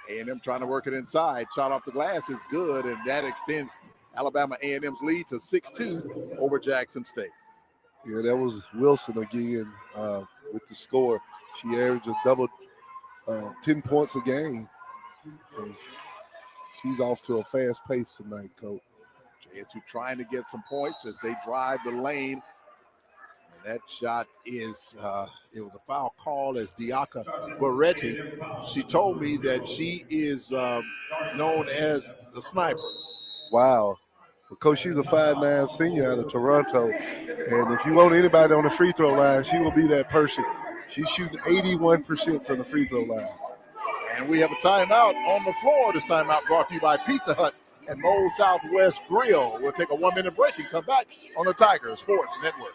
A&M trying to work it inside. Shot off the glass is good, and that extends Alabama A&M's lead to 6-2 over Jackson State. Yeah, that was Wilson again with the score. She averaged a double 10 points a game. And she's off to a fast pace tonight, Coach. JSU trying to get some points as they drive the lane. And that shot is, it was a foul call as Diaka Baretti. She told me that she is known as the sniper. Wow. Well, Coach, she's a 5'9" senior out of Toronto. And if you want anybody on the free throw line, she will be that person. She's shooting 81% from the free throw line. And we have a timeout on the floor. This timeout brought to you by Pizza Hut and Moe's Southwest Grill. We'll take a 1-minute break and come back on the Tiger Sports Network.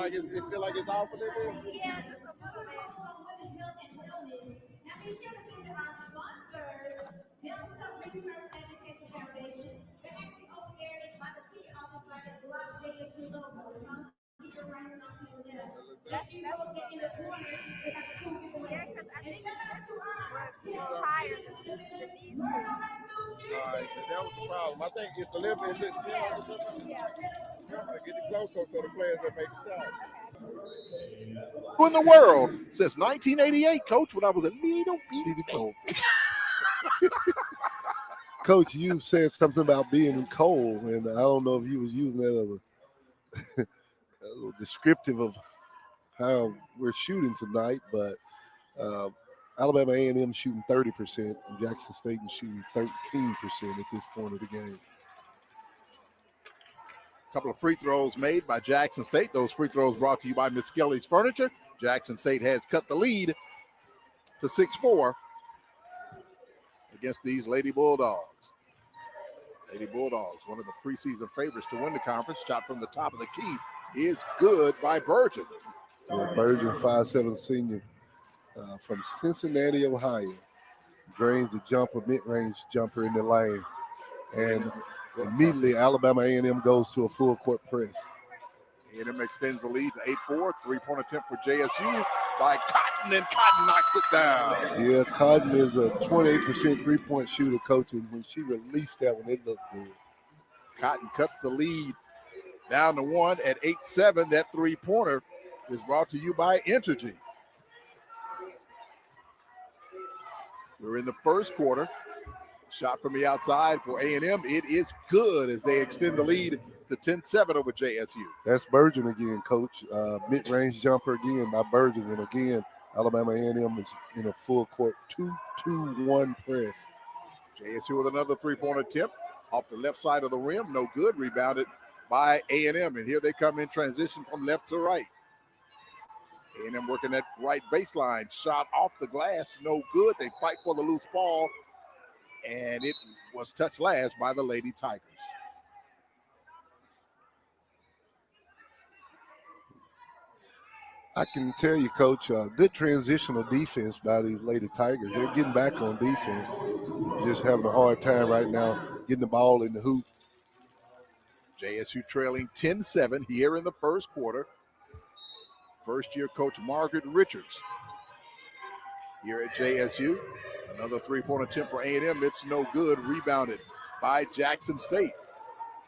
It feel like it's off a little bit? Yeah, just a little bit. Women's health and wellness. Now be sure to visit our sponsors, Delta Research Education Foundation. They're actually over there by the ticket office by the block JSU logo. It's on the ticket right here on the left. That's you go get in the corner. They have the two giveaways. Yeah, because I think shout out to our higher than these. All right, that was the problem. I think it's a little bit. Get it closer so the players that make the shot. Who in the world since 1988, Coach? When I was a little bitty boy. Coach, you said something about being cold, and I don't know if you was using that as a descriptive of how we're shooting tonight, but Alabama A&M shooting 30%, and Jackson State is shooting 13% at this point of the game. Couple of free throws made by Jackson State. Those free throws brought to you by Miss Kelly's Furniture. Jackson State has cut the lead to 6-4 against these Lady Bulldogs. Lady Bulldogs, one of the preseason favorites to win the conference. Shot from the top of the key is good by Burgeon. Yeah, Burgeon, 5'7" senior from Cincinnati, Ohio. Drains the jumper, mid-range jumper in the lane. And immediately, Alabama A&M goes to a full court press. A&M extends the lead to 8-4. Three-point attempt for JSU by Cotton, and Cotton knocks it down. Yeah, Cotton is a 28% three-point shooter, Coach, and when she released that one, it looked good. Cotton cuts the lead down to 1 at 8-7. That three-pointer is brought to you by Entergy. We're in the first quarter. Shot from the outside for A&M. It is good as they extend the lead to 10-7 over JSU. That's Burgeon again, Coach. Mid-range jumper again by Burgeon. And again, Alabama A&M is in a full court 2-2-1 press. JSU with another three-point attempt off the left side of the rim. No good. Rebounded by A&M. And here they come in transition from left to right. A&M working that right baseline. Shot off the glass. No good. They fight for the loose ball. And it was touched last by the Lady Tigers. I can tell you, Coach, good transitional defense by these Lady Tigers. They're getting back on defense. Just having a hard time right now getting the ball in the hoop. JSU trailing 10-7 here in the first quarter. First-year coach Margaret Richards here at JSU. Another three-point attempt for A&M. It's no good. Rebounded by Jackson State.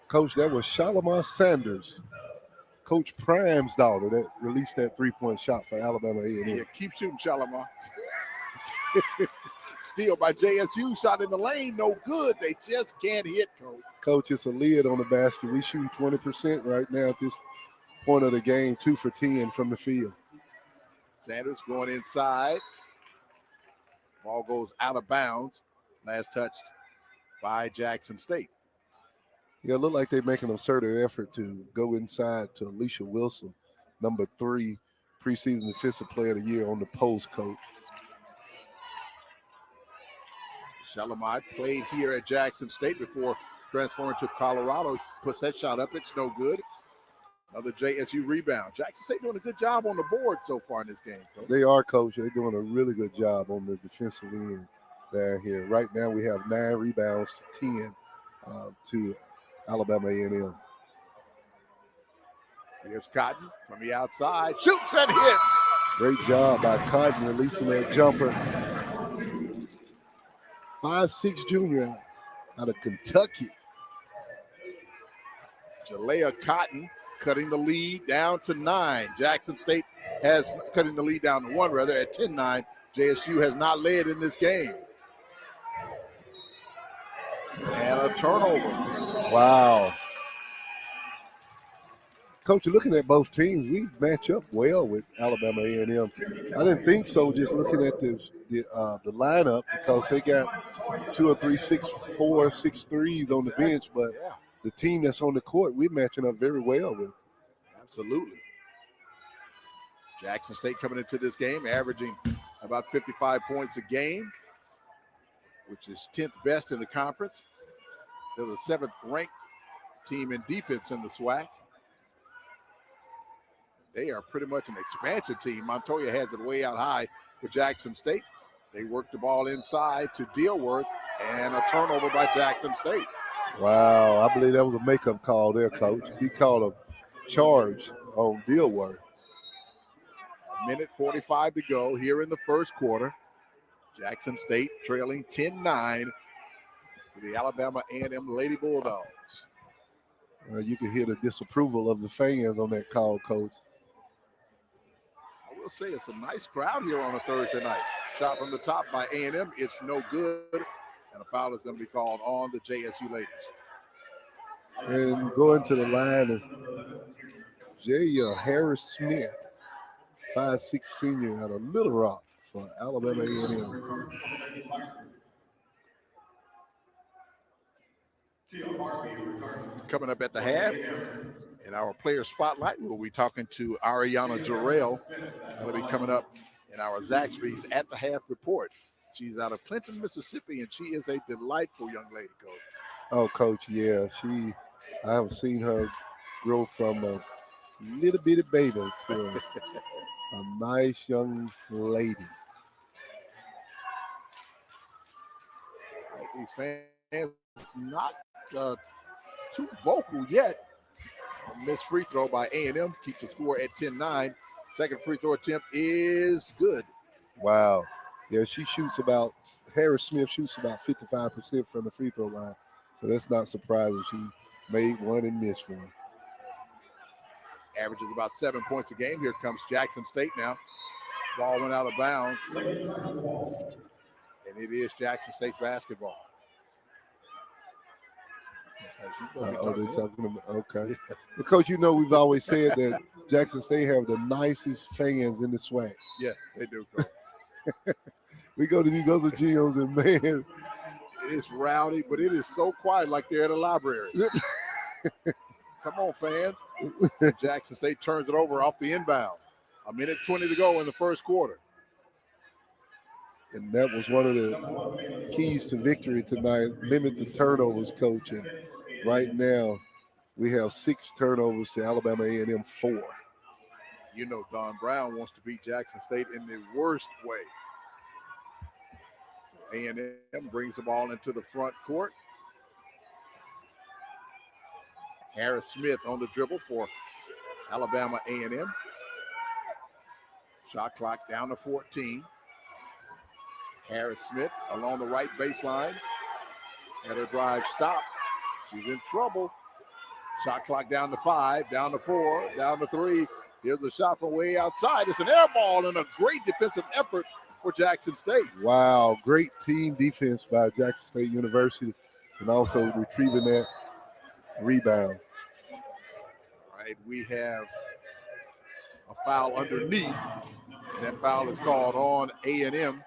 Coach, that was Shalimar Sanders, Coach Prime's daughter, that released that three-point shot for Alabama A&M. Yeah, keep shooting, Shalimar. Steal by JSU. Shot in the lane. No good. They just can't hit, Coach. Coach, it's a lid on the basket. We shooting 20% right now at this point of the game, 2 for 10 from the field. Sanders going inside. Ball goes out of bounds. Last touched by Jackson State. Yeah, it looked like they're making a concerted effort to go inside to Alicia Wilson, number 3 preseason defensive player of the year on the post, coach. Shalimai played here at Jackson State before transferring to Colorado. Puts that shot up. It's no good. Another JSU rebound. Jackson State doing a good job on the board so far in this game, coach. They are, coach. They're doing a really good job on the defensive end down here. Right now we have 9 rebounds to 10 to Alabama A&M. Here's Cotton from the outside. Shoots and hits. Great job by Cotton releasing that jumper. 5'6" junior out of Kentucky. Jalea Cotton cutting the lead down to 9. Jackson State has cutting the lead down to 1, rather, at 10-9. JSU has not led in this game. And a turnover. Wow. Coach, looking at both teams, we match up well with Alabama A&M. I didn't think so just looking at the lineup, because they got 2 or 3 6'4", 6'3" on the bench, but the team that's on the court, we're matching up very well with. Absolutely. Jackson State coming into this game averaging about 55 points a game, which is 10th best in the conference. They're the 7th ranked team in defense in the SWAC. They are pretty much an expansion team. Montoya has it way out high for Jackson State. They work the ball inside to Dealworth, and a turnover by Jackson State. Wow, I believe that was a makeup call there, Coach. He called a charge on Dealworth. 1:45 to go here in the first quarter. Jackson State trailing 10-9 with the Alabama A&M Lady Bulldogs. You can hear the disapproval of the fans on that call, Coach. I will say it's a nice crowd here on a Thursday night. Shot from the top by A&M. It's no good. And a foul is going to be called on the JSU ladies. And going to the line is Harris Smith, 5'6" senior out of Little Rock for Alabama A&M. Coming up at the half, in our player spotlight, we'll be talking to Ariana Jarrell. That'll be coming up in our Zaxby's at the half report. She's out of Clinton, Mississippi, and she is a delightful young lady, Coach. Oh, Coach, yeah. I have seen her grow from a little bitty baby to a nice young lady. These fans not too vocal yet. Missed free throw by A&M keeps the score at 10-9. Second free throw attempt is good. Wow. Yeah, Harris Smith shoots about 55% from the free throw line. So that's not surprising. She made one and missed one. Averages about 7 points a game. Here comes Jackson State now. Ball went out of bounds. And it is Jackson State's basketball. They're talking about, okay. But Coach, we've always said that Jackson State have the nicest fans in the SWAC. Yeah, they do, Coach. We go to these other gyms and, man, it's rowdy, but it is so quiet, like they're at a library. Come on, fans. Jackson State turns it over off the inbound. 1:20 to go in the first quarter. And that was one of the keys to victory tonight. Limit the turnovers, Coach. And right now, we have 6 turnovers to Alabama A&M 4. Don Brown wants to beat Jackson State in the worst way. So A&M brings the ball into the front court. Harris Smith on the dribble for Alabama A&M. Shot clock down to 14. Harris Smith along the right baseline. Had her drive stop. She's in trouble. Shot clock down to 5, down to 4, down to 3. Here's a shot from way outside. It's an air ball and a great defensive effort for Jackson State. Wow, great team defense by Jackson State University, and also retrieving that rebound. All right, we have a foul underneath. And that foul is called on A&M.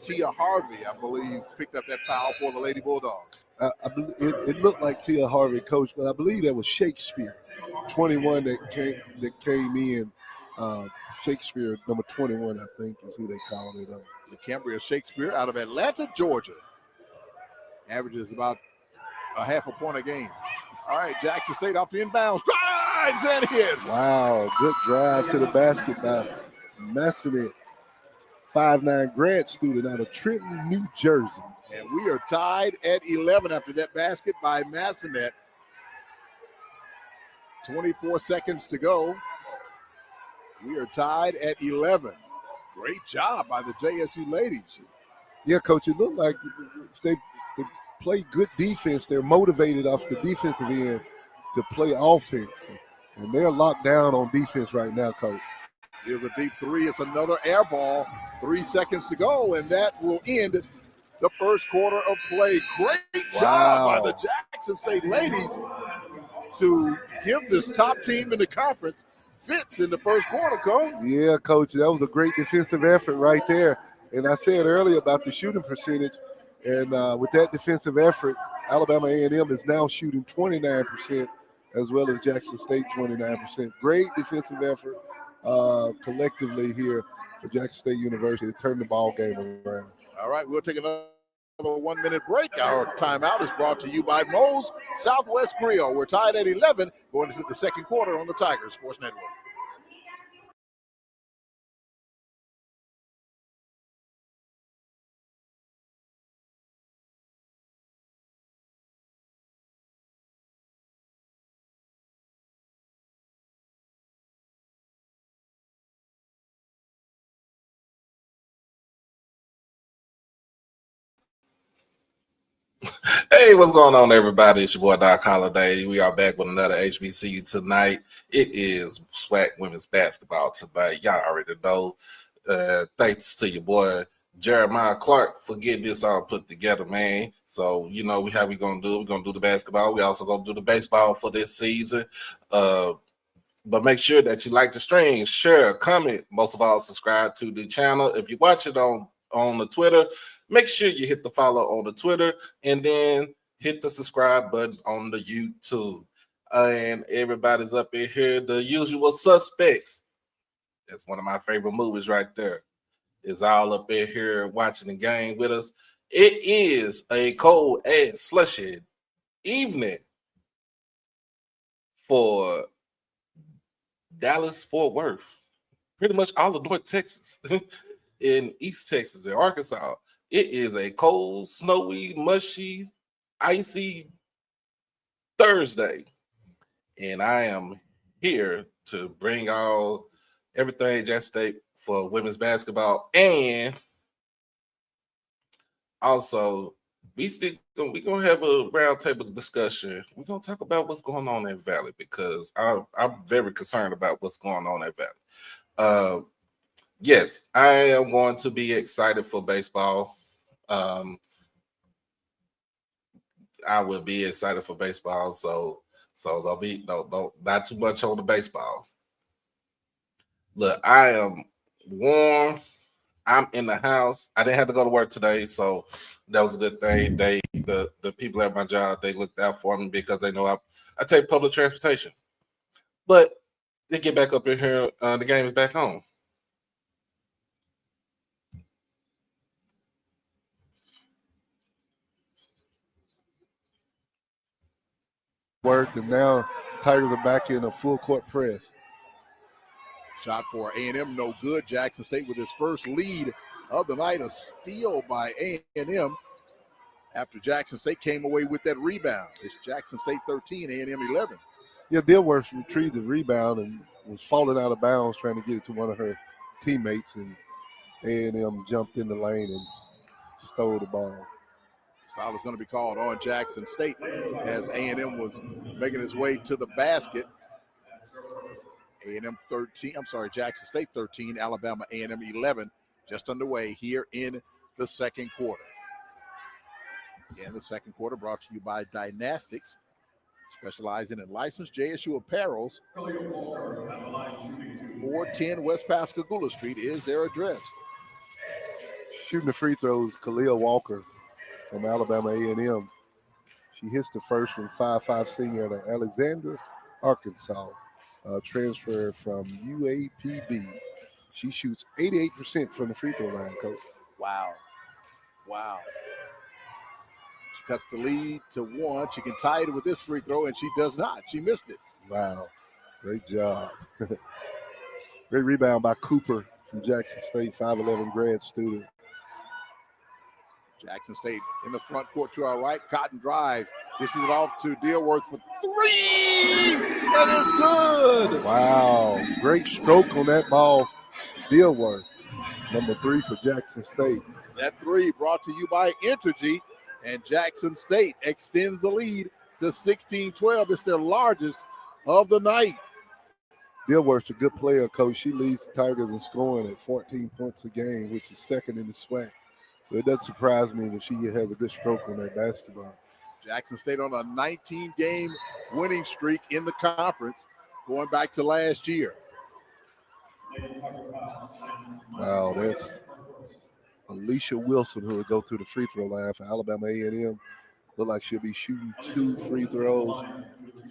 Tia Harvey, I believe, picked up that foul for the Lady Bulldogs. It looked like Tia Harvey, Coach, but I believe that was Shakespeare, 21 that came in Shakespeare, number 21, I think is who they call it. DeCambria Shakespeare out of Atlanta, Georgia. Averages about a half a point a game. All right, Jackson State off the inbounds. Drives and hits. Wow, good drive to the basket by Massonet, 5'9" grad student out of Trenton, New Jersey. And we are tied at 11 after that basket by Massonet. 24 seconds to go. We are tied at 11. Great job by the JSU ladies. Yeah, Coach, it looked like they play good defense. They're motivated off the defensive end to play offense. And they're locked down on defense right now, Coach. Here's a deep three. It's another air ball. 3 seconds to go, and that will end the first quarter of play. Great job by the Jackson State ladies to give this top team in the conference fits in the first quarter, Coach. Yeah, Coach, that was a great defensive effort right there. And I said earlier about the shooting percentage, and with that defensive effort, Alabama A&M is now shooting 29%, as well as Jackson State 29%. Great defensive effort collectively here for Jackson State University to turn the ball game around. All right, we'll take another 1 minute break. Our timeout is brought to you by Moe's Southwest Grill. We're tied at 11 going into the second quarter on the Tiger Sports Network. Hey, what's going on, everybody? It's your boy Doc Holliday. We are back with another HBCU tonight. It is SWAC women's basketball tonight. Y'all already know. Thanks to your boy Jeremiah Clark for getting this all put together, man. So, you know, how we gonna do it? We're gonna do the basketball. We also gonna do the baseball for this season. But make sure that you like the stream, share, comment. Most of all, subscribe to the channel. If you watch it on the Twitter, make sure you hit the follow on the Twitter and then hit the subscribe button on the YouTube. And everybody's up in here, the usual suspects. That's one of my favorite movies right there. Is all up in here watching the game with us. It is a cold ass slushy evening for Dallas, Fort Worth, pretty much all of North Texas, in East Texas, in Arkansas. It is a cold, snowy, mushy, icy Thursday. And I am here to bring all everything Jackson State for women's basketball. And also, we're gonna have a roundtable discussion. We're gonna talk about what's going on in Valley because I'm very concerned about what's going on in Valley. Yes, I am going to be excited for baseball. I will be excited for baseball, so don't not too much on the baseball. Look, I am warm. I'm in the house. I didn't have to go to work today, so that was a good thing. The people at my job, they looked out for me because they know I take public transportation. But they get back up in here. The game is back on. Worked, and now Tigers are back in a full court press. Shot for A&M, no good. Jackson State with his first lead of the night, a steal by A&M after Jackson State came away with that rebound. It's Jackson State 13, A&M 11. Yeah, Dilworth retrieved the rebound and was falling out of bounds trying to get it to one of her teammates, and A&M jumped in the lane and stole the ball. This foul is going to be called on Jackson State as A&M was making its way to the basket. A&M 13, Jackson State 13, Alabama A&M 11, just underway here in the second quarter. Again, the second quarter brought to you by Dynastics, specializing in licensed JSU apparels. 410 West Pascagoula Street is their address. Shooting the free throws, Khalil Walker from Alabama A&M. She hits the first from 5'5" senior out of Alexander, Arkansas. transfer from UAPB. She shoots 88% from the free throw line, Coach. Wow. She cuts the lead to 1. She can tie it with this free throw, and she does not. She missed it. Wow. Great job. Great rebound by Cooper from Jackson State, 5'11" grad student. Jackson State in the front court to our right. Cotton drives. This is it off to Dealworth for 3. That is good. Wow. Great stroke on that ball. Dealworth, number 3 for Jackson State. That 3 brought to you by Entergy, and Jackson State extends the lead to 16-12. It's their largest of the night. Dealworth's a good player, Coach. She leads the Tigers in scoring at 14 points a game, which is second in the SWAC. So it doesn't surprise me that she has a good stroke on that basketball. Jackson State on a 19-game winning streak in the conference going back to last year. Wow, that's Alicia Wilson, who will go through the free throw line for Alabama A&M. Look like she'll be shooting 2 free throws,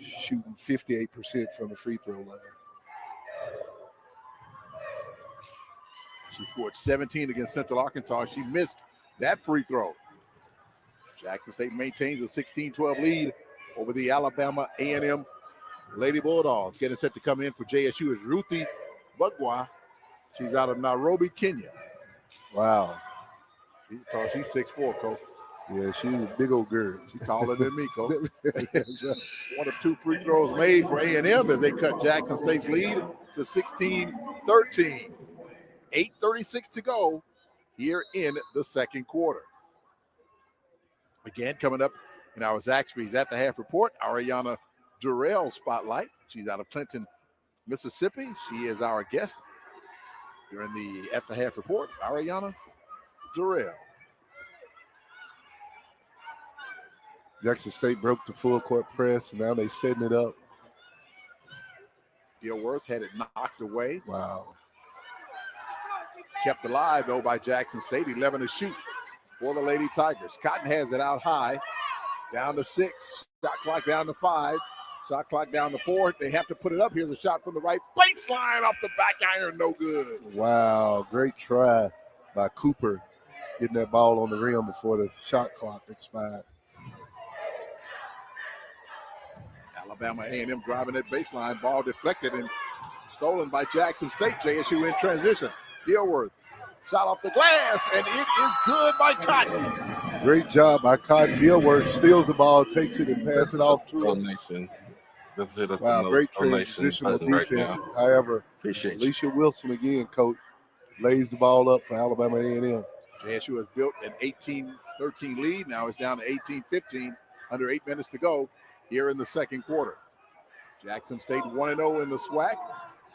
shooting 58% from the free throw line. She scored 17 against Central Arkansas. She missed that free throw. Jackson State maintains a 16-12 lead over the Alabama A&M Lady Bulldogs. Getting set to come in for JSU is Ruthie Bugwa. She's out of Nairobi, Kenya. Wow. She's tall. She's 6'4", Coach. Yeah, she's a big old girl. She's taller than me, Coach. 1 of 2 free throws made for A&M as they cut Jackson State's lead to 16-13. 8:36 to go here in the second quarter. Again, coming up in our Zaxby's at the half report, Ariana Durrell spotlight. She's out of Clinton, Mississippi. She is our guest during the at the half report. Ariana Durrell. Jackson State broke the full court press, and now they're setting it up. Dealworth had it knocked away. Wow. Kept alive, though, by Jackson State. 11 to shoot for the Lady Tigers. Cotton has it out high. Down to 6. Shot clock down to 5. Shot clock down to 4. They have to put it up. Here's a shot from the right baseline off the back iron. No good. Wow. Great try by Cooper getting that ball on the rim before the shot clock expired. Alabama A&M driving that baseline. Ball deflected and stolen by Jackson State. JSU in transition. Dealworth. Shot off the glass, and it is good by Cotton. Great job by Cotton. Dealworth steals the ball, takes it, and passes it off to him. Wow, great transitional defense. Right. However, Appreciate Alicia Wilson again, Coach, lays the ball up for Alabama A&M. JSU has built an 18-13 lead. Now it's down to 18-15, under 8 minutes to go here in the second quarter. Jackson State 1-0 in the SWAC.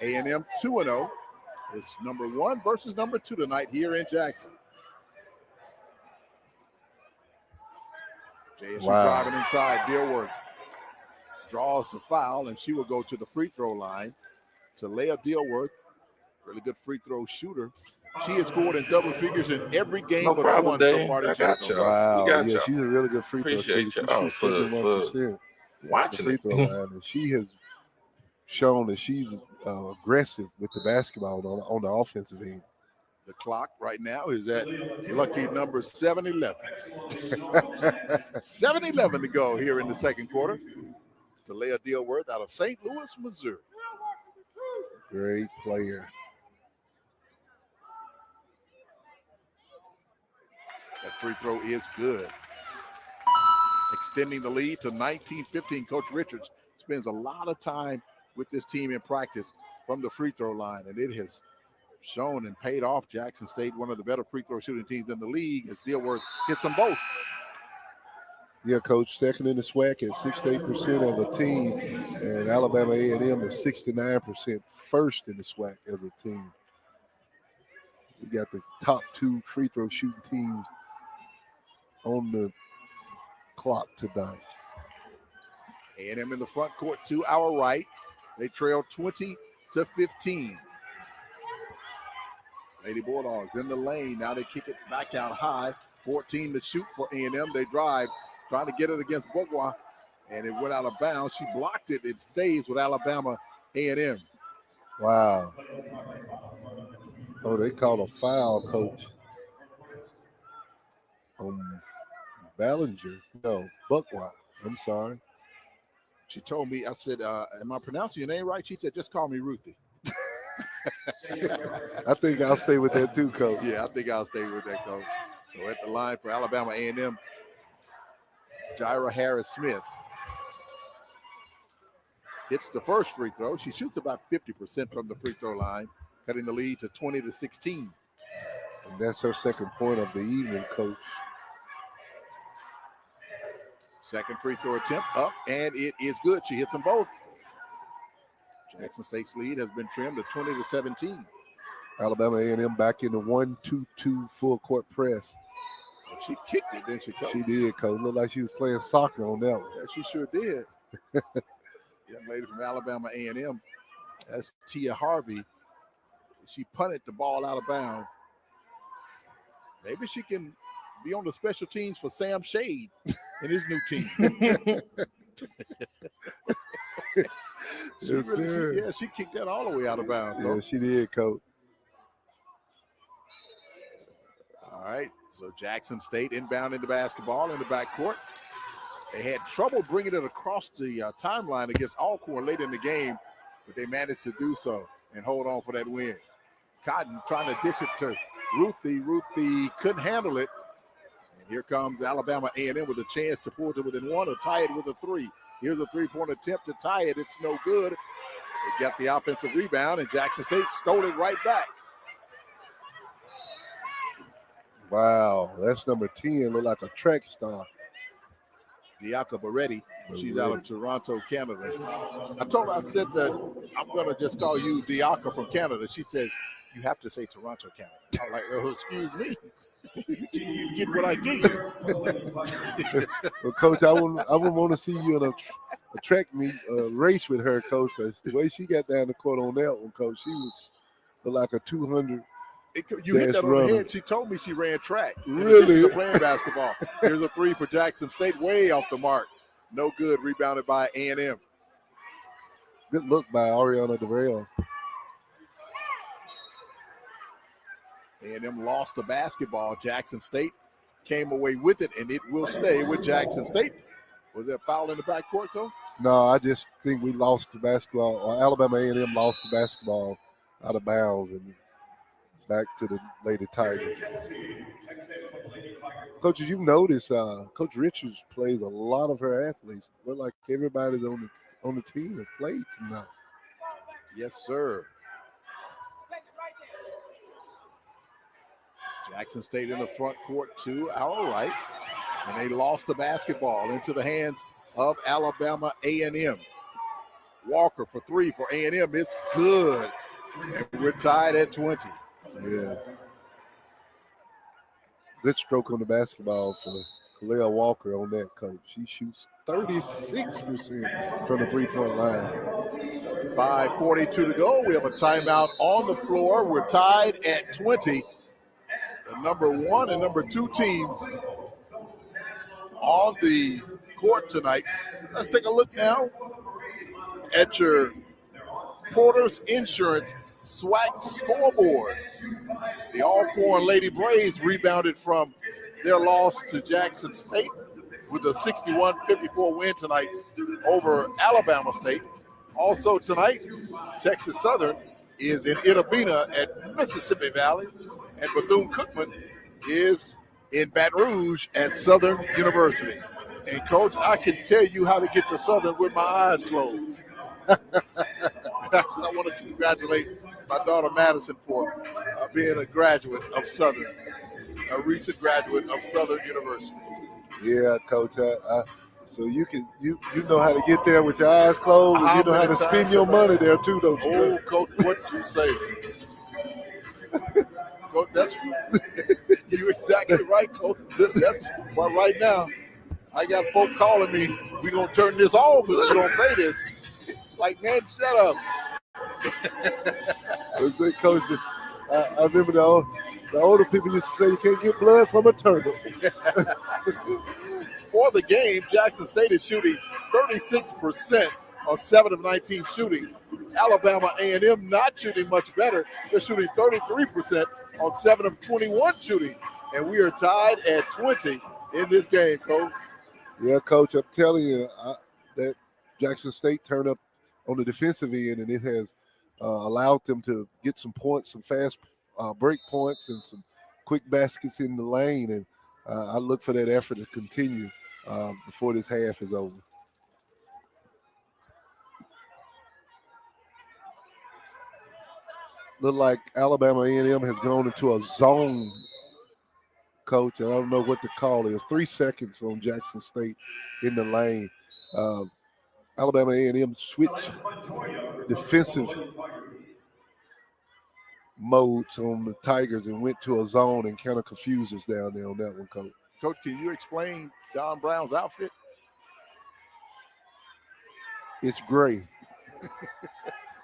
A&M 2-0. It's number 1 versus number 2 tonight here in Jackson. JSU driving inside. Dealworth draws the foul, and she will go to the free throw line. Talea Dealworth, really good free throw shooter. She has scored in double figures in every game but one so far this season. Wow, yeah, she's a really good free throw shooter. Appreciate y'all for watching free throw line, and she has shown that she's aggressive with the basketball on the offensive end. The clock right now is at lucky number 7-11. 7-11 to go here in the second quarter. Talea Dealworth out of St. Louis, Missouri. Great player. That free throw is good. Extending the lead to 19-15. Coach Richards spends a lot of time with this team in practice from the free throw line, and it has shown and paid off. Jackson State, one of the better free throw shooting teams in the league, as Dealworth hits them both. Yeah, Coach, second in the SWAC at 68% of the team, and Alabama A&M is 69% first in the SWAC as a team. We got the top 2 free throw shooting teams on the clock tonight. A&M in the front court to our right. They trail 20-15. Lady Bulldogs in the lane. Now they kick it back out high. 14 to shoot for A&M. They drive, trying to get it against Bogwa, and it went out of bounds. She blocked it. It stays with Alabama A&M. Wow. Oh, they called a foul, Coach. Ballinger. No, Buckwild. I'm sorry. She told me, I said, am I pronouncing your name right? She said, just call me Ruthie. I think I'll stay with that too, Coach. Yeah, I think I'll stay with that, Coach. So at the line for Alabama A&M, Jaira Harris-Smith hits the first free throw. She shoots about 50% from the free throw line, cutting the lead to 20-16. And that's her second point of the evening, Coach. Second free throw attempt up, and it is good. She hits them both. Jackson State's lead has been trimmed to 20-17. Alabama A&M back in the 1-2-2 full court press. She kicked it, didn't she, Coach? She did, Coach. Looked like she was playing soccer on that one. Yeah, she sure did. Young lady from Alabama A&M, that's Tia Harvey. She punted the ball out of bounds. Maybe she can be on the special teams for Sam Shade in his new team. She kicked that all the way out of bounds. Yeah, she did, Coach. All right, so Jackson State inbounding the basketball in the backcourt. They had trouble bringing it across the timeline against Alcorn late in the game, but they managed to do so and hold on for that win. Cotton trying to dish it to Ruthie. Ruthie couldn't handle it. And here comes Alabama A&M with a chance to pull it within one or tie it with a three. Here's a three-point attempt to tie it. It's no good. They got the offensive rebound, and Jackson State stole it right back. Wow, that's number 10. Look like a track star. Diaka Baretti. She's out of Toronto, Canada. I told her, I said that I'm going to just call you Diaka from Canada. She says, you have to say Toronto, Canada. I'm like, oh, excuse me. You get what I give you. Well, Coach, I wouldn't want to see you in a track meet race with her, Coach, because the way she got down the court on that one, Coach, she was like a 200. You hit that on the head. She told me she ran track. Really? Playing basketball. Here's a three for Jackson State, way off the mark. No good. Rebounded by A&M. Good look by Ariana DeVrel. A&M lost the basketball. Jackson State came away with it, and it will stay with Jackson State. Was there a foul in the backcourt, though? No, I just think we lost the basketball. Or Alabama A&M lost the basketball out of bounds and back to the Lady Tigers. Coach, you notice Coach Richards plays a lot of her athletes. Look like everybody's on the team has played tonight. Yes, sir. Jackson State in the front court to our right, and they lost the basketball into the hands of Alabama A&M. Walker for three for A&M. It's good, and we're tied at 20. Yeah. Good stroke on the basketball for Kalea Walker on that, Coach. She shoots 36% from the three-point line. 5:42 to go. We have a timeout on the floor. We're tied at 20. The number one and number two teams on the court tonight. Let's take a look now at your Porter's Insurance SWAC scoreboard. The Alcorn Lady Braves rebounded from their loss to Jackson State with a 61-54 win tonight over Alabama State. Also tonight, Texas Southern is in Itabena at Mississippi Valley, and Bethune-Cookman is in Baton Rouge at Southern University. And, Coach, I can tell you how to get to Southern with my eyes closed. I want to congratulate my daughter Madison for being a graduate of Southern, a recent graduate of Southern University. Yeah, Coach. So you know how to get there with your eyes closed, and you know how to spend your money there too, don't you? Oh, Coach, what you say? Coach, that's you exactly right, Coach. That's why right now I got folk calling me. We're gonna turn this off and we're gonna pay this. Like, man, shut up. Coach, I remember the older people used to say you can't get blood from a turtle. For the game, Jackson State is shooting 36% on 7 of 19 shooting. Alabama A&M not shooting much better. They're shooting 33% on 7 of 21 shooting. And we are tied at 20 in this game, Coach. Yeah, Coach, I'm telling you that Jackson State turned up on the defensive end, and it has allowed them to get some points, some fast break points, and some quick baskets in the lane. And I look for that effort to continue before this half is over. Look like Alabama A&M has gone into a zone, Coach. I don't know what the call is. 3 seconds on Jackson State in the lane. Alabama A&M switched defensive modes on the Tigers and went to a zone and kind of confused us down there on that one, Coach. Coach, can you explain Don Brown's outfit? It's gray.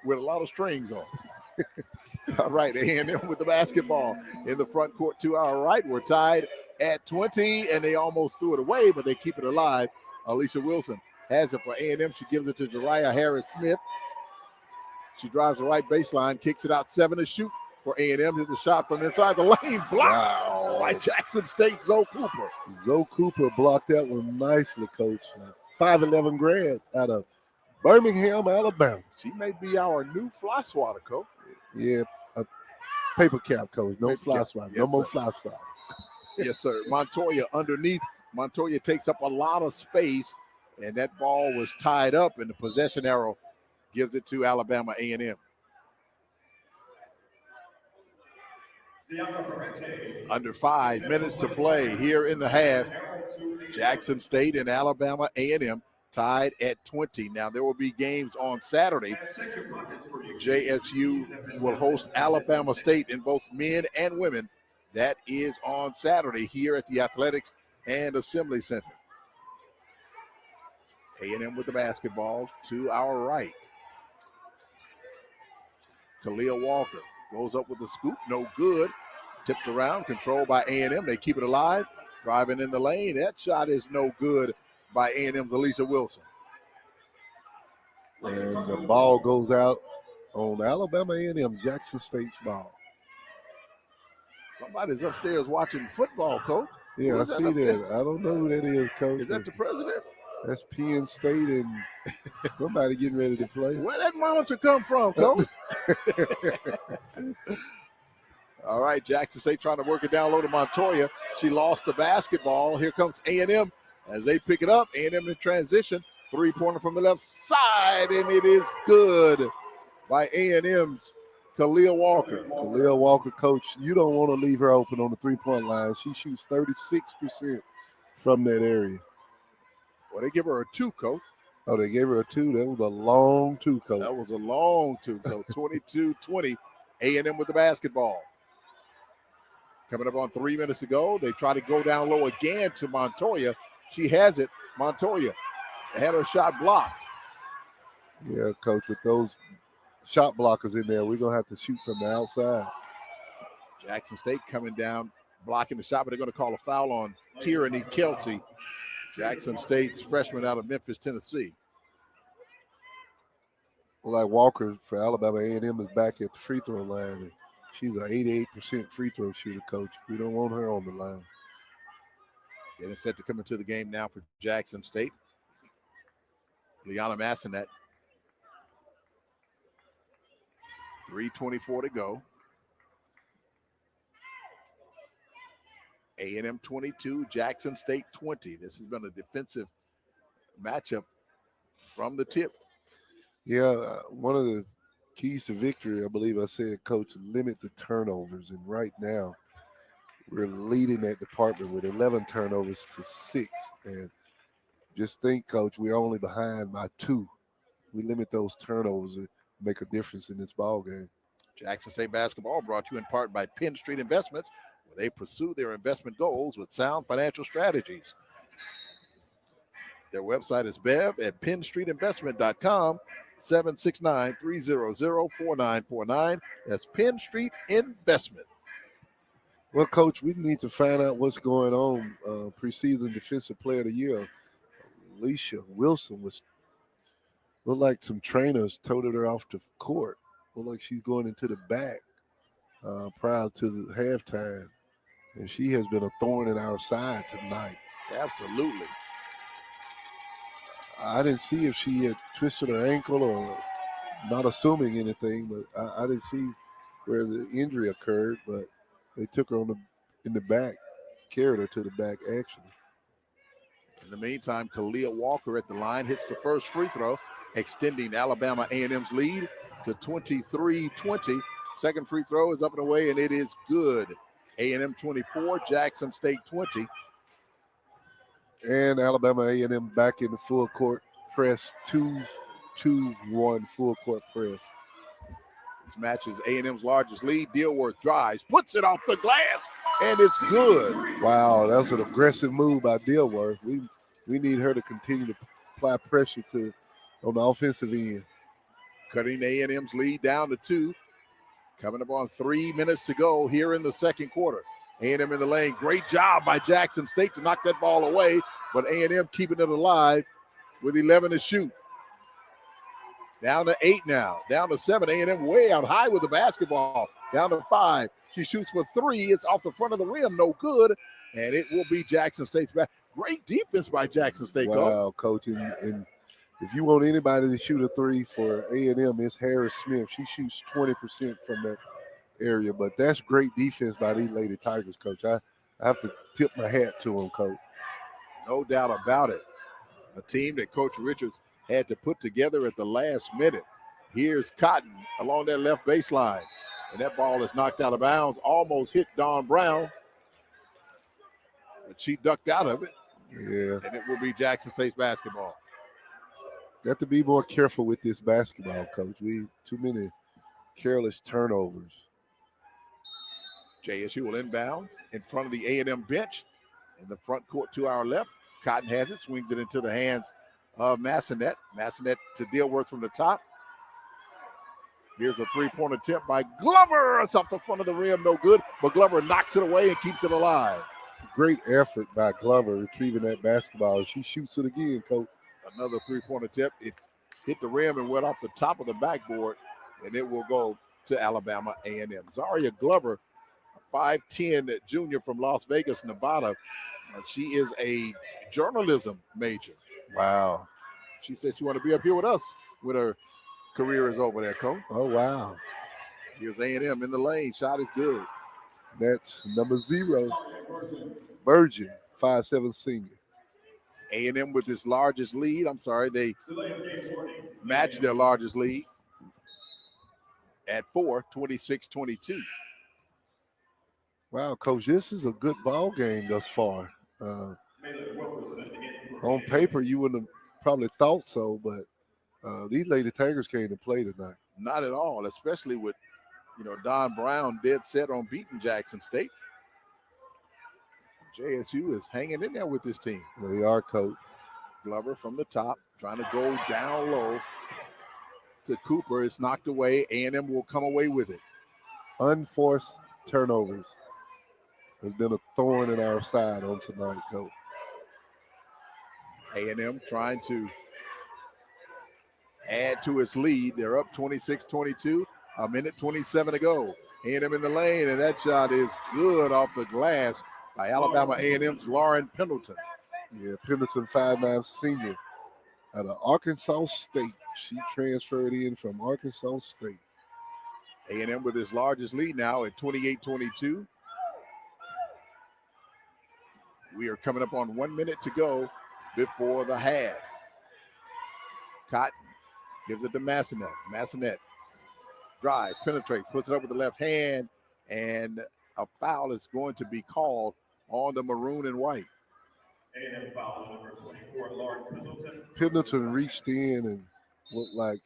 With a lot of strings on. All right, A&M with the basketball in the front court to our right. We're tied at 20, and they almost threw it away, but they keep it alive. Alicia Wilson has it for A&M. She gives it to Jariah Harris-Smith. She drives the right baseline, kicks it out 7 to shoot for A&M. Here's the shot from inside the lane. Blocked by Jackson State, Zoe Cooper. Zoe Cooper blocked that one nicely, Coach. 5'11" grad out of Birmingham, Alabama. She may be our new fly swatter, Coach. Yeah, a paper cap, Coach. No Paper fly cap. swatter. Yes, No more sir. fly swatter. Yes, sir. Montoya underneath. Montoya takes up a lot of space, and that ball was tied up, and the possession arrow gives it to Alabama A&M. Under 5 minutes to play here in the half. Jackson State and Alabama A&M tied at 20. Now, there will be games on Saturday. JSU will host Alabama State in both men and women. That is on Saturday here at the Athletics and Assembly Center. A&M with the basketball to our right. Khalil Walker goes up with the scoop, no good. Tipped around, controlled by A&M. They keep it alive, driving in the lane. That shot is no good by A&M's Alicia Wilson. And the ball goes out on Alabama A&M, Jackson State's ball. Somebody's upstairs watching football, Coach. Yeah, I see that. I don't know who that is, Coach. Is that the president? That's Penn State and somebody getting ready to play. Where'd that monitor come from, Coach? All right, Jackson State trying to work it down low to Montoya. She lost the basketball. Here comes A&M as they pick it up. A&M in transition. 3-pointer from the left side, and it is good by A&M's Khalil Walker. Khalil Walker, Coach, you don't want to leave her open on the three-point line. She shoots 36% from that area. Well, they give her a 2, Coach. Oh, they gave her a 2. That was a long 2, Coach. That was a long 2. So 22-20, A&M with the basketball. Coming up on 3 minutes to go. They try to go down low again to Montoya. She has it. Montoya had her shot blocked. Yeah, Coach, with those shot blockers in there, we're going to have to shoot from the outside. Jackson State coming down, blocking the shot, but they're going to call a foul on Tierney Kelsey, Jackson State's freshman out of Memphis, Tennessee. Well, like Walker for Alabama A&M is back at the free throw line. And she's an 88% free throw shooter, Coach. We don't want her on the line. Getting set to come into the game now for Jackson State. Liana Massenet. 3:24 to go. A&M 22, Jackson State 20. This has been a defensive matchup from the tip. Yeah, one of the keys to victory, I believe I said, Coach, limit the turnovers. And right now, we're leading that department with 11 turnovers to 6. And just think, Coach, we're only behind by 2. We limit those turnovers to make a difference in this ball game. Jackson State basketball brought to you in part by Penn Street Investments, where they pursue their investment goals with sound financial strategies. Their website is bev at pennstreetinvestment.com, 769-300-4949. That's Penn Street Investment. Well, Coach, we need to find out what's going on. Preseason Defensive Player of the Year, Alicia Wilson was Looked like some trainers toted her off the court. Looked like she's going into the back prior to the halftime. And she has been a thorn in our side tonight. Absolutely. I didn't see if she had twisted her ankle or not assuming anything, but I didn't see where the injury occurred, but they took her in the back, carried her to the back actually. In the meantime, Kalia Walker at the line hits the first free throw, extending Alabama A&M's lead to 23-20. Second free throw is up and away, and it is good. A&M 24, Jackson State 20. And Alabama A&M back in the full court press, 2-2-1 full court press. This match is A&M's largest lead. Dealworth drives, puts it off the glass, and it's good. Wow, that was an aggressive move by Dealworth. We need her to continue to apply pressure on the offensive end. Cutting A&M's lead down to 2. Coming up on 3 minutes to go here in the second quarter. A&M in the lane. Great job by Jackson State to knock that ball away, but A&M keeping it alive with 11 to shoot. Down to 8 now. Down to 7. A&M way out high with the basketball. Down to 5. She shoots for 3. It's off the front of the rim. No good. And it will be Jackson State's back. Great defense by Jackson State. Wow, Coach. And if you want anybody to shoot a 3 for A&M, it's Harris Smith. She shoots 20% from that area. But that's great defense by these Lady Tigers, Coach. I have to tip my hat to them, Coach. No doubt about it. A team that Coach Richards had to put together at the last minute. Here's Cotton along that left baseline. And that ball is knocked out of bounds. Almost hit Dawn Brown. But she ducked out of it. Yeah. And it will be Jackson State's basketball. Got to be more careful with this basketball, Coach. Too many careless turnovers. JSU will inbound in front of the A&M bench. In the front court to our left. Cotton has it, swings it into the hands of Massanet. Massanet to Dealworth from the top. Here's a three-point attempt by Glover. It's off the front of the rim, no good. But Glover knocks it away and keeps it alive. Great effort by Glover retrieving that basketball. She shoots it again, Coach. Another three-point attempt. It hit the rim and went off the top of the backboard, and it will go to Alabama A&M. Zaria Glover, a 5'10 junior from Las Vegas, Nevada. She is a journalism major. Wow. She said she wanted to be up here with us when her career is over there, Coach. Oh, wow. Here's A&M in the lane. Shot is good. That's number 0, Virgin, 5'7" senior. A&M with its largest lead. I'm sorry, they matched their largest lead at 4, 26-22. Wow, Coach, this is a good ball game thus far. On paper, you wouldn't have probably thought so, but these Lady Tigers came to play tonight. Not at all, especially with, Don Brown dead set on beating Jackson State. JSU is hanging in there with this team. They are, Coach. Glover from the top, trying to go down low to Cooper. It's knocked away. A&M will come away with it. Unforced turnovers has been a thorn in our side on tonight, Coach. A&M trying to add to its lead. They're up 26-22, a minute 27 to go. A&M in the lane, and that shot is good off the glass by Alabama A&M's Lauren Pendleton. Yeah, Pendleton, 5'9" senior out of Arkansas State. She transferred in from Arkansas State. A&M with its largest lead now at 28-22. We are coming up on 1 minute to go before the half. Cotton gives it to Massanet. Massanet drives, penetrates, puts it up with the left hand, and a foul is going to be called on the maroon and white. A&M foul number 24, Lauren Pendleton. Pendleton reached in and looked like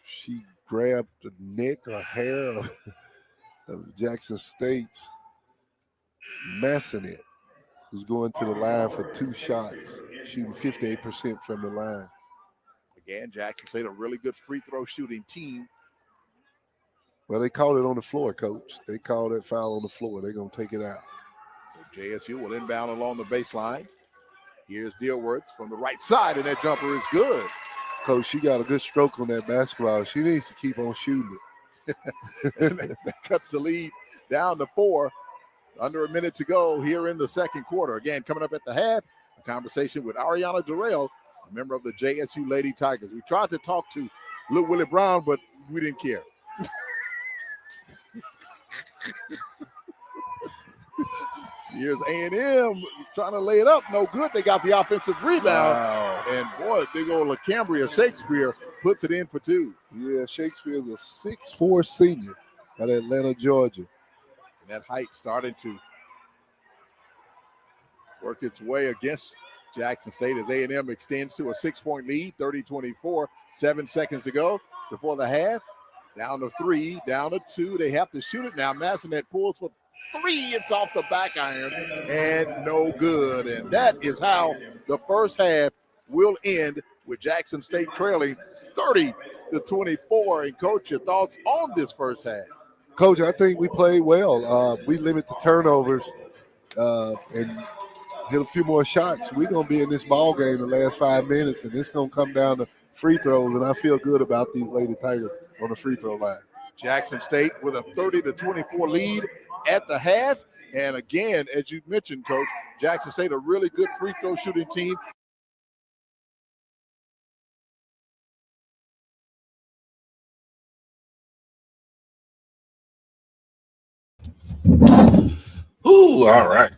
she grabbed the neck or hair of Jackson State's Massanet, who's going to the line for 2 shots, shooting 58% from the line. Again, Jackson State, a really good free throw shooting team. Well, they called it on the floor, Coach. They called that foul on the floor. They're going to take it out. So JSU will inbound along the baseline. Here's Dealworth from the right side, and that jumper is good. Coach, she got a good stroke on that basketball. She needs to keep on shooting it. That cuts the lead down to 4. Under a minute to go here in the second quarter. Again, coming up at the half, a conversation with Ariana Durrell, a member of the JSU Lady Tigers. We tried to talk to Luke Willie Brown, but we didn't care. Here's A&M trying to lay it up. No good. They got the offensive rebound. Wow. And boy, big old LaCambria Shakespeare puts it in for 2. Yeah, Shakespeare's a 6'4" senior out of Atlanta, Georgia. And that height starting to work its way against Jackson State as A&M extends to a 6-point lead, 30-24, 7 seconds to go before the half. Down to 3, down to 2. They have to shoot it now. Massanet pulls for 3. It's off the back iron and no good. And that is how the first half will end, with Jackson State trailing 30-24. And Coach, your thoughts on this first half? Coach, I think we played well. We limit the turnovers and hit a few more shots. We're going to be in this ball game the last 5 minutes, and it's going to come down to free throws, and I feel good about these Lady Tigers on the free throw line. Jackson State with a 30-24 lead at the half. And again, as you mentioned, Coach, Jackson State, a really good free throw shooting team. Ooh, all right.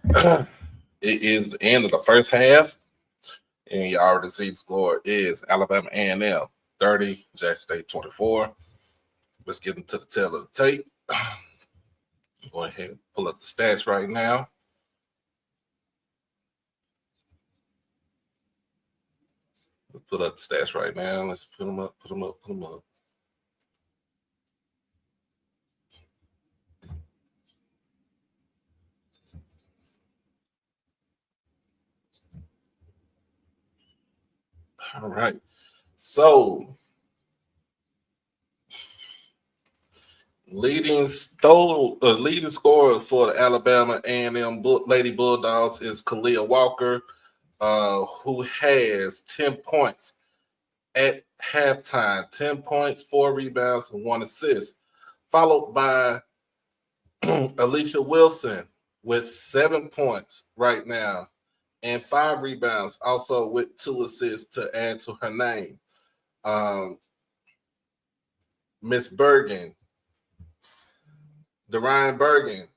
It is the end of the first half, and you already see the score is Alabama A&M 30, Jackson State 24. Let's get into the tail of the tape. Go ahead and pull up the stats right now. We'll put up the stats right now. Let's put them up, put them up, put them up. All right. So, leading scorer for the Alabama A&M Lady Bulldogs is Kalia Walker, who has 10 points at halftime. 10 points, 4 rebounds, and 1 assist. Followed by Alicia Wilson with 7 points right now and 5 rebounds, also with 2 assists to add to her name. Miss Bergen, Darian Bergen,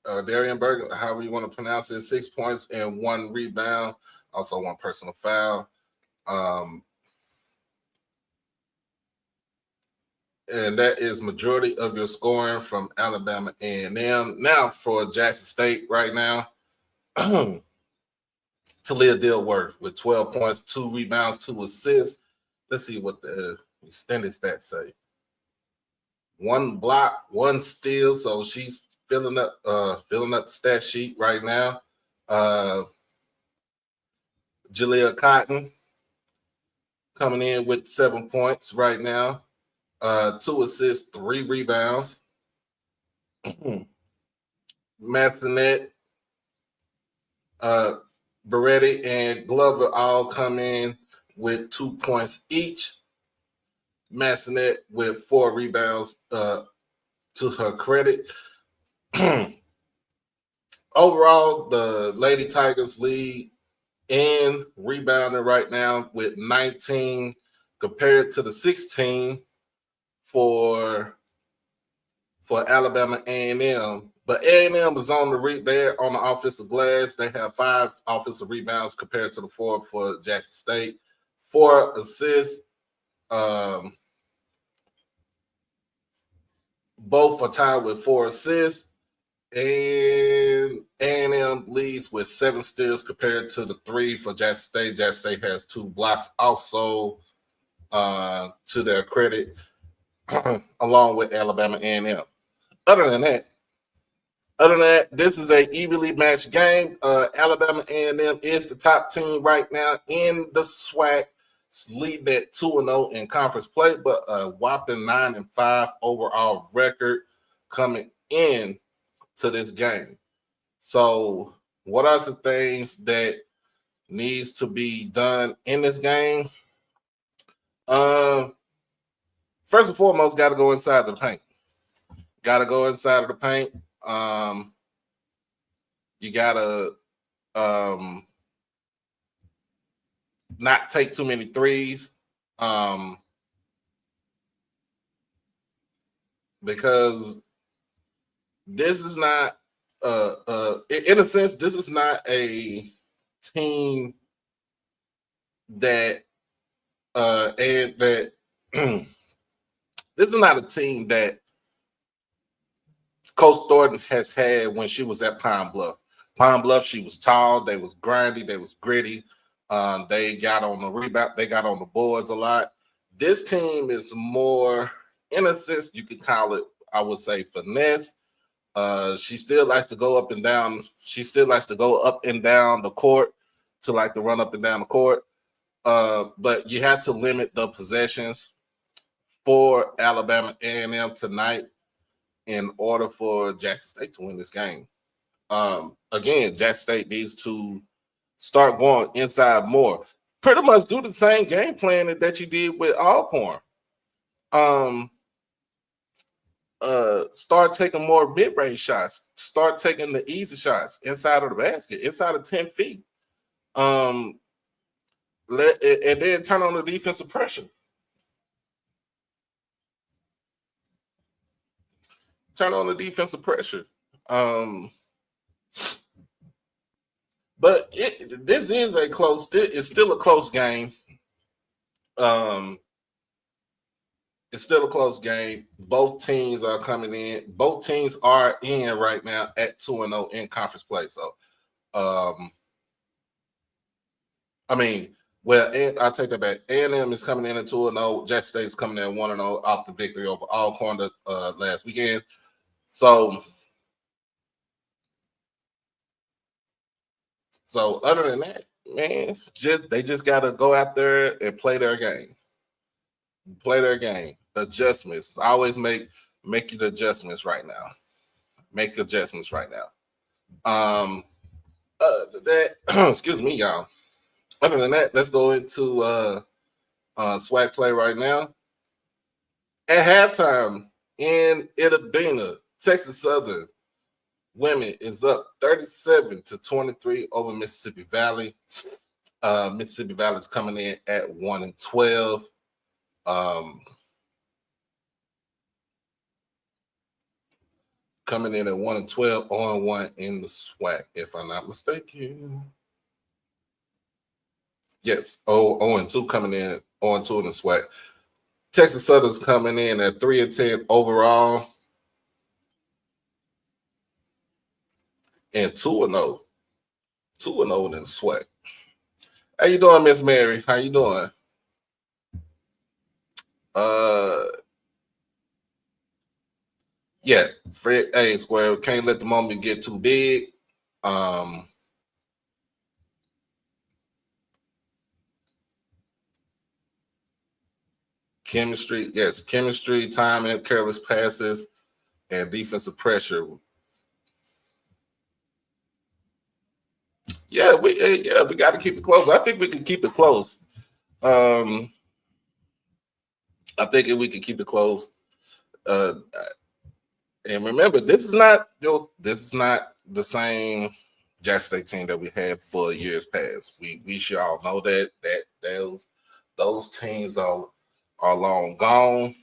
however you want to pronounce it, 6 points and 1 rebound, also 1 personal foul. And that is majority of your scoring from Alabama A&M. Now for Jackson State right now, Talia Dilworth with 12 points, 2 rebounds, 2 assists. Let's see what the extended stats say. 1 block, 1 steal, so she's filling up the stat sheet right now. Jalea Cotton coming in with 7 points right now. 2 assists, 3 rebounds. Mathanet, Beretti, and Glover all come in with 2 points each. Massanet with 4 rebounds to her credit. Overall, the Lady Tigers lead in rebounding right now with 19 compared to the 16 for Alabama A&M. But A&M is on they're on the offensive glass. They have 5 offensive rebounds compared to the 4 for Jackson State. 4 assists. Both are tied with 4 assists. And A&M leads with 7 steals compared to the 3 for Jackson State. Jackson State has 2 blocks also to their credit, along with Alabama A&M. Other than that, this is an evenly matched game. Alabama A&M is the top team right now in the SWAC, leading at 2-0 in conference play, but a whopping 9-5 overall record coming in to this game. So, what are some things that needs to be done in this game? First and foremost, got to go inside the paint. Got to go inside of the paint. You got to not take too many threes. Because this is not, in a sense, this is not a team that, and that this is not a team that Coach Thornton has had when she was at Pine Bluff. Pine Bluff, she was tall, they was grindy, they was gritty. They got on the rebound, they got on the boards a lot. This team is more, in a sense, you could call it, I would say, finesse. She still likes to go up and down. She still likes to go up and down the court to like to run up and down the court. But you have to limit the possessions for Alabama A&M tonight in order for Jackson State to win this game. Again, Jackson State needs to start going inside more. Pretty much do the same game plan that you did with Alcorn. Start taking more mid-range shots. Start taking the easy shots inside of the basket, inside of 10 feet. And then turn on the defensive pressure. Turn on the defensive pressure. But this is a close. It's still a close game. It's still a close game. Both teams are coming in. Both teams are in right now at 2-0 in conference play. So, I mean, well, I'll take that back. A&M is coming in at 2-0. Jackson State is coming in at 1-0 off the victory over Alcorn last weekend. So other than that, man, they just got to go out there and play their game. Play their game. Adjustments. Always make your adjustments right now. Make adjustments right now. Excuse me, y'all. Other than that, let's go into SWAC play right now. At halftime in Itabena, Texas Southern women is up 37-23 over Mississippi Valley. Mississippi Valley is coming in at 1-12. Coming in at 1-12, 0-1 in the SWAC, if I'm not mistaken. Yes, 0-2 coming in, 0-2 in the SWAC. Texas Southern's coming in at 3-10 overall. And 2-0. 2-0 in the SWAC. How you doing, Miss Mary? How you doing? Yeah, Fred A Square. Can't let the moment get too big. Chemistry, yes, chemistry, timing, careless passes, and defensive pressure. Yeah, we got to keep it close. I think we can keep it close. I think if we can keep it close. And remember, this is not the same Jackson State team that we had for years past. We should all know that those teams are long gone.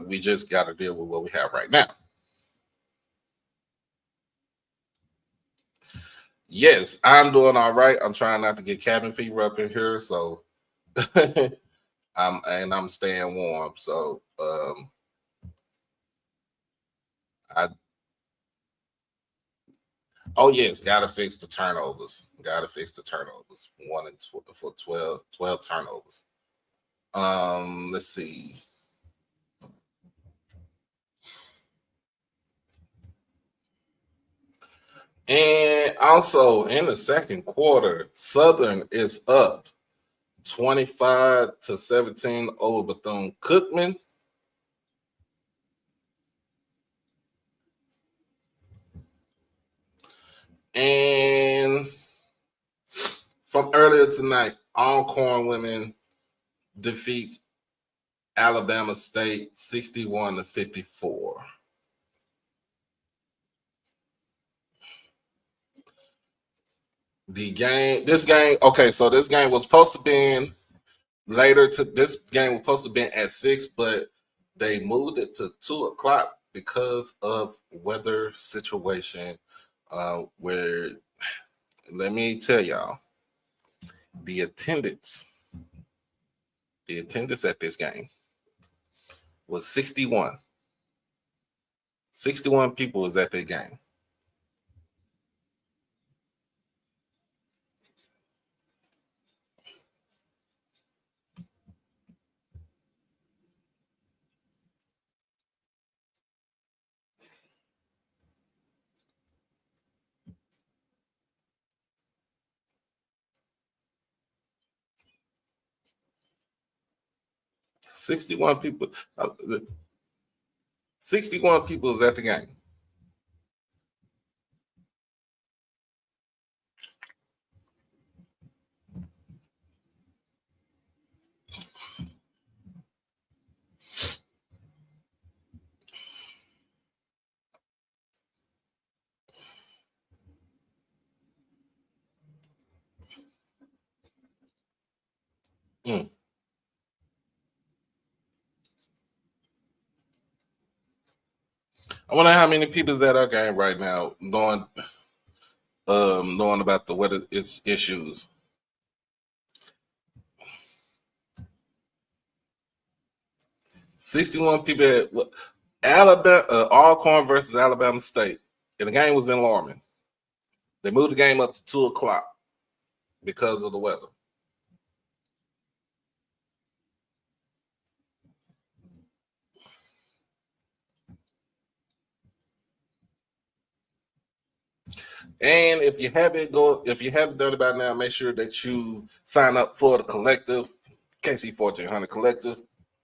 We just got to deal with what we have right now. Yes, I'm doing all right. I'm trying not to get cabin fever up in here, so I'm staying warm. So gotta fix the turnovers. Gotta fix the turnovers. 1 and 2 for 12 turnovers. Let's see. And also in the second quarter, Southern is up 25-17 over Bethune-Cookman. And from earlier tonight, Alcorn women defeats Alabama State 61-54. This game was supposed to be this game was supposed to be at 6, but they moved it to 2:00 because of weather situation. Where, let me tell y'all, the attendance at this game was 61. 61 people was at the game. Sixty-one people was at the game. Mm. I wonder how many people's at our game right now, knowing about the weather issues. $61 people at Alabama, Alcorn versus Alabama State, and the game was in Lorman. They moved the game up to 2:00 because of the weather. And if you haven't done it by now, make sure that you sign up for the collective, KC 1400 collective.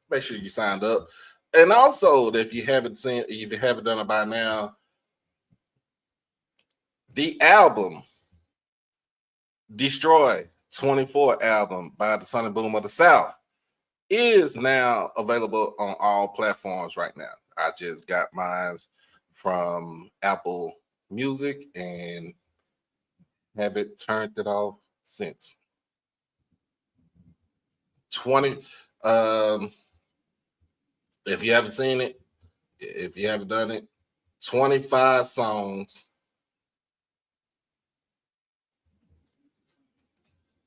Make sure you signed up. And also, if you haven't done it by now, the album Destroy 24 album by the Sonny Boom of the South is now available on all platforms right now. I just got mine from Apple Music and haven't turned it off since. 20 if you haven't seen it, if you haven't done it, 25 songs.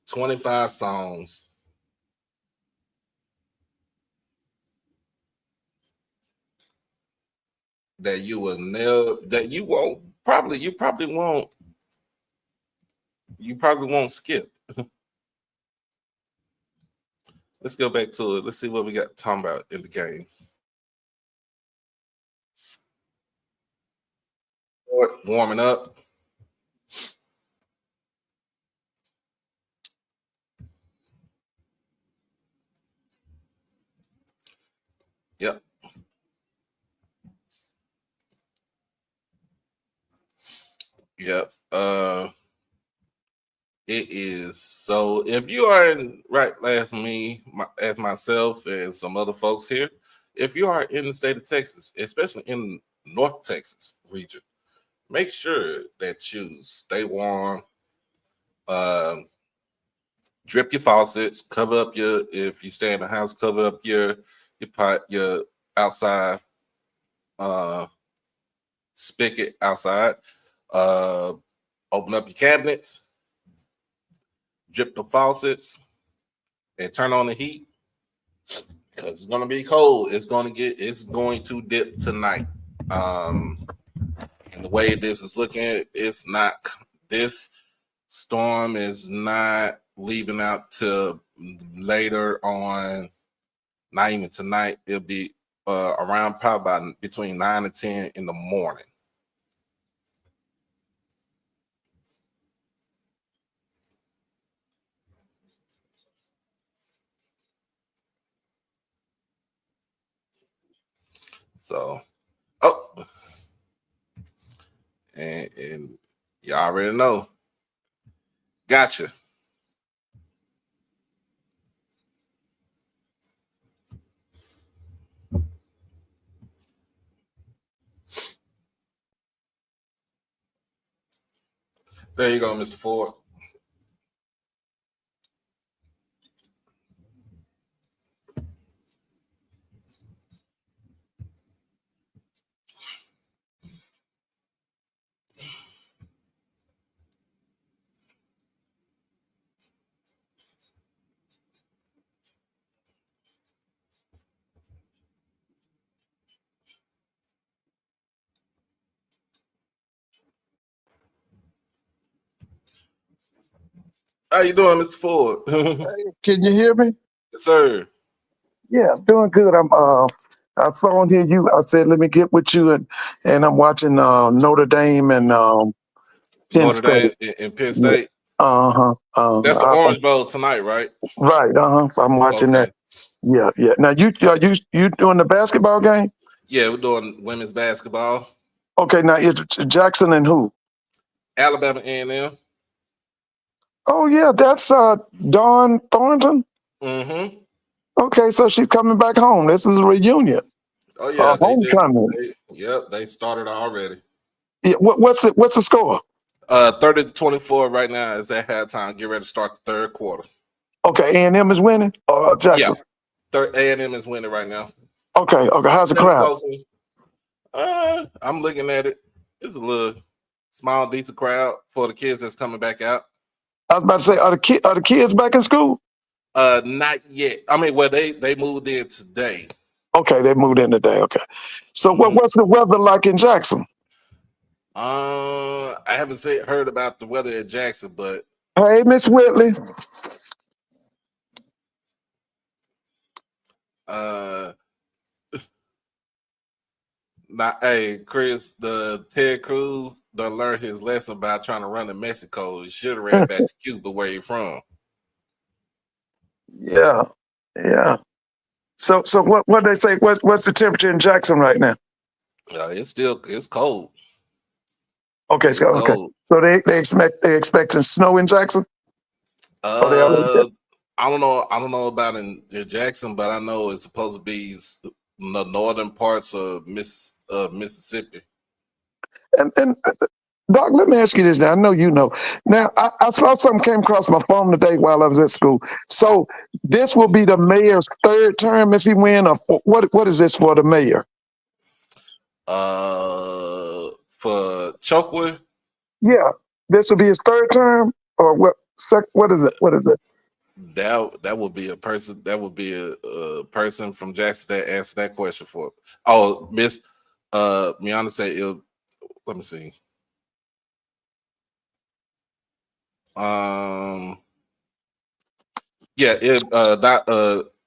25 songs that you probably won't skip. Let's go back to it. Let's see what we got talking about in the game. Warming up. Yep. Yep. It is. So if you are as myself and some other folks here, if you are in the state of Texas, especially in North Texas region, make sure that you stay warm. Drip your faucets, cover up if you stay in the house, cover up your pot, your outside spigot outside. Open up your cabinets, drip the faucets, and turn on the heat because it's gonna be cold. It's going to dip tonight. And the way this is looking, it's not. This storm is not leaving out till later on. Not even tonight. It'll be around probably between 9 and 10 in the morning. So, and y'all already know. Gotcha. There you go, Mr. Ford. How you doing, Mr. Ford? Can you hear me? Yes, sir. Yeah, I'm doing good. I saw on here I said let me get with you and I'm watching Notre Dame and Penn Notre Dame State. and Penn Yeah. State. Uh-huh. That's the Orange Bowl tonight, right? Right, I'm watching Okay. that. Yeah. Now you doing the basketball game? Yeah, we're doing women's basketball. Okay, now it's Jackson and who? Alabama A&M. Oh yeah, that's Dawn Thornton. Mm-hmm. Okay, so she's coming back home. This is a reunion. Oh yeah, Homecoming. they started already. Yeah, what's the score? 30-24 right now is at halftime. Get ready to start the third quarter. Okay, A&M is winning? Jackson? Yeah. A&M is winning right now. Okay. How's the Never crowd? closely. I'm looking at it. It's a little small, decent crowd for the kids that's coming back out. I was about to say, are the kids back in school? Not yet. I mean, well, they moved in today. Okay, they moved in today. Okay. So what's the weather like in Jackson? I haven't heard about the weather in Jackson, but Hey, Miss Whitley. hey, Chris, the Ted Cruz done learned his lesson about trying to run in Mexico. He should have ran back to Cuba, where he from. Yeah. So what they say? What's the temperature in Jackson right now? It's cold. Okay, It's so cold. So they expecting snow in Jackson? I don't know about in Jackson, but I know it's supposed to be the northern parts of Mississippi. And Doc, let me ask you this now. I know you know. Now I saw something came across my phone today while I was at school. So this will be the mayor's third term if he win, or what is this for the mayor? For Chokwe, Yeah, this will be his third term, or what? What is it? What is it? that would be a person. That would be a person from Jackson that answered that question for. Oh, Miss Miana said it'll. Let me see. Yeah,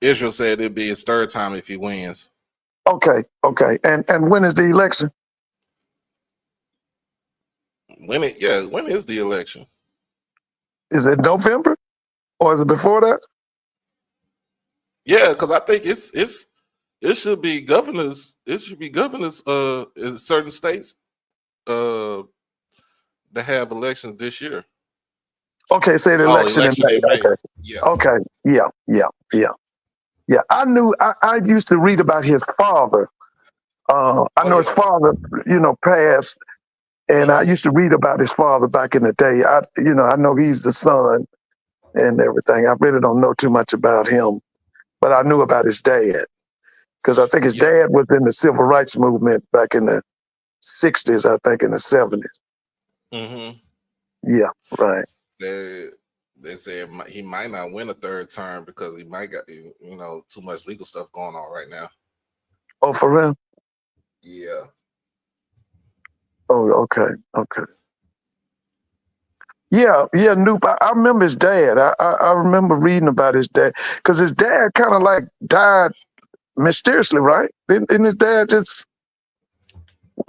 Israel said it'd be his third time if he wins. Okay. And when is the election? When is the election? Is it November, or is it before that? Yeah, because I think it should be governors. It should be governors in certain states that have elections this year. Okay, say the election in May. in May. Okay. Yeah. Okay. Yeah. I knew. I used to read about his father. I know his father, passed, and I used to read about his father back in the day. I know he's the son and everything. I really don't know too much about him, but I knew about his dad because I think his dad was in the civil rights movement back in the 60s, I think in the 70s. Mm-hmm. Yeah, right. They said he might not win a third term because he might got too much legal stuff going on right now. Oh, for real? Yeah. Oh, okay. Yeah, Noop. I remember his dad. I remember reading about his dad because his dad kind of like died mysteriously, right? Didn't his dad just?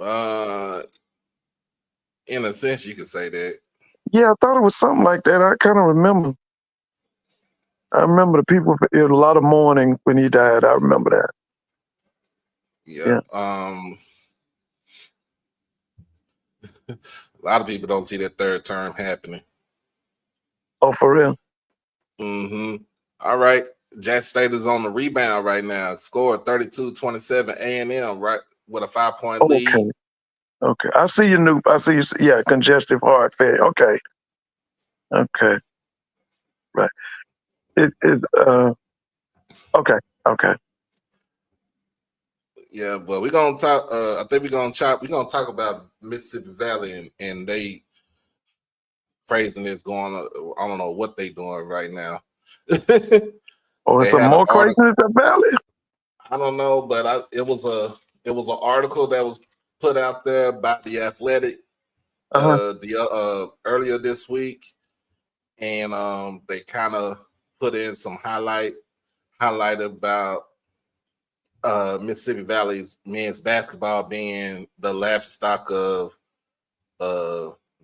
In a sense, you could say that. Yeah, I thought it was something like that. I kind of remember. I remember the people. It was a lot of mourning when he died. I remember that. Yeah. A lot of people don't see that third term happening. Oh, for real? Mm-hmm. All right. Jackson State is on the rebound right now. Scored 32-27. A&M right with a 5-point lead. Okay. I see you, Noop. I see you. Yeah, congestive heart failure. Okay. Okay. Right. It is. Okay. Okay. Yeah, but we're gonna talk. I think we're gonna talk about Mississippi Valley and they phrasing is going. I don't know what they doing right now. Oh, They it's some had an more article. craziness at Valley. I don't know, but it was an article that was put out there by the Athletic earlier this week, and they kind of put in some highlight about Mississippi Valley's men's basketball being the livestock of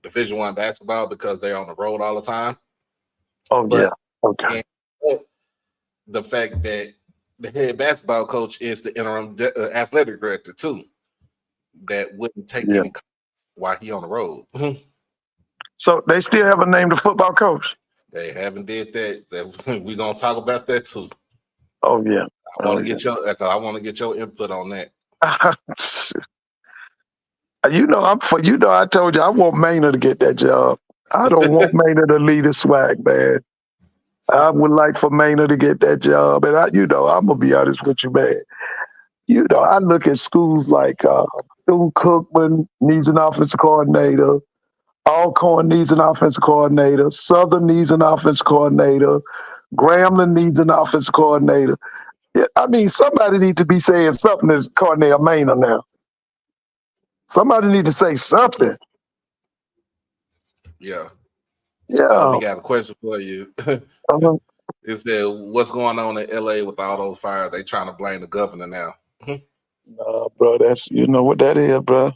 Division I basketball because they're on the road all the time. Oh yeah. Okay. And the fact that the head basketball coach is the interim athletic director too, that wouldn't take any calls while he on the road. So they still haven't named a football coach. They haven't did that. We're gonna talk about that too. Oh yeah. I want to get your input on that. I told you I want Maynard to get that job. I don't want Maynard to lead the SWAC, man. I would like for Maynard to get that job. And I'm gonna be honest with you, man. I look at schools like Bethune-Cookman needs an offensive coordinator. Alcorn needs an offensive coordinator. Southern needs an offensive coordinator. Grambling needs an offensive coordinator. Yeah, I mean, somebody needs to be saying something to Cornell Maynard now. Somebody need to say something. Yeah. Yeah. We got a question for you. It said, what's going on in LA with all those fires? They trying to blame the governor now. Nah, bro, that's what that is, bro.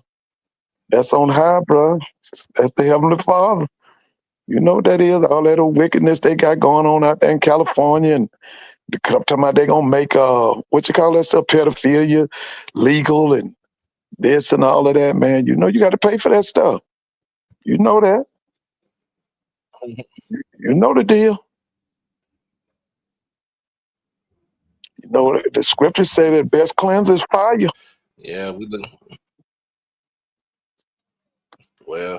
That's on high, bro. That's the Heavenly Father. You know what that is? All that old wickedness they got going on out there in California, and I'm talking about they gonna make what you call that stuff, pedophilia legal and this and all of that, man. You got to pay for that stuff. You know that. You know the deal. You know the scriptures say that best cleanser is fire. Yeah, well,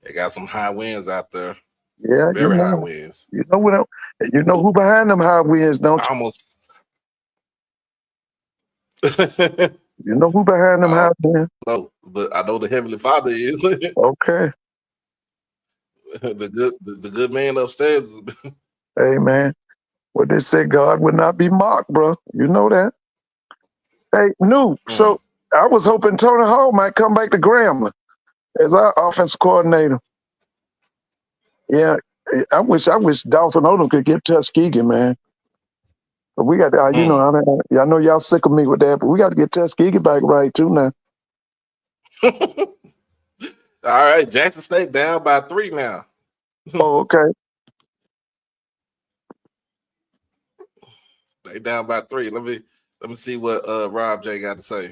they got some high winds out there. Yeah, very high winds. You know who behind them high winds, don't you? Almost. You know who behind them high winds? No, but I know the Heavenly Father is. Okay. The good man upstairs. Hey man, what they say, God would not be mocked, bro. You know that. Hey, So I was hoping Tony Hall might come back to Grambling as our offensive coordinator. Yeah, I wish Dawson Odom could get Tuskegee, man. But we got, I know y'all sick of me with that, but we got to get Tuskegee back right too now. All right, Jackson State down by 3 now. Oh, okay. They down by 3. Let me see what Rob J got to say.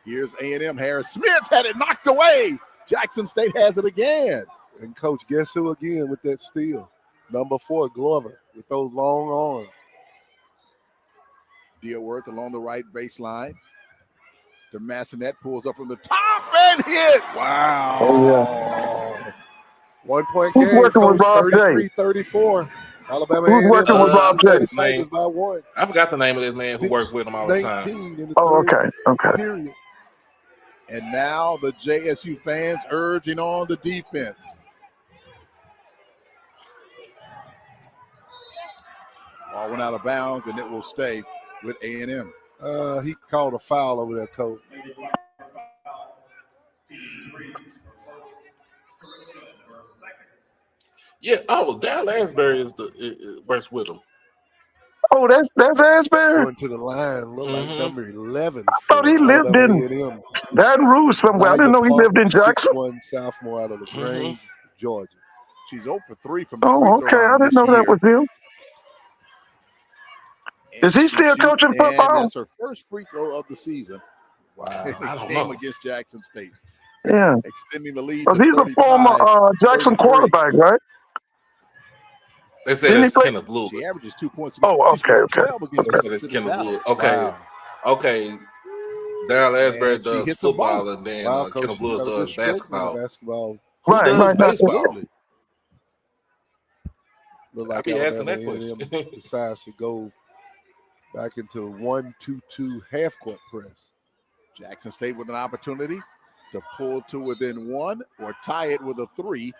Here's A&M. Harris Smith had it knocked away. Jackson State has it again. And coach, guess who again with that steal? Number 4, Glover, with those long arms. Dealworth along the right baseline. The Massonet pulls up from the top and hits. Wow. Oh, yeah. 1 point Who's game, working with coach, Rob J? 33-34. Alabama Who's working with Rob J? By 1. I forgot the name of this man who worked with him all the time. In the okay. Period. And now the JSU fans urging on the defense. Ball went out of bounds, and it will stay with A&M. He called a foul over there, coach. Yeah, Dal Asbury works with him. Oh, that's Asbury. Going to the line, look like number 11. I thought he lived in Baton Rouge somewhere. I didn't know he lived in Jackson. 6'1" sophomore out of LaGrange, Georgia. She's 0 for 3 from the free Oh, throw okay. line I didn't know that was him. And is he still coaching football? And that's her first free throw of the season. Wow. I came against Jackson State. Yeah. Extending the lead. Because he's a former Jackson quarterback, right? They say that's Kenneth Lewis. She averages 2 points. Oh, okay. Okay. Okay. Okay. Daryl Asbury And she does hits them football, both. and then Wow, coach, Kenneth she's Lewis got a good does stroke on the basketball. basketball. Who Right, does right. Not that baseball? Absolutely. Look I like be asking Alabama that question. A&M decides to go back into 1-2-2 half court press. Jackson State with an opportunity to pull to within one or tie it with a 3.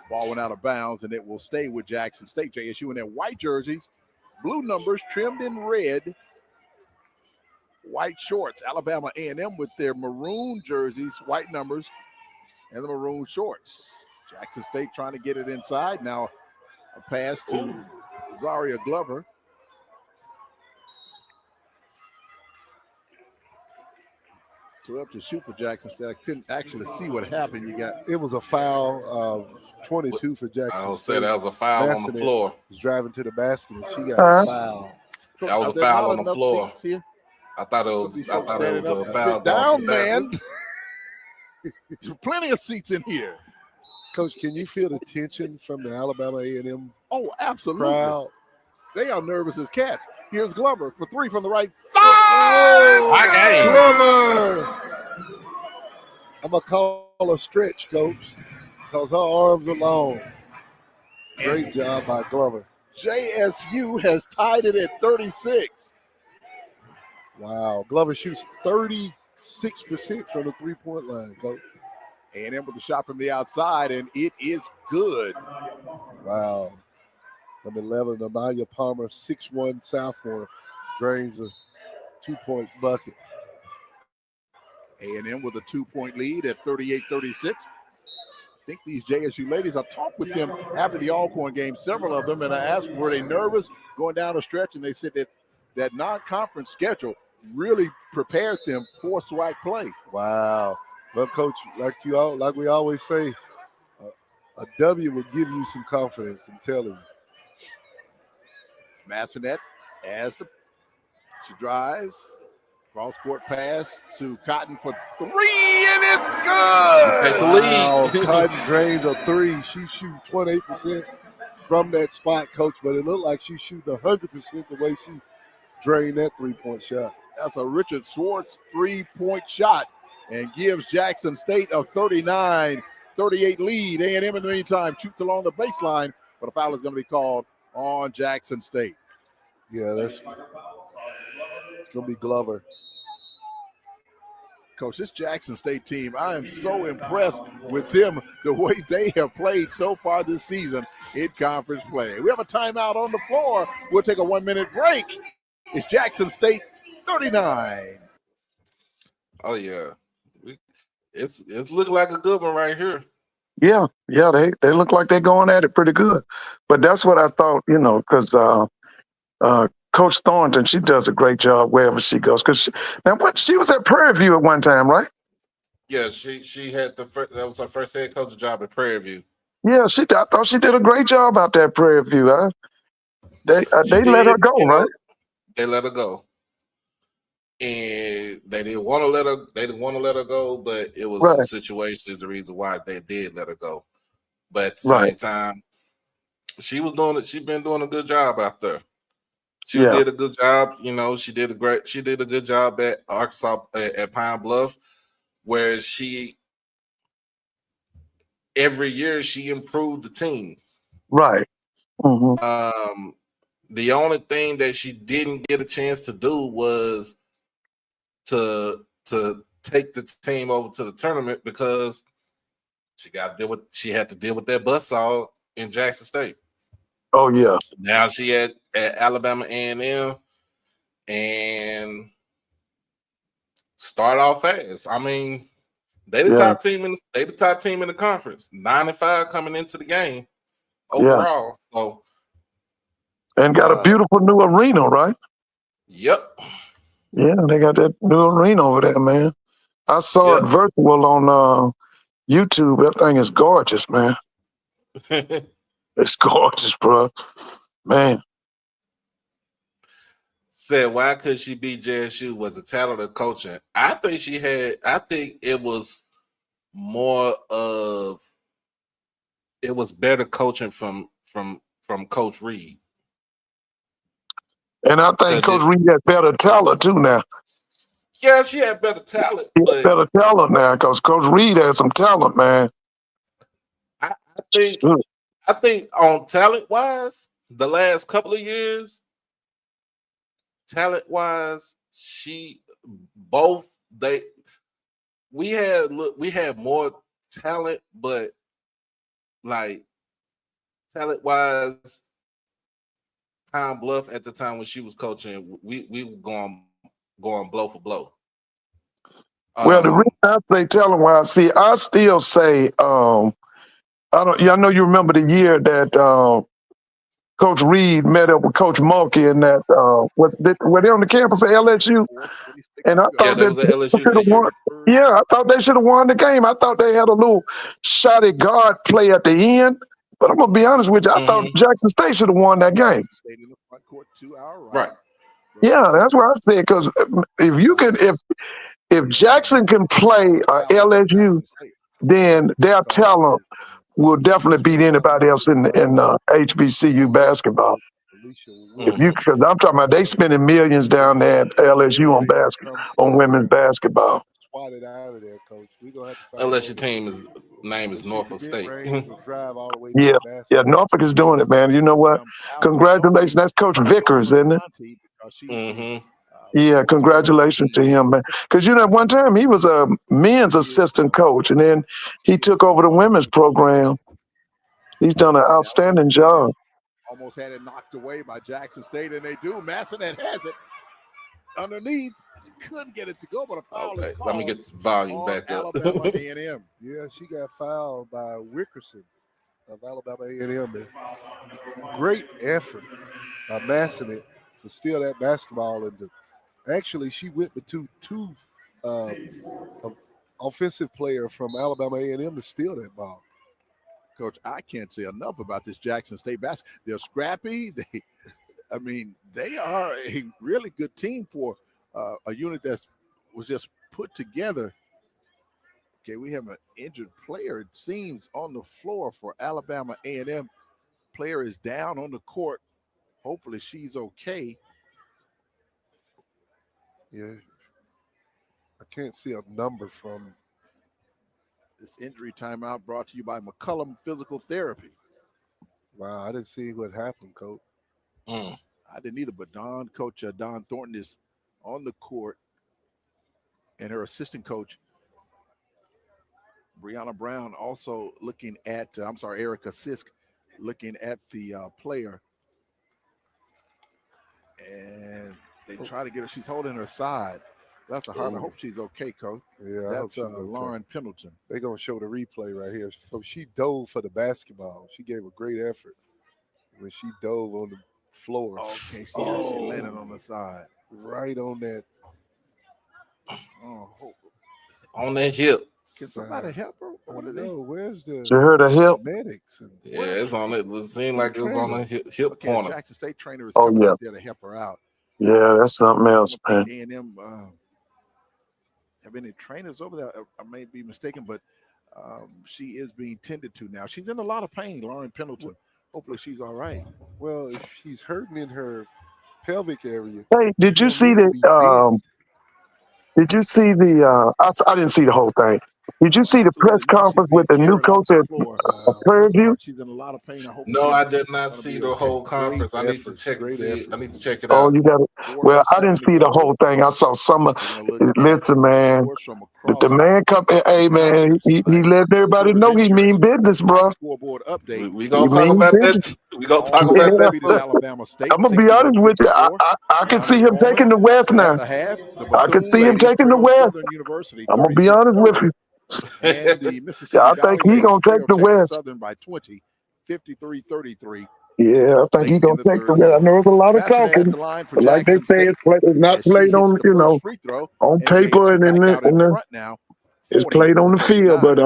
Ball went out of bounds, and it will stay with Jackson State. JSU in their white jerseys, blue numbers trimmed in red, white shorts. Alabama A&M with their maroon jerseys, white numbers, and the maroon shorts. Jackson State trying to get it inside. Now a pass to Zaria Glover. Too up to shoot for Jackson State. I couldn't actually see what happened. You got It was a foul, 22 for Jackson I would State. say that was a foul on the Bassinet floor. was driving to the basket, and she got Uh-huh. fouled. That was Are a there foul not on the enough floor. seats here? I thought it So was. these I folks thought it was standing a up. foul. Sit going to down, the man. basket. There's plenty of seats in here. Coach, can you feel the tension from the Alabama A&M Oh, absolutely. crowd? They are nervous as cats. Here's Glover for 3 from the right side. My game. Glover! I'm going to call a stretch, Coach, because her arms are long. Great job by Glover. JSU has tied it at 36. Wow. Glover shoots 36% from the three-point line, Coach. A&M with the shot from the outside, and it is good. Wow. Number 11, Anaya Palmer, 6'1", sophomore, drains a 2-point bucket. A&M with a 2-point lead at 38-36. I think these JSU ladies, I talked with them after the Alcorn game, several of them, and I asked, were they nervous going down a stretch? And they said that non-conference schedule really prepared them for SWAC play. Wow. Well, Coach, like we always say, a W will give you some confidence, I'm telling you. Massenet she drives. Cross-court pass to Cotton for 3, and it's good. Take the lead. Wow, Cotton drains a 3. She shoots 28% from that spot, Coach, but it looked like she's shooting 100% the way she drained that three-point shot. That's a Richard Swartz 3-point shot and gives Jackson State a 39-38 lead. A&M in the meantime shoots along the baseline, but a foul is going to be called on Jackson State. Yeah, it's going to be Glover. Coach, this Jackson State team, I am so impressed with them, the way they have played so far this season in conference play. We have a timeout on the floor. We'll take a 1-minute break. It's Jackson State 39. Oh yeah, it's looking like a good one right here. Yeah, they look like they're going at it pretty good. But that's what I thought, because Coach Thornton, she does a great job wherever she goes. She was at Prairie View at one time, right? Yeah, she had that was her first head coach job at Prairie View. Yeah, I thought she did a great job out there at Prairie View. Huh? They let her go, right? They let her go, and they didn't want to let her. They didn't want to let her go, but it was Right. a situation is the reason why they did let her go. But at the same time, she was doing it. She's been doing a good job out there. She did a good job. She did a good job at Arkansas at Pine Bluff, where every year she improved the team. Right. Mm-hmm. The only thing that she didn't get a chance to do was to take the team over to the tournament because she had to deal with that buzzsaw in Jackson State. Oh yeah. Now she at Alabama A&M and start off fast. I mean, they the top team in the conference. 9-5 coming into the game overall. So and got a beautiful new arena, right? Yep. Yeah, they got that new arena over there, man. I saw it virtual on YouTube. That thing is gorgeous, man. It's gorgeous, bro. Man. Said, why could she beat JSU? Was a talent of coaching. I think it was better coaching from Coach Reed. And I think Coach Reed has better talent too now. Yeah, she had better talent, He but better tell her now, because Coach Reed has some talent, man. I think Shoot. I think on talent wise, the last couple of years, talent wise, we had more talent, but like talent wise, Pine Bluff at the time when she was coaching, we were going blow for blow. Well, the reason I say talent wise, see, I still say, I know you remember the year that Coach Reed met up with Coach Mulkey and that were they on the campus at LSU? And I thought that that was at LSU they should have that year. won. Yeah, I thought they should have won the game. I thought they had a little shotty guard play at the end. But I'm gonna be honest with you, I thought Jackson State should have won that game. Stayed in the front court to our Right. Yeah, that's what I said. Because if Jackson can play LSU, then their talent will definitely beat anybody else in HBCU basketball. Because I'm talking about they spending millions down there at LSU on women's basketball. Swatted out of there, Coach. We gonna have to LSU team name is Norfolk State. Drive all the way Yeah, Norfolk is doing it, man. You know what? Congratulations, that's Coach Vickers, isn't it? Yeah, congratulations to him, man. Because at one time he was a men's assistant coach, and then he took over the women's program. He's done an outstanding job. Almost had it knocked away by Jackson State, and they do. Massonet has it underneath. Couldn't get it to go, but a foul is called. Let me get the volume back up. Alabama A&M. Yeah, she got fouled by Wickerson of Alabama A&M. Great effort by Massonet to steal that basketball. And actually, she went with two offensive player from Alabama A&M to steal that ball. Coach, I can't say enough about this Jackson State basketball. They're scrappy. They are a really good team for a unit that was just put together. Okay, we have an injured player, it seems, on the floor for Alabama A&M. Player is down on the court. Hopefully she's okay. Yeah, I can't see a number from this injury timeout brought to you by McCullum Physical Therapy. Wow, I didn't see what happened, Coach. I didn't either, but Coach Don Thornton is on the court, and her assistant coach, Brianna Brown, also looking at, Erica Sisk, looking at the player. And they try to get her. She's holding her side. That's a hard. I hope she's okay, Coach. Yeah, that's Lauren Pendleton. They're going to show the replay right here. So she dove for the basketball. She gave a great effort when she dove on the floor. Okay, she landed on the side. Right on that. On that hip. Can somebody help her? Where's the She heard a hip? medics? Yeah, it's on it. It seemed like it was on the hip corner. Jackson State trainer is coming out there to help her out. Yeah, that's something else, man. A&M have any trainers over there? I may be mistaken, but she is being tended to now. She's in a lot of pain, Lauren Pendleton. Hopefully she's all right. Well, if she's hurting in her pelvic area. Hey, did you see the I didn't see the whole thing. Did you see the press conference with the new coach at Prairie View? She's in a lot of pain. No, I did not see the whole conference. I need to check it. I need to check it Oh, out. you got it. Well, I didn't see the whole thing. I saw some of. Listen, man. The man come. Hey, man. He let everybody know he mean business, bro. Scoreboard update. We gonna talk about that. We gonna talk about that. Alabama State. I'm gonna be honest with you. I can see him taking the West now. I can see him taking the West. I'm gonna be honest with you. And the Mississippi I think he's gonna take the West. Southern by 20, 53-33. Yeah, I think he's gonna take the West. I know it's a lot of talking, but like they say, it's not played on, on paper and in the it's played on the field. But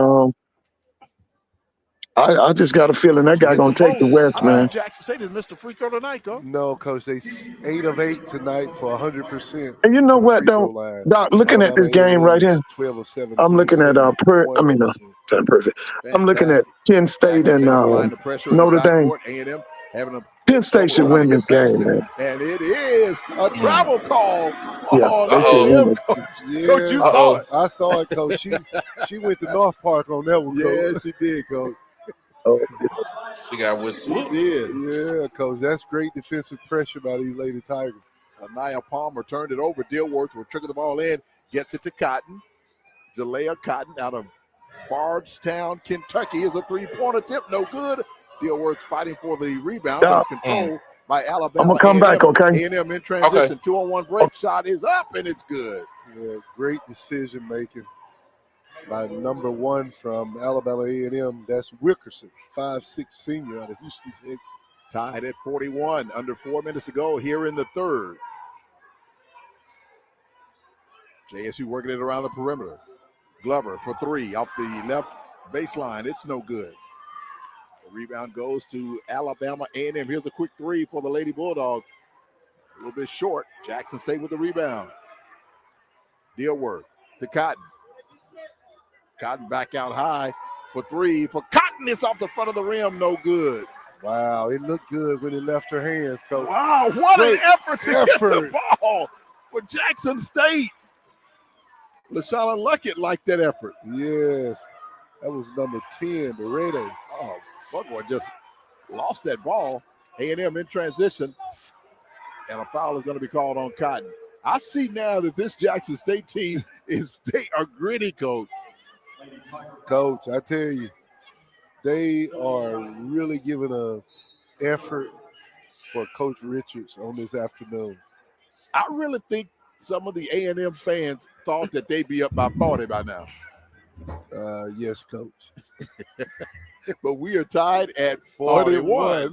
I just got a feeling that guy gonna take the West, man. Jackson State has missed a free throw tonight, go. No, Coach, they 8 of 8 tonight for 100%. And you know what, though, Doc, looking at this game right here, 12 of 7. I'm looking at I'm looking at Penn State and Notre Dame. Penn Station Double women's game, basket. man. And it is a travel call Yeah, on they should A&M, win Coach. Yeah, Coach, you saw it. I saw it, Coach. She went to North Park on that one, Yeah, Coach. she did, Coach. Oh, She got with She did. Yeah, Coach. That's great defensive pressure by these Lady Tigers. Anaya Palmer turned it over. Dilworth will trigger the ball in, gets it to Cotton. Jalea Cotton out of Bardstown, Kentucky is a three-point attempt. No good. Dilworth fighting for the rebound, but it's controlled by Alabama. I'm gonna come back, okay? A&M in transition. 2-on-1 break shot is up, and it's good. Yeah, great decision making by number 1 from Alabama A&M. That's Wickerson, 5'6" senior out of Houston, Texas. Tied at 41, under 4 minutes to go here in the third. JSU working it around the perimeter. Glover for 3 off the left baseline. It's no good. The rebound goes to Alabama A&M. Here's a quick 3 for the Lady Bulldogs. A little bit short. Jackson State with the rebound. Dilworth to Cotton. Cotton back out high for 3 for Cotton. It's off the front of the rim. No good. Wow, it looked good when it left her hands, Coach. Wow, what Great an effort to get effort. the ball for Jackson State. LaShawn Luckett liked that effort. Yes, that was number 10, Berede. Oh, Buckboy just lost that ball. A&M in transition, and a foul is going to be called on Cotton. I see now that this Jackson State team they are gritty, Coach. Coach, I tell you, they are really giving a effort for Coach Richards on this afternoon. I really think some of the A&M fans thought that they'd be up by 40 by now. Yes, Coach. But we are tied at 41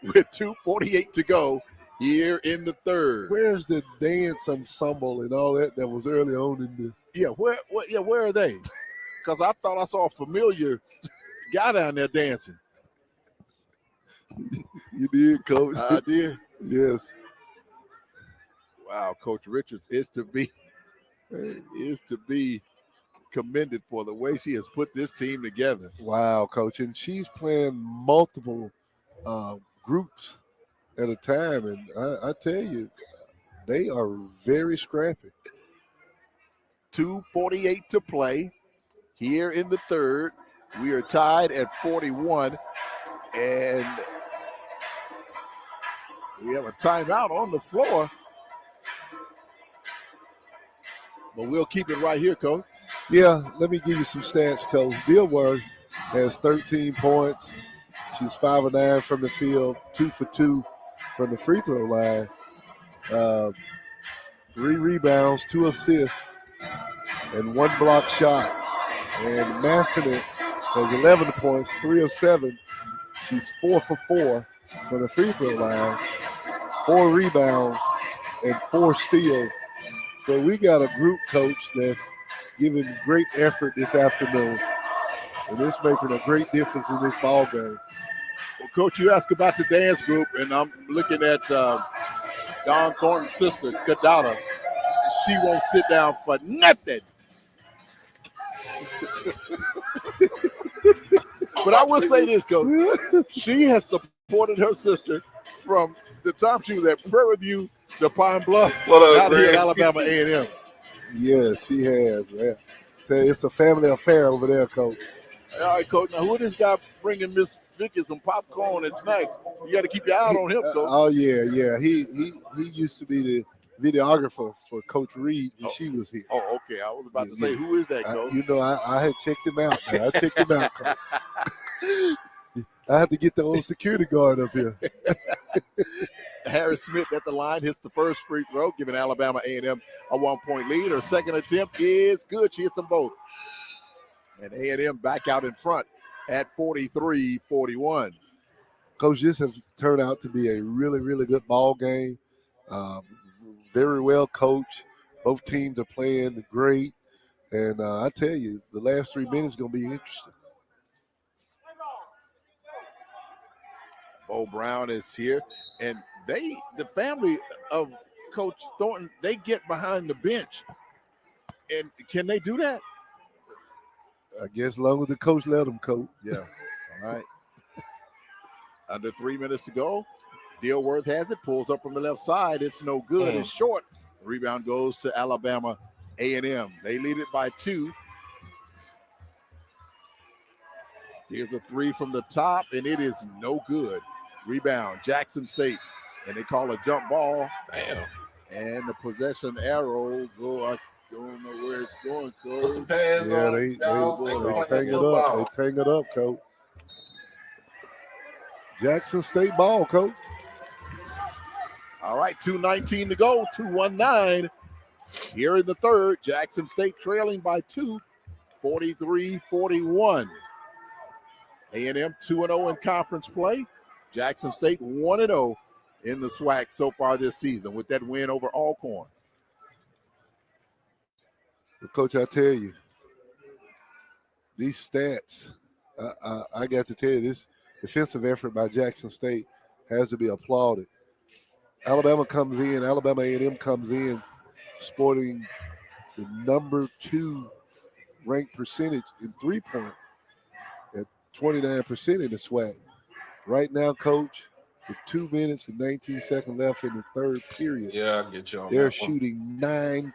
with 2:48 to go here in the third. Where's the dance ensemble and all that was early on in the? Yeah, where are they? Because I thought I saw a familiar guy down there dancing. You did, Coach. I did. Yes. Wow, Coach Richards is to be commended for the way she has put this team together. Wow, Coach, and she's playing multiple groups at a time, and I tell you, they are very scrappy. 2:48 to play here in the third. We are tied at 41, and we have a timeout on the floor. But we'll keep it right here, Coach. Yeah, let me give you some stats, Coach. Dilworth has 13 points. She's 5 of 9 from the field, 2 for 2 from the free throw line, 3 rebounds, 2 assists, and 1 block shot. And Massonet has 11 points, 3 of 7. She's 4 for 4 from the free throw line, 4 rebounds, and 4 steals. So we got a group, Coach, that's giving great effort this afternoon. And it's making a great difference in this ball game. Well, Coach, you asked about the dance group, and I'm looking at Don Thornton's sister, Kadada. She won't sit down for nothing. But I will say this, Coach. She has supported her sister from the time she was at Prairie View to Pine Bluff, out here at Alabama A&M. Yes, she has. Yeah. It's a family affair over there, Coach. All right, Coach. Now, who this guy bringing Miss Vicky some popcorn and snacks? You got to keep your eye on him, Coach. Oh, yeah. He used to be the videographer for Coach Reed when she was here. Oh, okay. I was about to say, who is that, Coach? I had checked him out. Man. I checked him out, Coach. I had to get the old security guard up here. Harris Smith at the line hits the first free throw, giving Alabama A&M a 1-point lead. Her second attempt is good. She hits them both. And A&M back out in front at 43-41. Coach, this has turned out to be a really, really good ball game. Very well coached. Both teams are playing great. And I tell you, the last 3 minutes is going to be interesting. Bo Brown is here. And the family of Coach Thornton, they get behind the bench. And can they do that? I guess as long as the coach let them, Coach. Yeah. All right. Under 3 minutes to go. Dilworth has it, pulls up from the left side. It's no good. It's short. Rebound goes to Alabama A&M. They lead it by 2. Here's a 3 from the top, and it is no good. Rebound, Jackson State. And they call a jump ball. Damn. And the possession arrow I don't know where it's going, Coach. Put some pads Yeah, on. they Y'all. hang it up. They hang it up, Coach. Jackson State ball, Coach. All right, 2:19 to go, 2:19. Here in the third, Jackson State trailing by 2, 43-41. A&M 2-0 in conference play. Jackson State 1-0 in the SWAC so far this season with that win over Alcorn. But Coach, I tell you, these stats, I got to tell you, this defensive effort by Jackson State has to be applauded. Alabama A&M comes in sporting the number 2 ranked percentage in three-point at 29% in the SWAC. Right now, Coach, with 2 minutes and 19 seconds left in the third period, Yeah, I get you on they're that one. shooting 9%.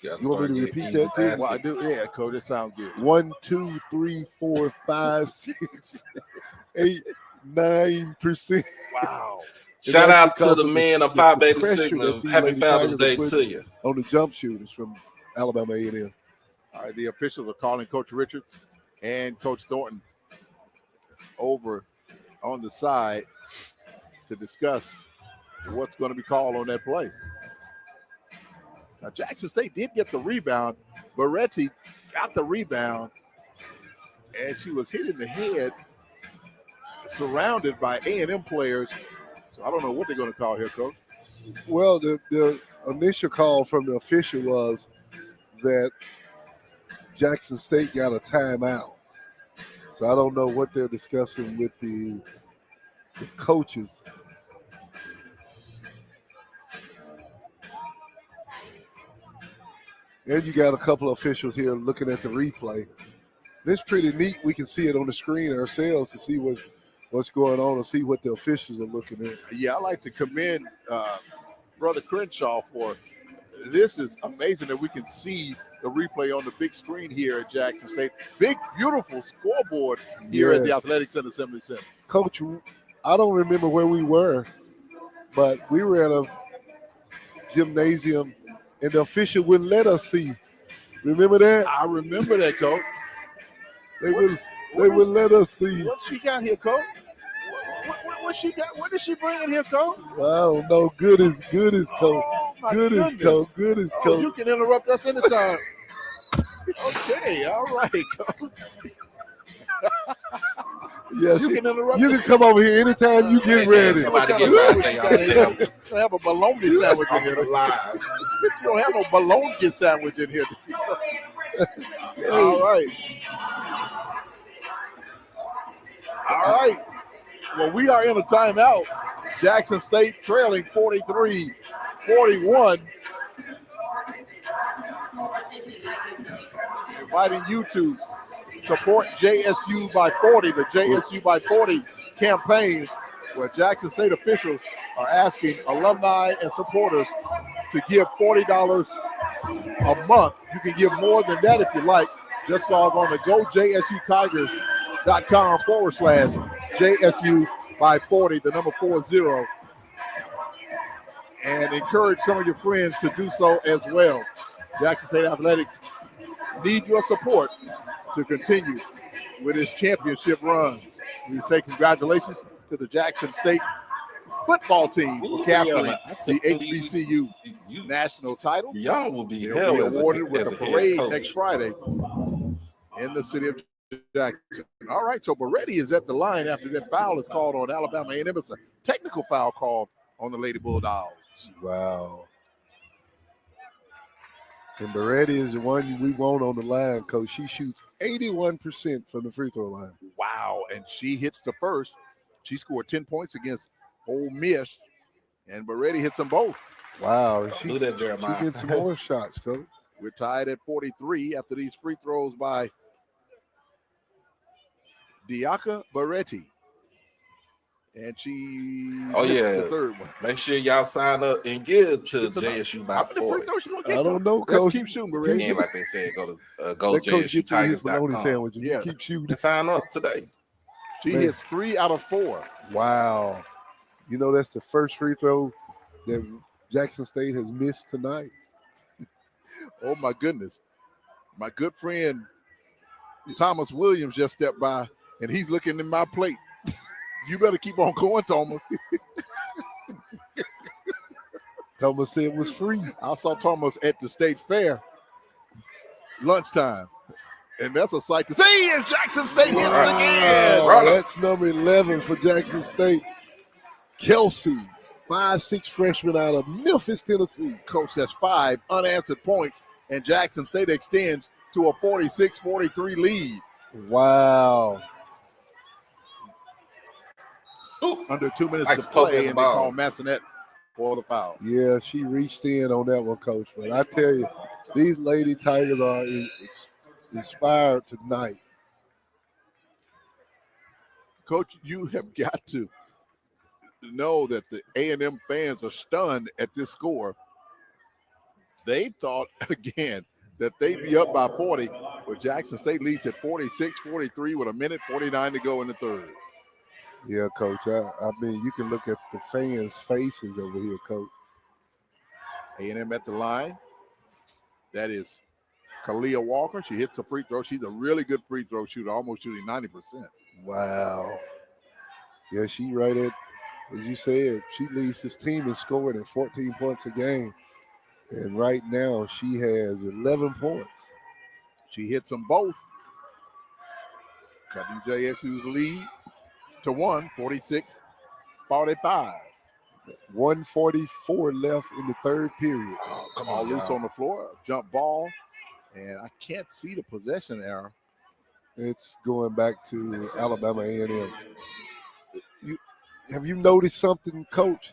Gotta You want me to start repeat getting that, Tim? easy Well, I do. Yeah, Coach, it sounds good. 1, 2, 3, 4, 5, 6, 8, 9%. Wow. Shout that's out to because the of men of the Phi Beta pressure Sigma. that these Happy Lady Father's Day Tigers are to you. on the jump shooters from Alabama A&M. All right, the officials are calling Coach Richards and Coach Thornton over on the side to discuss what's going to be called on that play. Now, Jackson State did get the rebound. Beretti got the rebound, and she was hit in the head, surrounded by A&M players. So I don't know what they're going to call here, Coach. Well, the initial call from the official was that Jackson State got a timeout. So I don't know what they're discussing with the coaches. And you got a couple of officials here looking at the replay. This is pretty neat. We can see it on the screen ourselves to see what's going on and see what the officials are looking at. Yeah, I like to commend Brother Crenshaw for this. Is amazing that we can see the replay on the big screen here at Jackson State. Big, beautiful scoreboard here at the Athletics and Assembly Center. Coach, I don't remember where we were, but we were at a gymnasium and the official wouldn't let us see. Remember that? I remember that, Coach. They wouldn't let us see. What she got here, Coach? What she got? What did she bring in here, Coach? I don't know. Good as Coach. Oh, my Good as goodness. Coach. Good as Oh, Coach. you can interrupt us anytime. Okay, all right, Coach. Yes, You can interrupt you us. can come over here anytime you get ready. Somebody What get kind of something. sandwich you got in here? You don't have a bologna sandwich in here. Live. You don't have no bologna sandwich in here. All right. All right. Well, we are in a timeout. Jackson State trailing 43-41. Inviting you to support JSU by 40, the JSU by 40 campaign, where Jackson State officials are asking alumni and supporters to give $40 a month. You can give more than that if you like. Just log on to gojsutigers.com/JSU by 40, the number 40, and encourage some of your friends to do so as well. Jackson State Athletics need your support to continue with its championship runs. We say congratulations to the Jackson State football team for capturing the HBCU national title. Y'all will be They'll be awarded with as a head parade coach. next Friday in the city of Jackson. All right, so Beretti is at the line after that foul is called on Alabama A&M. It's a technical foul called on the Lady Bulldogs. Wow. And Beretti is the one we want on the line, Coach. She shoots 81% from the free throw line. Wow, and she hits the first. She scored 10 points against Ole Miss, and Beretti hits them both. Wow. And Do that, Jeremiah. she gets some more shots, Coach. We're tied at 43 after these free throws by Diaka Beretti. And she Oh, missed yeah. the third one. Make sure y'all sign up and give to It's enough. JSU How by many free 40. throws she gonna I get? don't know, Let's Coach. keep shooting, Marie. Again, like they said, go to Let Coach get through his bologna JSUTigers.com sandwich. Yeah. You keep shooting. and sign up today. She Man. hits 3 out of 4. Wow. You know, that's the first free throw that Jackson State has missed tonight. Oh my goodness. My good friend Thomas Williams just stepped by and he's looking in my plate. You better keep on going, Thomas. Thomas said it was free. I saw Thomas at the state fair lunchtime. And that's a sight to see as Jackson State hits again. Wow, that's number 11 for Jackson State. Kelsey, 5'6" freshman out of Memphis, Tennessee. Coach has 5 unanswered points, and Jackson State extends to a 46-43 lead. Wow. Under 2 minutes Likes to poking play, the and they ball. call Massanet for the foul. Yeah, she reached in on that one, Coach. But I tell you, these Lady Tigers are inspired tonight. Coach, you have got to know that the A&M fans are stunned at this score. They thought, again, that they'd be up by 40, but Jackson State leads at 46-43 with 1:49 to go in the third. Yeah, Coach. I mean, you can look at the fans' faces over here, Coach. A&M at the line. That is Kalia Walker. She hits the free throw. She's a really good free throw shooter, almost shooting 90%. Wow. Yeah, she right at, as you said, she leads this team in scoring at 14 points a game. And right now she has 11 points. She hits them both, cutting JSU's lead to 46-45. 1:44 left in the third period. Oh, come on, loose on the floor, jump ball, and I can't see the possession error. It's going back to Alabama A&M. Have you noticed something, Coach?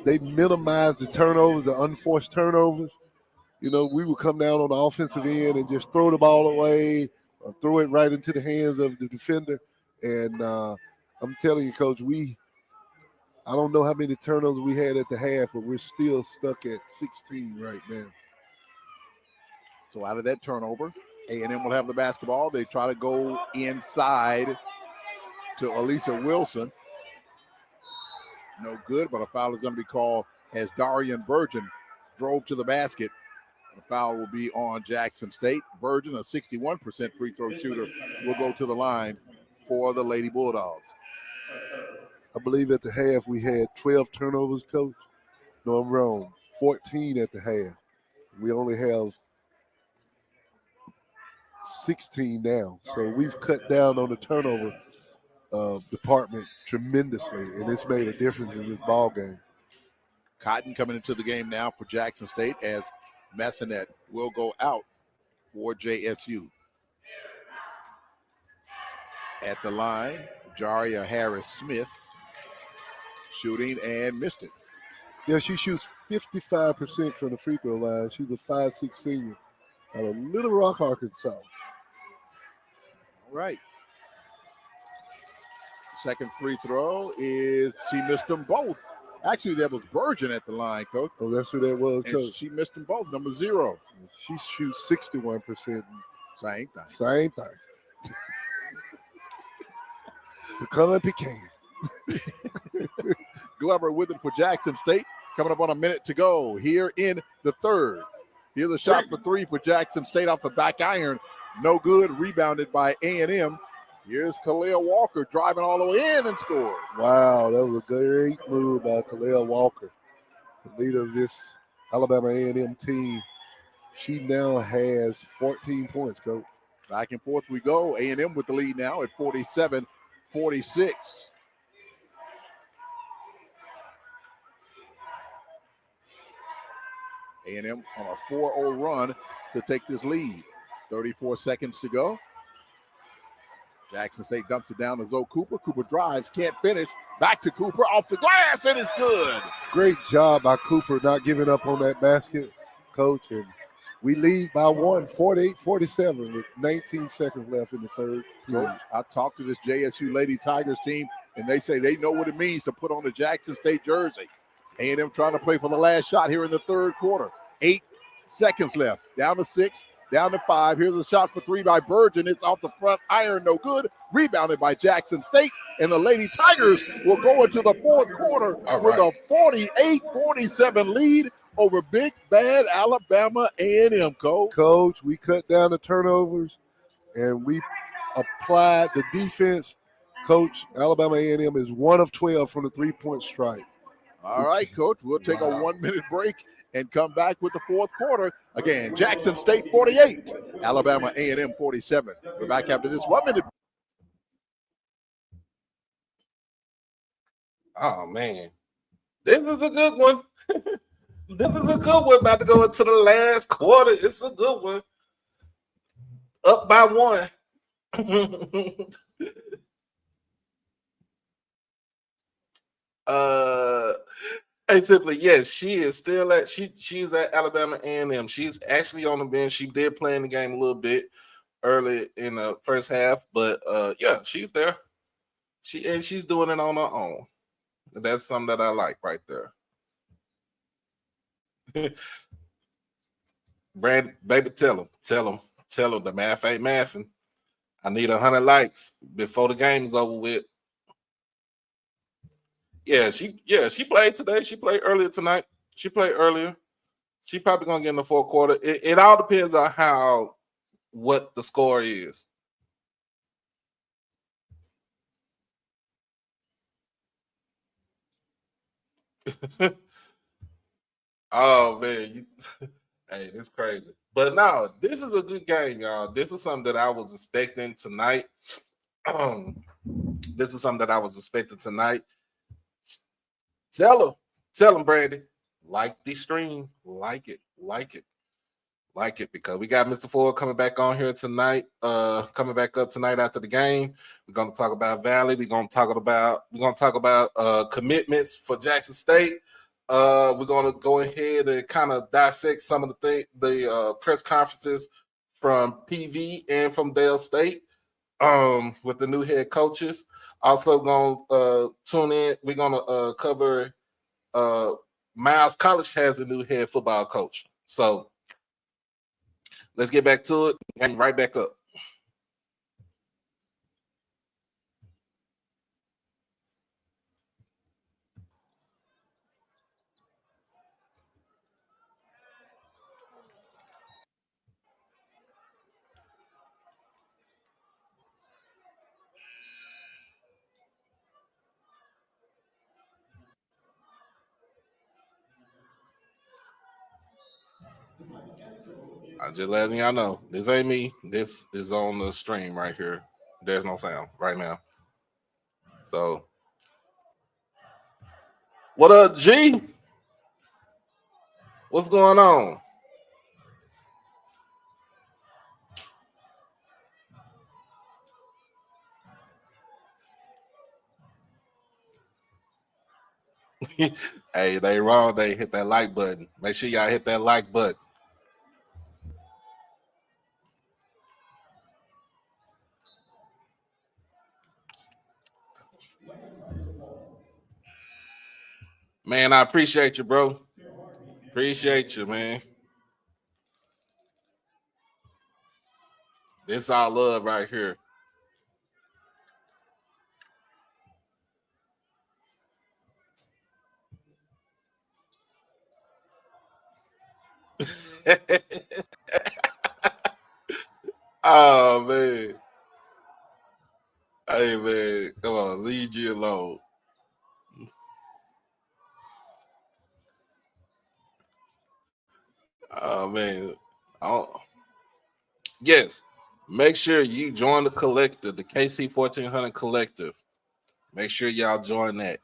They minimize the turnovers, the unforced turnovers. You know, we would come down on the offensive end and just throw the ball away or throw it right into the hands of the defender. And I'm telling you, Coach, I don't know how many turnovers we had at the half, but we're still stuck at 16 right now. So out of that turnover, A&M will have the basketball. They try to go inside to Elisa Wilson. No good, but a foul is going to be called as Darian Burgeon drove to the basket. The foul will be on Jackson State. Burgeon, a 61% free throw shooter, will go to the line for the Lady Bulldogs. I believe at the half we had 12 turnovers, Coach. No, I'm wrong. 14 at the half. We only have 16 now. So we've cut down on the turnover department tremendously, and it's made a difference in this ball game. Cotton coming into the game now for Jackson State as Massanet will go out for JSU. At the line, Jaria Harris-Smith shooting and missed it. Yeah, she shoots 55% from the free throw line. She's a 5'6" senior out of Little Rock, Arkansas. All right. Second free throw is, she missed them both. Actually, that was Burgeon at the line, Coach. Oh, that's who that was, And Coach. she missed them both, number 0. She shoots 61%. Same thing. Same thing. Become Pecan. Glover with it for Jackson State. Coming up on a minute to go here in the third. Here's a shot for 3 for Jackson State off the back iron. No good. Rebounded by A&M. Here's Kalia Walker driving all the way in and scores. Wow, that was a great move by Kalia Walker, the leader of this Alabama A&M team. She now has 14 points, Coach. Back and forth we go. A&M with the lead now at 47-46. A&M on a 4-0 run to take this lead. 34 seconds to go. Jackson State dumps it down to Zoe Cooper. Cooper drives, can't finish. Back to Cooper off the glass, and it's good. Great job by Cooper not giving up on that basket, Coach. And we lead by 1, 48-47 with 19 seconds left in the third. Coach, I talked to this JSU Lady Tigers team. and they say they know what it means to put on the Jackson State jersey. A&M trying to play for the last shot here in the third quarter. 8 seconds left. Down to 6, down to 5. Here's a shot for 3 by Burgeon. It's off the front iron, no good. Rebounded by Jackson State, and the Lady Tigers will go into the fourth quarter with a 48-47 lead over Big Bad Alabama A&M, Coach. Coach, we cut down the turnovers, and we applied the defense. Coach, Alabama A&M is 1 of 12 from the three-point strike. All right, Coach, we'll take a 1-minute break and come back with the fourth quarter. Again, Jackson State 48, Alabama A&M 47. We're back after this 1-minute. Oh, man. This is a good one. This is a good one. About to go into the last quarter. It's a good one. Up by 1. Hey, Tiffany, yes, she is still at she's at Alabama A&M. She's actually on the bench. She did play in the game a little bit early in the first half, but yeah, she's there. She's doing it on her own. That's something that I like right there. Brad, baby, tell him the math ain't mathing. I need 100 likes before the game is over with. Yeah, she played today. She played earlier tonight. She played earlier. She probably gonna get in the fourth quarter. It all depends on what the score is. Oh man, hey, it's crazy. But no, this is a good game, y'all. This is something that I was expecting tonight. This is something that I was expecting tonight. Tell him, Brady, like the stream, like it, because we got Mr. Ford coming back on here tonight, coming back up tonight after the game. We're gonna talk about Valley. We're gonna talk about commitments for Jackson State. We're gonna go ahead and kind of dissect some of the press conferences from PV and from Dale State with the new head coaches. Also gonna tune in. We're gonna cover Miles College has a new head football coach. So let's get back to it and right back up. I just letting y'all know this ain't me. This is on the stream right here. There's no sound right now. So, what up, G? What's going on? Hey, they wrong. They hit that like button. Make sure y'all hit that like button. Man, I appreciate you, bro. Appreciate you, man. This all love right here. Oh man. Hey man, come on, leave you alone. Oh man. Yes. Make sure you join the collective, the KC 1400 collective. Make sure y'all join that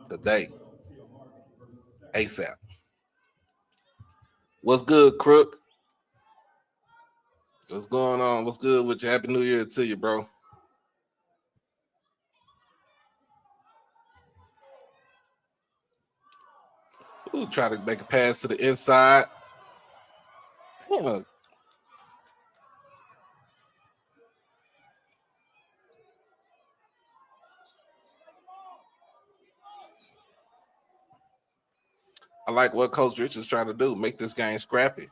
today. ASAP. What's good, Crook? What's going on? What's good with you? Happy New Year to you, bro. Ooh, try to make a pass to the inside. Yeah. I like what Coach Rich is trying to do, make this game scrappy.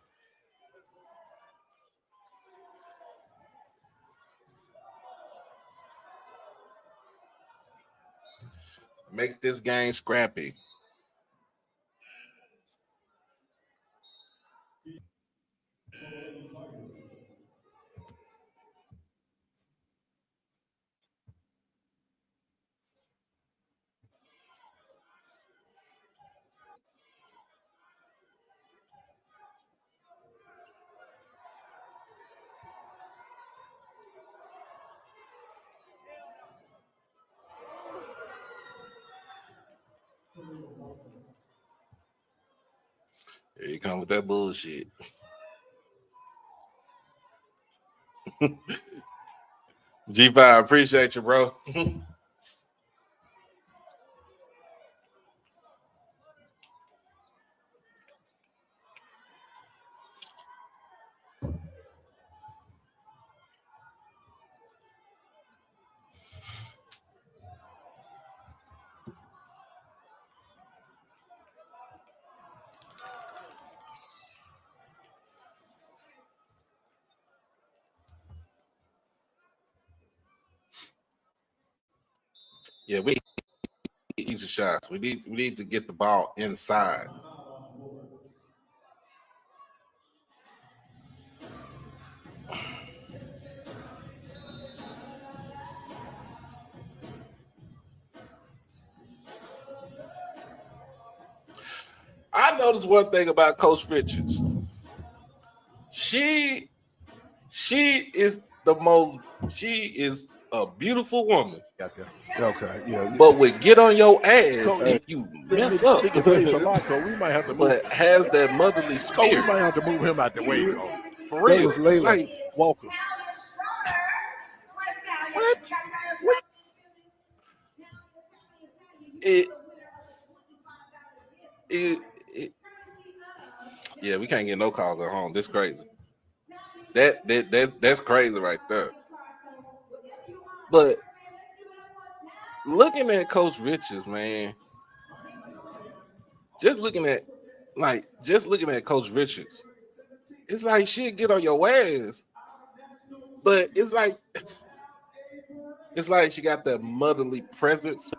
Make this game scrappy. Here you come with that bullshit. G5, appreciate you, bro. Yeah, we need easy shots. We need to get the ball inside. I noticed one thing about Coach Richards. She is a beautiful woman. Okay, yeah. But would get on your ass Coach, if you mess up. She can face a lot, Coach. We might have to move. But has that motherly Coach, we spirit. might have to move him out the way, Coach. For That real. was Layla Like, Walker. what? It yeah, we can't get no calls at home. This crazy. That's crazy right there. But looking at Coach Richards, man, just looking at Coach Richards, it's like she'll get on your ass, but it's like she got that motherly presence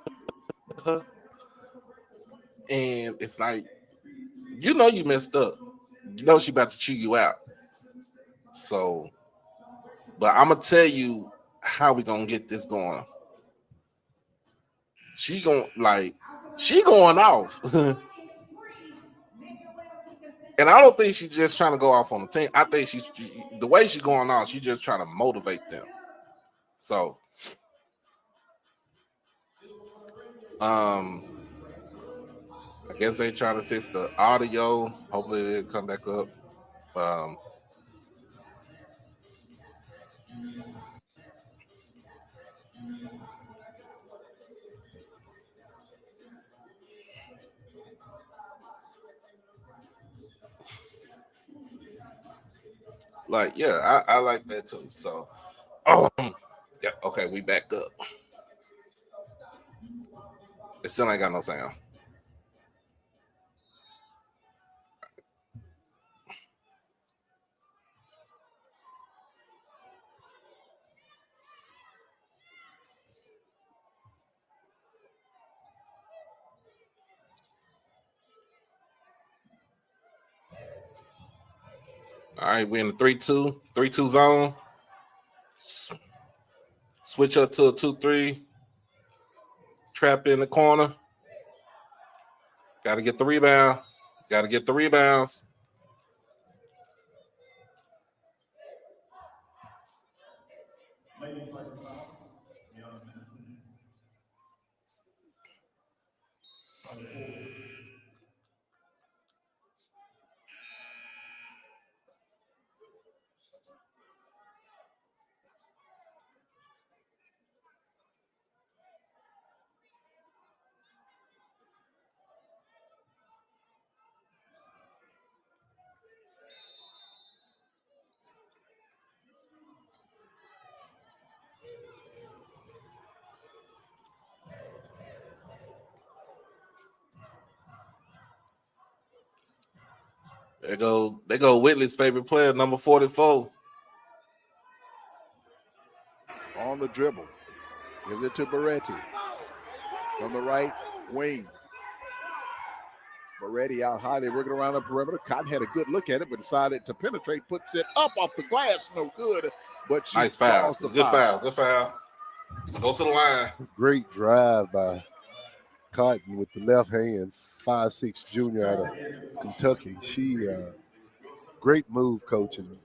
with her, and it's like you know you messed up, you know she about to chew you out. So, but I'm gonna tell you how we gonna get this going. She going off. And I don't think she's just trying to go off on the team. I think the way she's going on, she's just trying to motivate them. So, I guess they trying to fix the audio. Hopefully it'll come back up. Like, yeah, I like that too. So, yeah, okay, we back up. It still ain't got no sound. All right, we in the 3-2 zone. Switch up to a 2-3. Trap in the corner. Got to get the rebound. They go Whitley's favorite player, number 44. On the dribble. Gives it to Beretti. From the right wing. Beretti out high. They're working around the perimeter. Cotton had a good look at it, but decided to penetrate. Puts it up off the glass. No good. But she Nice foul. calls the Good foul. Good foul. Go to the line. Great drive by Cotton with the left hand, 5'6" junior out of Kentucky. She great move, coach, and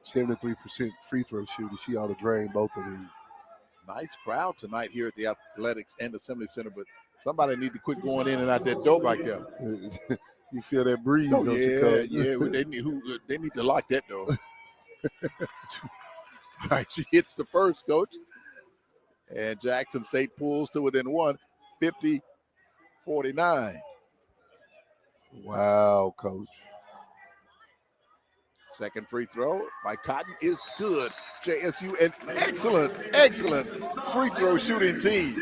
73% free throw shooter. She ought to drain both of these. Nice crowd tonight here at the Athletics and Assembly Center, but somebody need to quit going in and out that door back there. You feel that breeze, don't you, coach? Yeah. They need to lock that door. All right, she hits the first, coach. And Jackson State pulls to within one, 50-49. Wow, coach. Second free throw by Cotton is good. JSU, an excellent free throw shooting team.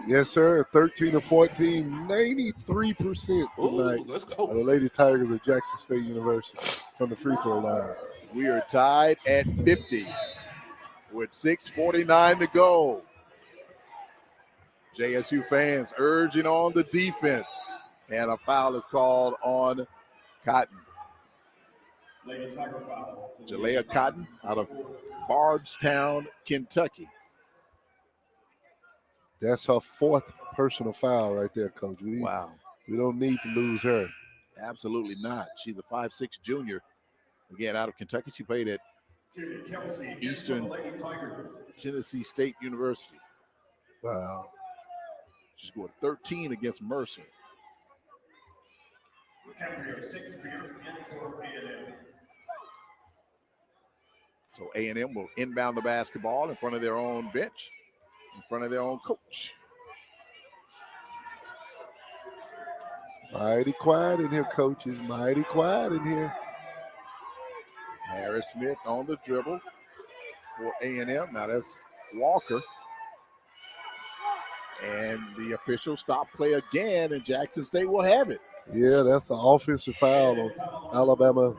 Yes, sir. 13 of 14, 93% tonight. Ooh, let's go. The Lady Tigers of Jackson State University from the free throw line. We are tied at 50 with 6:49 to go. JSU fans urging on the defense, and a foul is called on Cotton. Jalea Cotton out of Bardstown, Kentucky. That's her fourth personal foul right there, coach. Wow. We don't need to lose her. Absolutely not. She's a 5'6" junior. Again, out of Kentucky. She played at Eastern Tennessee State University. Wow. She scored 13 against Mercer. So A&M will inbound the basketball in front of their own bench, in front of their own coach. Mighty quiet in here, coaches. Mighty quiet in here. Harris Smith on the dribble for A&M. Now that's Walker. And the official stop play again, and Jackson State will have it. Yeah, that's the offensive foul on Alabama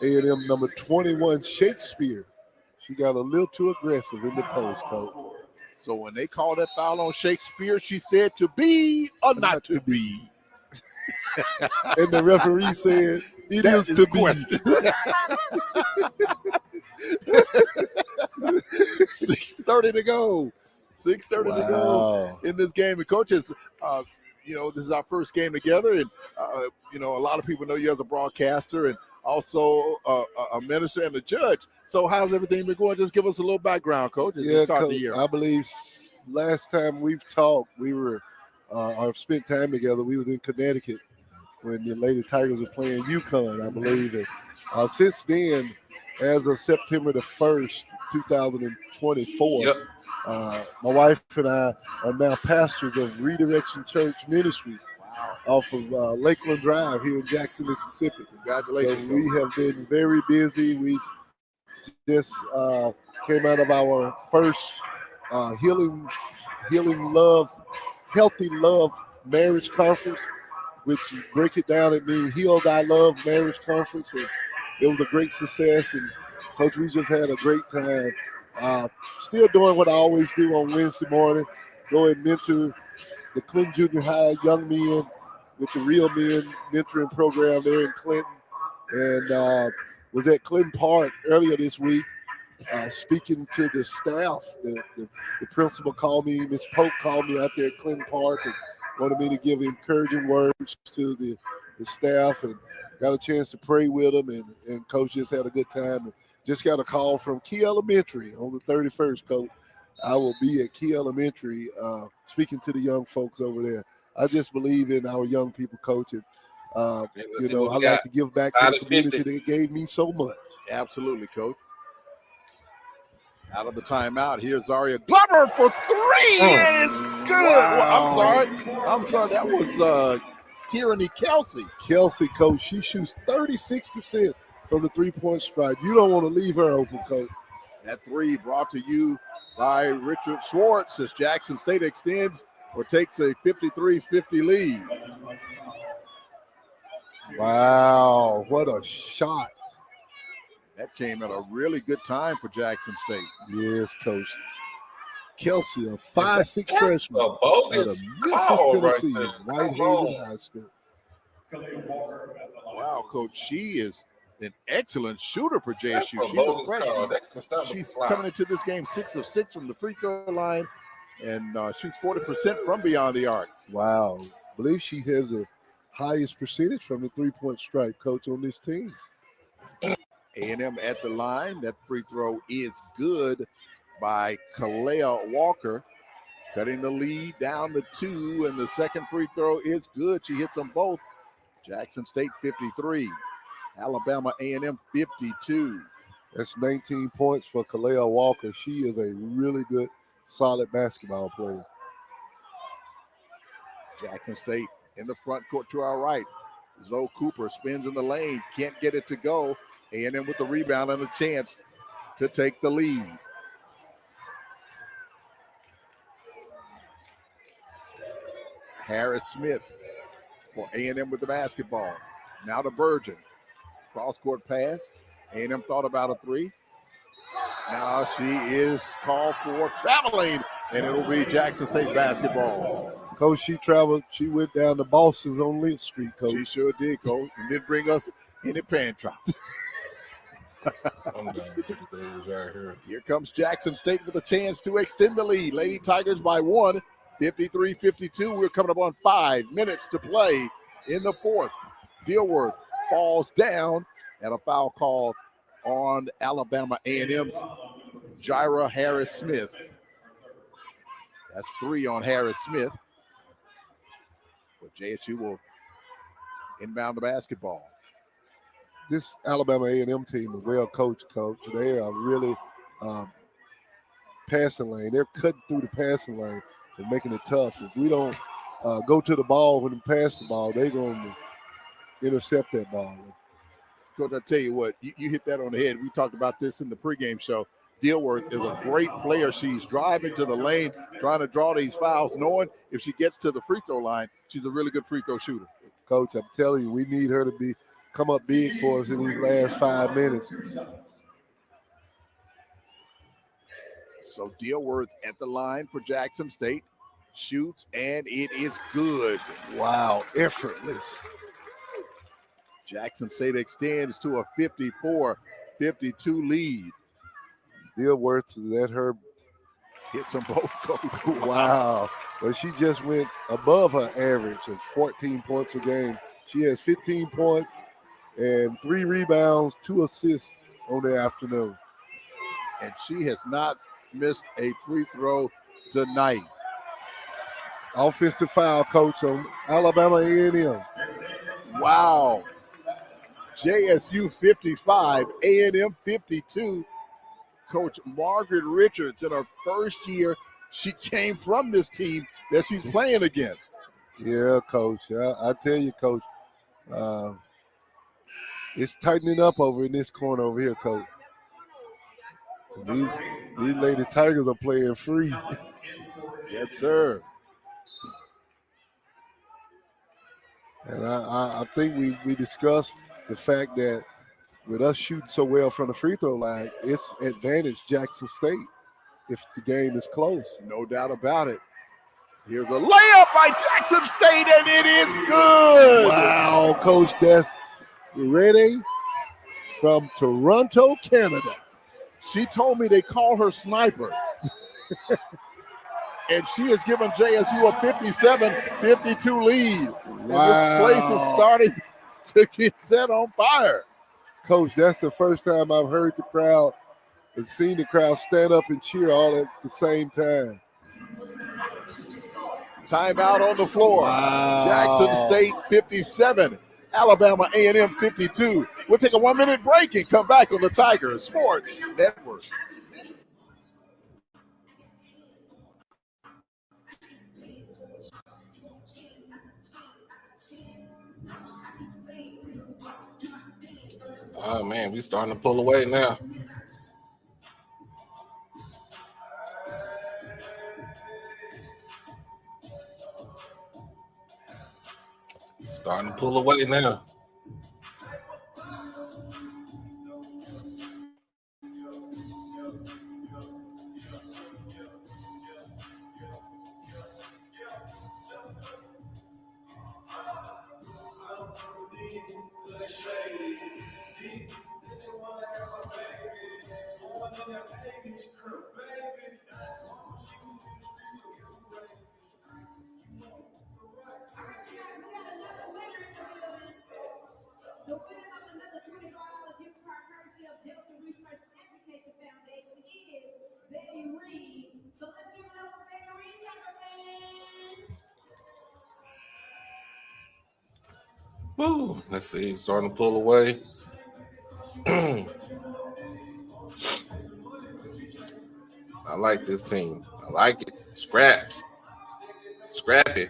A&M number 21, Shakespeare. She got a little too aggressive in the post, coach. So when they called that foul on Shakespeare, she said to be or not to be. And the referee said, it is to be. 6:30 to go. 6:30 to go in this game. And coaches, this is our first game together. And, a lot of people know you as a broadcaster and also a minister and a judge. So how's everything been going? Just give us a little background, coach, as we start Coach, the year. I believe last time we've talked, we were spent time together. We was in Connecticut when the Lady Tigers were playing UConn, I believe. And since then, as of September the 1st, 2024, my wife and I are now pastors of Redirection Church Ministries off of Lakeland Drive here in Jackson, Mississippi. Congratulations. So we have been very busy. We just came out of our first Healing Love, Healthy Love Marriage Conference, which break it down, it means Heal Thy Love Marriage Conference. And it was a great success. And Coach, we just had a great time. Still doing what I always do on Wednesday morning, go and mentor the Clinton Junior High young men with the Real Men mentoring program there in Clinton. And was at Clinton Park earlier this week, speaking to the staff. The principal called me, Ms. Polk called me out there at Clinton Park and wanted me to give encouraging words to the staff, and got a chance to pray with them, and Coach just had a good time. And just got a call from Key Elementary on the 31st, Coach. I will be at Key Elementary speaking to the young folks over there. I just believe in our young people, Coach. And, I like to give back to the community that gave me so much. Absolutely, Coach. Out of the timeout, here's Zaria Glover for three, and it's good. Wow. Well, I'm sorry. That was Tyranny Kelsey. Kelsey, Coach, she shoots 36% from the three-point stripe. You don't want to leave her open, Coach. That three brought to you by Richard Schwartz as Jackson State extends or takes a 53-50 lead. Wow, what a shot. That came at a really good time for Jackson State. Yes, Coach. Kelsey, a 5'6" That's freshman a out of bogus Memphis, call right Tennessee, there. Whitehaven Come on. High School. Khalil Walker at the line. Wow, Coach, she is an excellent shooter for That's JSU. a She's a bogus call. freshman. That's not She's fly. coming into this game 6 of 6 from the free throw line, and shoots 40% from beyond the arc. Wow. I believe she has the highest percentage from the three-point strike, Coach, on this team. A&M at the line. That free throw is good by Kalea Walker, cutting the lead down to 2, and the second free throw is good. She hits them both. Jackson State 53, Alabama A&M 52. That's 19 points for Kalea Walker. She is a really good, solid basketball player. Jackson State in the front court to our right. Zoe Cooper spins in the lane, can't get it to go. A&M with the rebound and a chance to take the lead. Harris Smith for A&M with the basketball. Now to Burgeon. Cross-court pass. A&M thought about a three. Now she is called for traveling, and it'll be Jackson State basketball. Coach, she traveled. She went down to Boston's on Lynch Street, Coach. She sure did, Coach, and didn't bring us any pan drops. I'm done with these dudes right here. Here comes Jackson State with a chance to extend the lead. Lady Tigers by 1, 53-52. We're coming up on 5 minutes to play in the fourth. Dilworth falls down, and a foul called on Alabama A&M's Jaira Harris-Smith. That's 3 on Harris-Smith. But JSU will inbound the basketball. This Alabama A&M team is well coached, Coach. They are really passing lane. They're cutting through the passing lane and making it tough. If we don't go to the ball when we pass the ball, they're going to intercept that ball. Coach, I tell you what, you hit that on the head. We talked about this in the pregame show. Dilworth is a great player. She's driving to the lane, trying to draw these fouls, knowing if she gets to the free throw line, she's a really good free throw shooter. Coach, I'm telling you, we need her to come up big for us in these last 5 minutes. So Dilworth at the line for Jackson State, shoots, and it is good. Wow, effortless. Jackson State extends to a 54-52 lead. Dilworth let her hits them both. Coach. Wow. But she just went above her average of 14 points a game. She has 15 points and 3 rebounds, 2 assists on the afternoon. And she has not missed a free throw tonight. Offensive foul, Coach, on Alabama A&M. Wow. JSU 55, A&M 52. Coach Margaret Richards, in her first year, she came from this team that she's playing against. Yeah, Coach. I tell you, Coach, it's tightening up over in this corner over here, Coach. These Lady Tigers are playing free. Yes, sir. And I think we discussed the fact that with us shooting so well from the free throw line, it's advantage Jackson State if the game is close. No doubt about it. Here's a layup by Jackson State, and it is good. Wow, Coach, that's ready from Toronto, Canada. She told me they call her Sniper. And she has given JSU a 57-52 lead. And this place is starting to get set on fire. Coach, that's the first time I've heard the crowd and seen the crowd stand up and cheer all at the same time. Timeout on the floor. Wow. Jackson State 57, Alabama A&M 52. We'll take a 1-minute break and come back on the Tiger Sports Network. Oh, man, we starting to pull away now. Starting to pull away now. So let's give it up for Bakery Tucker fans. Woo. Let's see. Starting to pull away. I like this team. I like it. Scraps. Scrappy.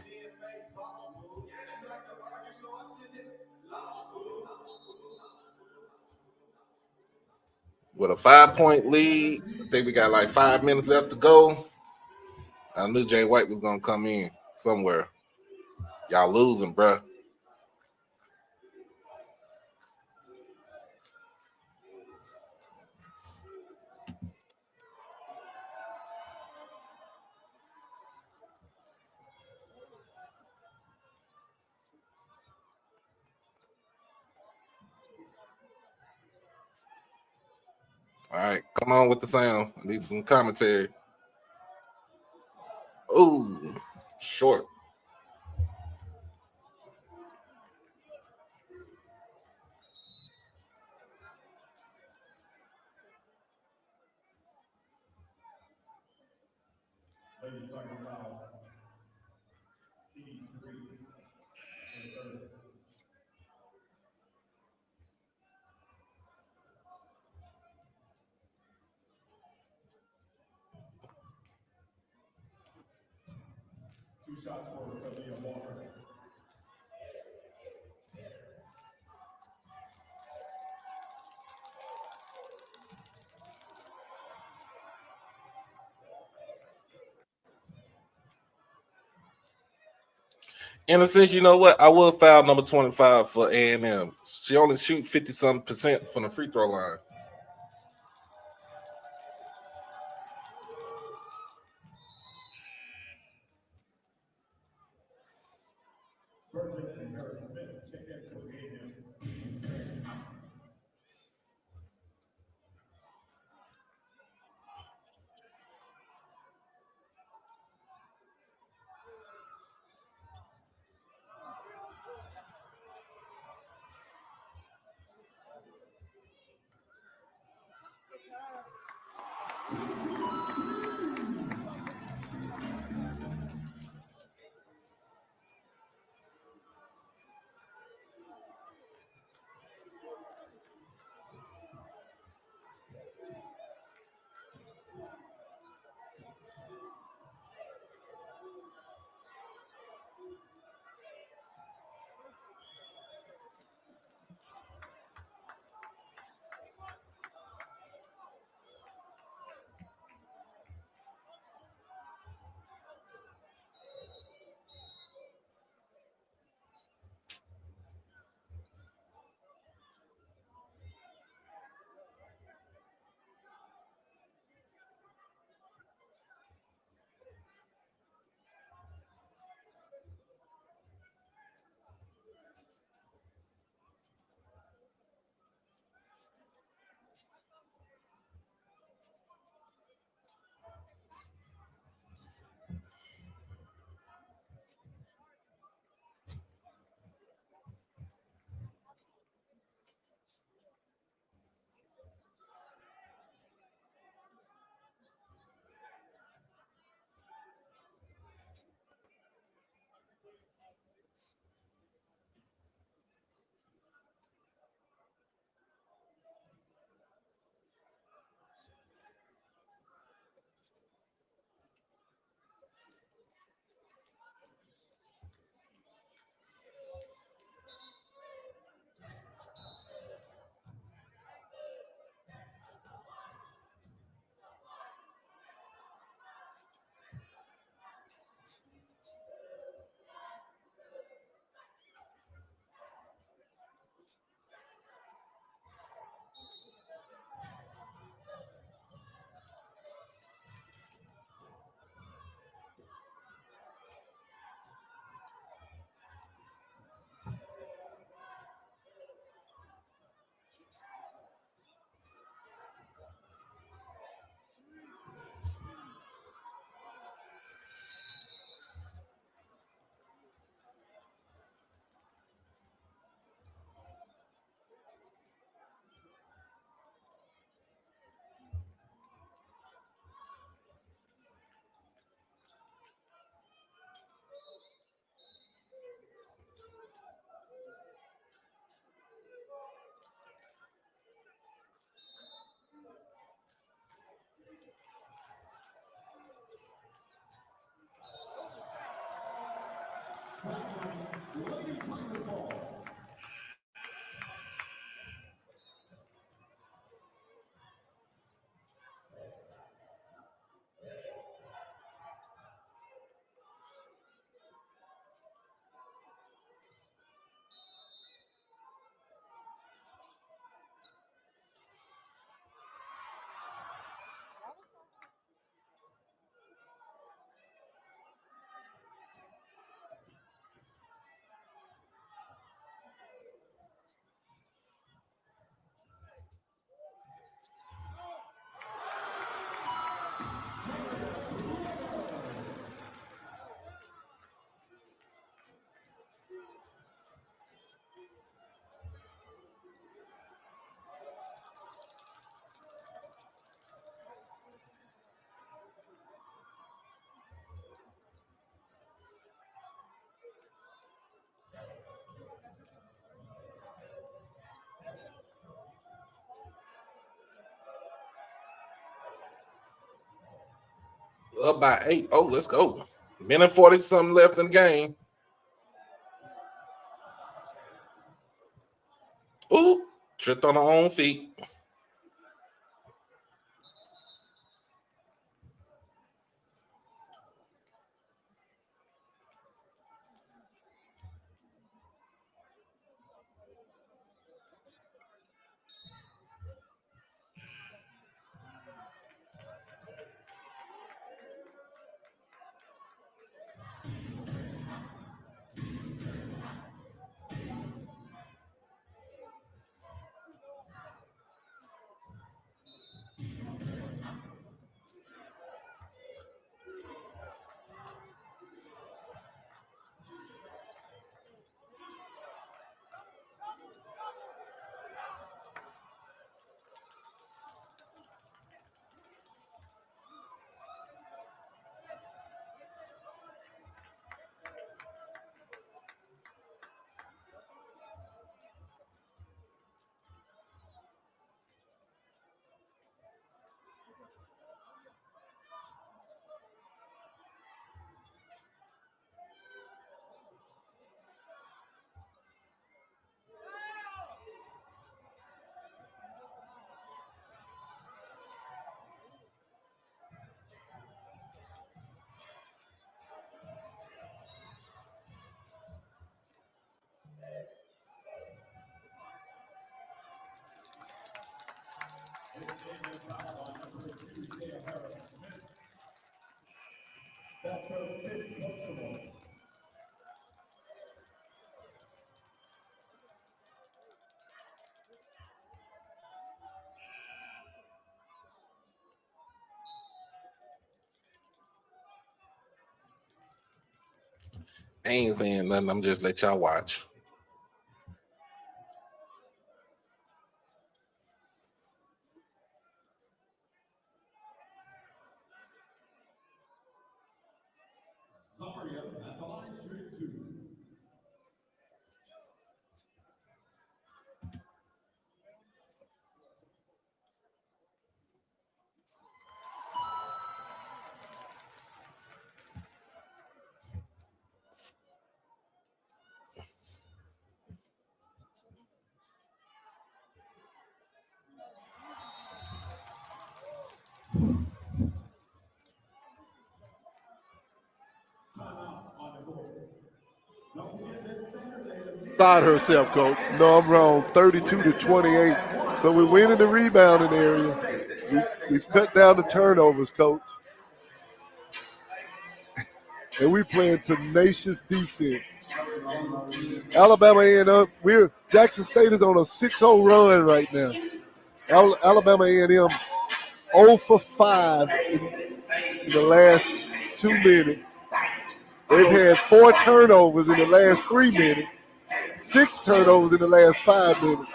With a 5-point lead, I think we got like 5 minutes left to go. I knew Jay White was going to come in somewhere. Y'all losing, bruh. All right, come on with the sound. I need some commentary. Ooh, short. Ladies talking about T3 and 30. Two shots for Kalia Walker. In a sense, you know what? I will foul number 25 for A&M. She only shoot 50-some% from the free throw line. Burton and Harris Smith check in for Pregame. Up by 8. Oh, let's go. Minute 40 something left in the game. Ooh, tripped on her own feet. That's a big possible. I ain't saying nothing. I'm just let y'all watch. Zaria at the line, straight 2. Thought herself, coach. No, I'm wrong. 32-28. So we're winning the rebounding area. We've cut down the turnovers, coach. And we're playing tenacious defense. Alabama A&M, Jackson State is on a 6-0 run right now. Alabama A&M 0 for 5 in the last 2 minutes. They've had 4 turnovers in the last 3 minutes, 6 turnovers in the last 5 minutes.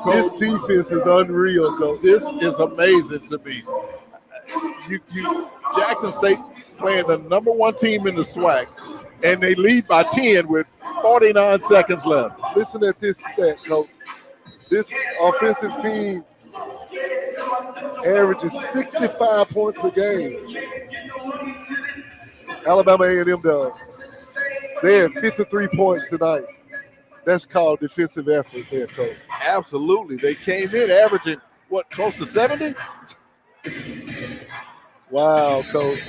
This defense is unreal, coach. This is amazing to me. Jackson State playing the number 1 team in the SWAC, and they lead by 10 with 49 seconds left. Listen at this stat, coach. This offensive team averages 65 points a game. Alabama A&M does. They had 53 points tonight. That's called defensive effort there, Coach. Absolutely. They came in averaging, what, close to 70? Wow, Coach.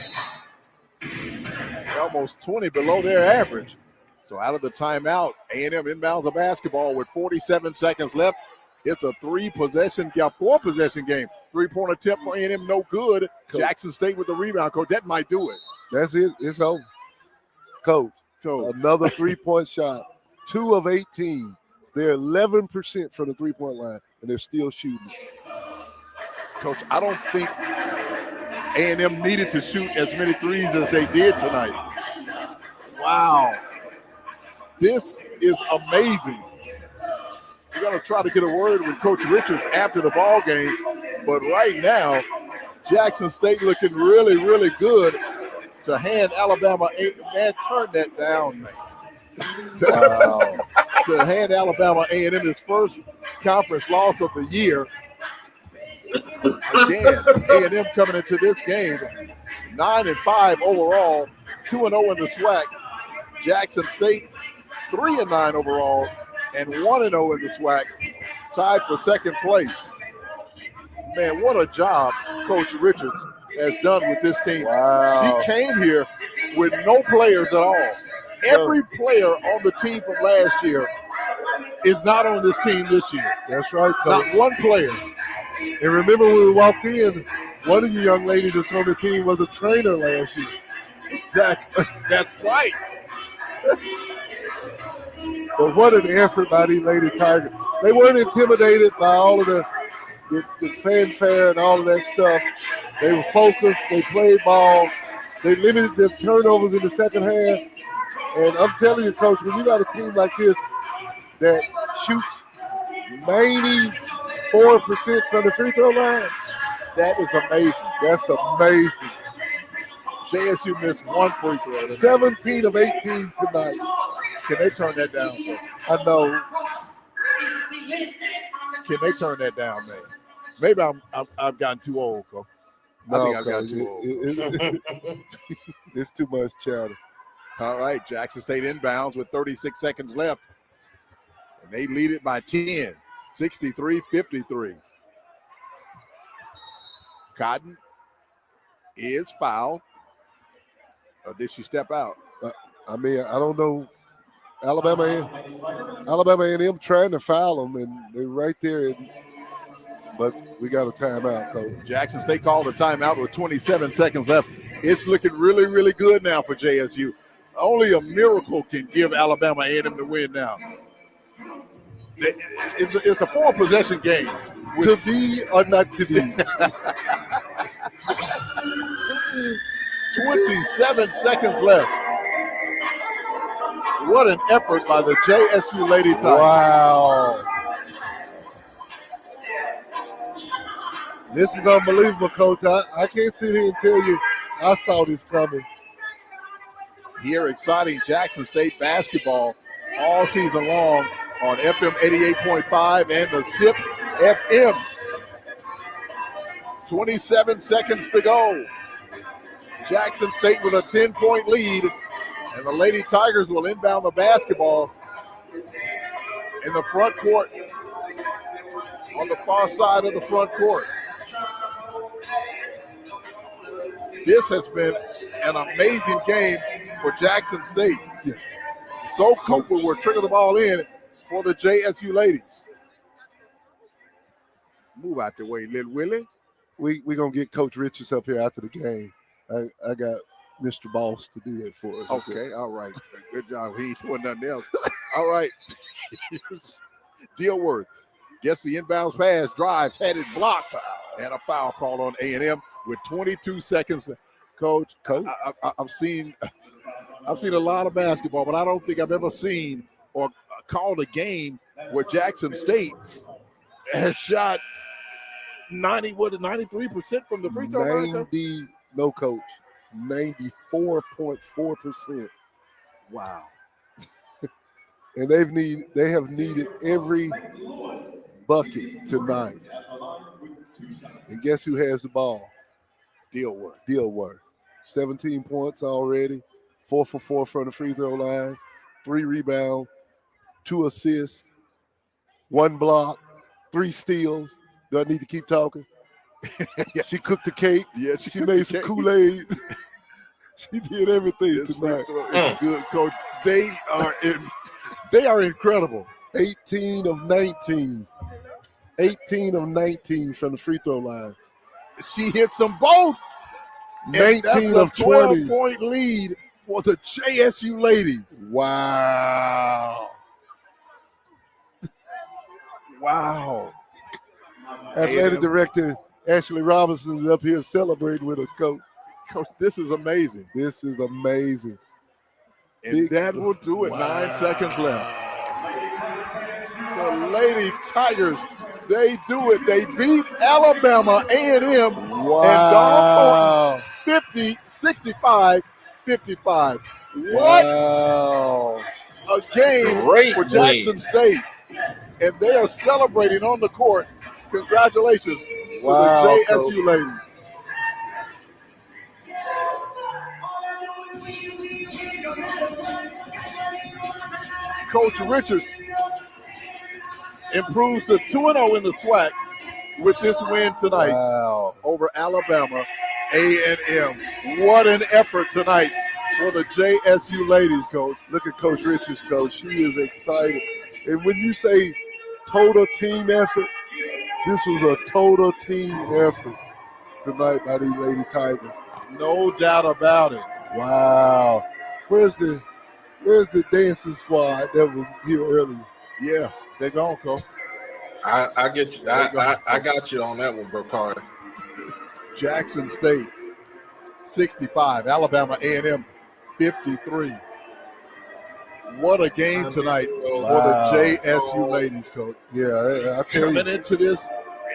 They're almost 20 below their average. So out of the timeout, A&M inbounds a basketball with 47 seconds left. It's a four-possession game. Three-point attempt for A&M, no good. Coach. Jackson State with the rebound. Coach, that might do it. That's it. It's over. Coach, another three-point shot. 2 of 18. They're 11% from the three-point line, and they're still shooting. Coach, I don't think A&M needed to shoot as many threes as they did tonight. Wow. This is amazing. We're going to try to get a word with Coach Richards after the ball game, but right now, Jackson State looking really, really good to hand Alabama. Man, turn that down, man. Wow. To hand Alabama A&M his first conference loss of the year. Again, A&M coming into this game 9-5 overall, 2-0 in the SWAC. Jackson State 3-9 overall and 1-0 in the SWAC, tied for second place. Man, what a job Coach Richards has done with this team. Wow. He came here with no players at all. Every player on the team from last year is not on this team this year. That's right, Coach. Not one player. And remember when we walked in, one of you young ladies that's on the team was a trainer last year. Exactly. That's right. But what an effort by these Lady Tigers. They weren't intimidated by all of the fanfare and all of that stuff. They were focused. They played ball. They limited their turnovers in the second half. And I'm telling you, Coach, when you got a team like this that shoots 94% from the free throw line, that is amazing. That's amazing. JSU missed one free throw. 17 of 18 tonight. Can they turn that down? I know. Can they turn that down, man? Maybe I've gotten too old, Coach. No, I think I've gotten too old. It's too much chatter. All right, Jackson State inbounds with 36 seconds left. And they lead it by 10, 63-53. Cotton is fouled. Or did she step out? I mean, I don't know. Alabama A&M trying to foul them, and they're right there. But we got a timeout, Coach. Jackson State called a timeout with 27 seconds left. It's looking really, really good now for JSU. Only a miracle can give Alabama A&M the win now. It's a four-possession game. To be or not to be. 27 seconds left. What an effort by the JSU Lady Tigers. Wow. This is unbelievable, Coach. I can't sit here and tell you I saw this coming. Here, exciting Jackson State basketball all season long on FM 88.5 and the SIP FM. 27 seconds to go. Jackson State with a 10-point lead, and the Lady Tigers will inbound the basketball in the front court, on the far side of the front court. This has been an amazing game for Jackson State. So Cooper will trigger the ball in for the JSU ladies. Move out the way, Lil Willie. We're going to get Coach Richards up here after the game. I got Mr. Boss to do that for us. Okay, all right. Good job. He ain't doing nothing else. All right. Dealworth gets the inbounds pass, drives, had it blocked, and a foul called on A&M with 22 seconds. Coach, I've seen a lot of basketball, but I don't think I've ever seen or called a game where Jackson State has shot 93% from the free throw line. No, Coach. 94.4%. Wow. And they have needed every bucket tonight. And guess who has the ball? Dealworth. 17 points already, 4 for 4 from the free throw line, 3 rebounds, 2 assists, 1 block, 3 steals. Do I need to keep talking? Yeah. She cooked the cake. Yeah, She made some Kool-Aid. She did everything This free tonight. throw is good, Coach. They are incredible. 18 of 19. 18 of 19 from the free throw line. She hits them both. And 19 that's a of 20. 12-point lead for the JSU ladies. Wow. Wow. Athletic director Ashley Robinson is up here celebrating with us, Coach. Coach, this is amazing. This is amazing. And that will do it. Wow. 9 seconds left. The Lady Tigers, they do it. They beat Alabama A&M Wow. and 50, 65, 55. Wow. What a game Great for Jackson win. State. And they are celebrating on the court. Congratulations Wow, to the JSU ladies. Coach Richards improves to 2-0 in the SWAC with this win tonight over Alabama A&M. What an effort tonight for the JSU ladies, Coach. Look at Coach Richards, Coach. She is excited. And when you say total team effort, this was a total team effort tonight by these Lady Tigers. No doubt about it. Wow. Where's the dancing squad that was here earlier? Yeah, they're gone, Coach. I get you. I got you on that one, bro, Carter. Jackson State 65, Alabama A&M 53. What a game tonight for the JSU ladies, Coach. Yeah, I tell you. Coming into this,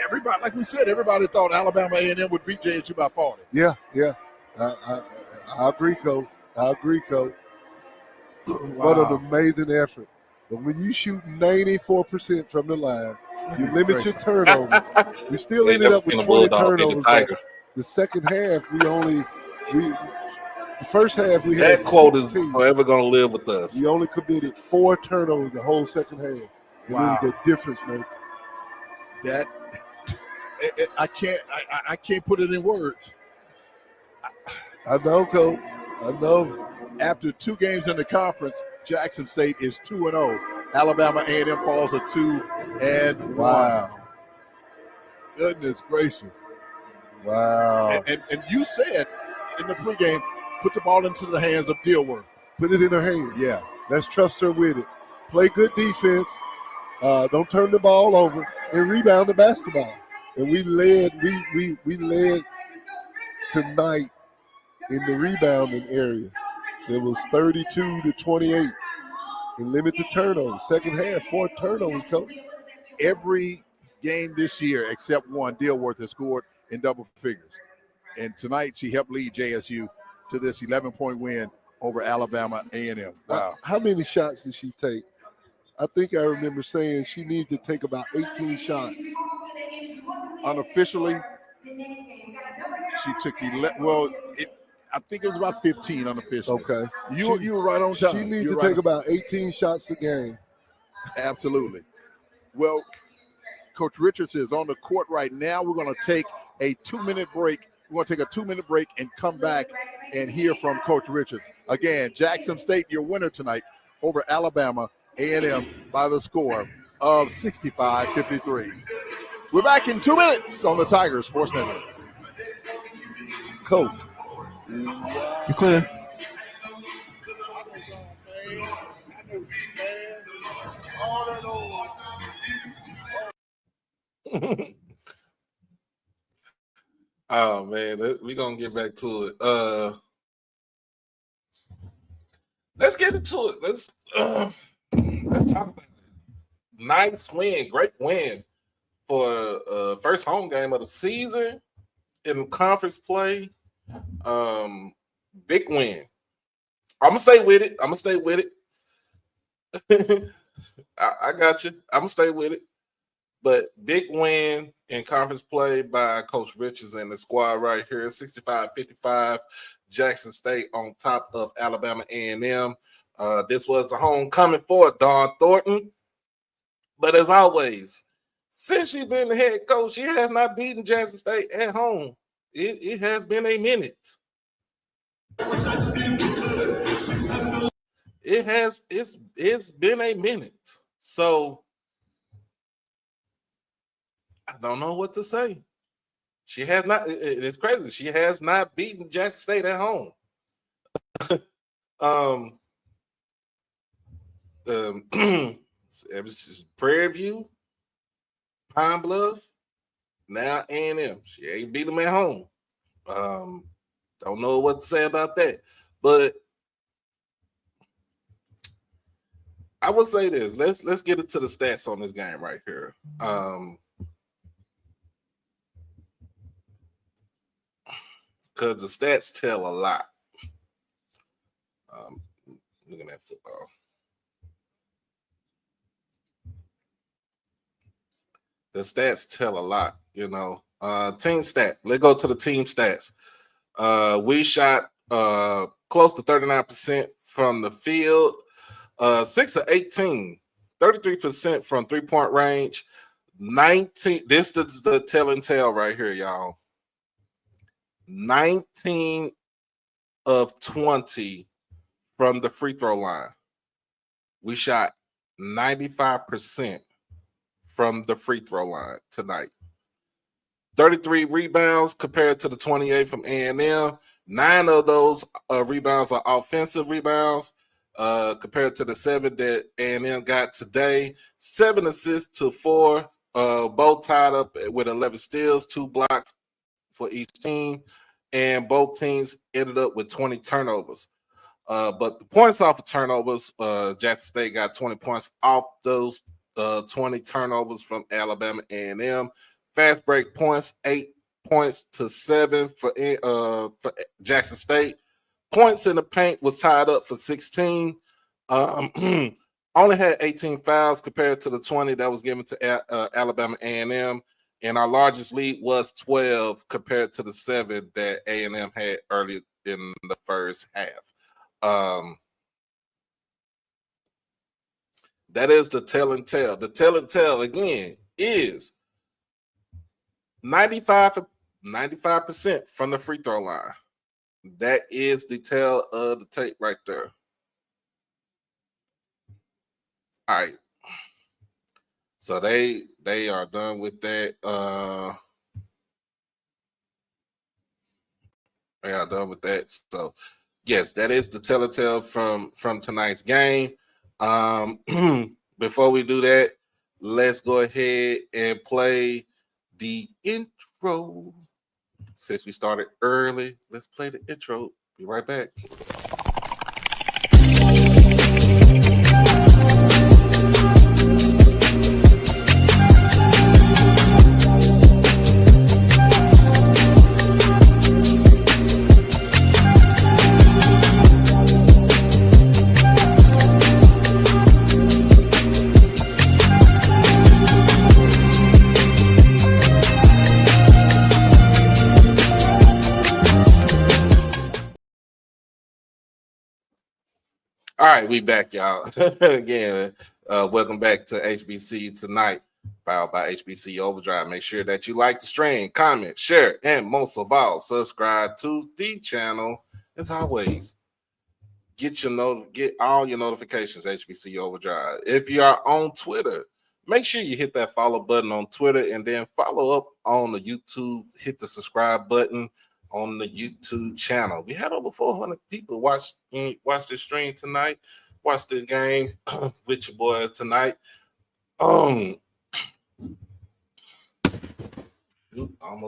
everybody, like we said, everybody thought Alabama A&M would beat JSU by 40. Yeah. I agree, Coach. What an amazing effort. But when you shoot 94% from the line, you limit your turnover. We still ended up with 20 turnovers. The second half, the first half we had that quote 16. is forever going to live with us. We only committed 4 turnovers the whole second half. And Wow. it was a difference maker. That I can't put it in words. I know, Coach. I know. After 2 games in the conference, Jackson State is 2-0. Alabama A&M falls to 2-1. Wow. Goodness gracious. Wow. And you said in the pregame, put the ball into the hands of Dilworth. Put it in her hands. Yeah. Let's trust her with it. Play good defense. Don't turn the ball over and rebound the basketball. And we led tonight in the rebounding area. It was 32-28 and limited turnovers. Second half, 4 turnovers, Coach. Every game this year except one, Dilworth has scored in double figures. And tonight she helped lead JSU to this 11-point win over Alabama A&M. Wow. How many shots did she take? I think I remember saying she needed to take about 18 shots. Unofficially, she took 11. Well, I think it was about 15 unofficially. Okay. You were right on time. She needs to take about 18 shots a game. Absolutely. Well, Coach Richards is on the court right now. We're going to take a 2-minute break. We're going to take a 2-minute break and come back and hear from Coach Richards. Again, Jackson State, your winner tonight over Alabama A&M by the score of 65-53. We're back in 2 minutes on the Tigers Sports Network. Coach. You're clear. Oh man, we're gonna get back to it. Let's get into it. Let's talk about it. Nice win, great win for first home game of the season in conference play. Big win. I'm gonna stay with it. I got you. I'm gonna stay with it. But big win in conference play by Coach Richards and the squad right here, 65-55. Jackson State on top of Alabama A&M. This was the homecoming for Dawn Thornton. But as always, since she's been the head coach, she has not beaten Jackson State at home. It has been a minute. It's been a minute. So I don't know what to say. She has not. It's crazy. She has not beaten Jackson State at home. Prairie View, Pine Bluff, now A&M. She ain't beat them at home. Don't know what to say about that. But I will say this. Let's get into the stats on this game right here. Because the stats tell a lot. Looking at football. The stats tell a lot, you know. Team stat. Let's go to the team stats. We shot close to 39% from the field. 6 of 18, 33% from three-point range. 19. This is the tell and tell right here, y'all. 19 of 20 from the free throw line. We shot 95% from the free throw line tonight. 33 rebounds compared to the 28 from A&M. 9 of those rebounds are offensive rebounds compared to the 7 that A&M got today. 7 assists to 4, both tied up with 11 steals, 2 blocks for each team, and both teams ended up with 20 turnovers. But the points off of turnovers, Jackson State got 20 points off those 20 turnovers from Alabama A&M. Fast break points, 8 points to 7 for Jackson State. Points in the paint was tied up for 16. Only had 18 fouls compared to the 20 that was given to Alabama A&M. And our largest lead was 12 compared to the 7 that A&M had earlier in the first half. That is the tell and tell. The tell and tell, again, is 95% from the free throw line. That is the tell of the tape right there. All right. So they are done with that. They are done with that. So yes, that is the tell from tonight's game. Before we do that, let's go ahead and play the intro. Since we started early, let's play the intro. Be right back. All right, we back, y'all. Again, welcome back to HBCU Tonight, powered by HBCU Overdrive. Make sure that you like the stream, comment, share, and most of all, subscribe to the channel. As always, get all your notifications, HBCU Overdrive. If you are on Twitter, make sure you hit that follow button on Twitter and then follow up on the YouTube. Hit the subscribe button on the YouTube channel. We had over 400 people watch this stream tonight. Watch the game with your boys tonight. Almost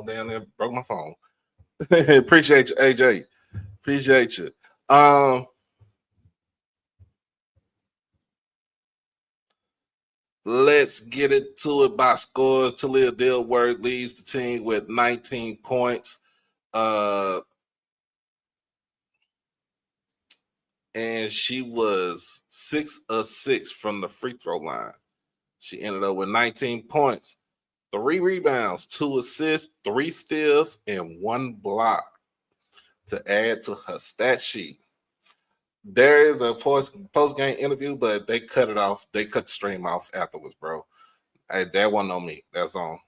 down there, broke my phone. Appreciate you, AJ. Appreciate you. Let's get into it by scores. Talia Dilworth leads the team with 19 points. And she was 6 of 6 from the free throw line. She ended up with 19 points, 3 rebounds, 2 assists, 3 steals, and 1 block. to add to her stat sheet. There is a post-game interview, but they cut it off. They cut the stream off afterwards, bro. That wasn't on me. That's on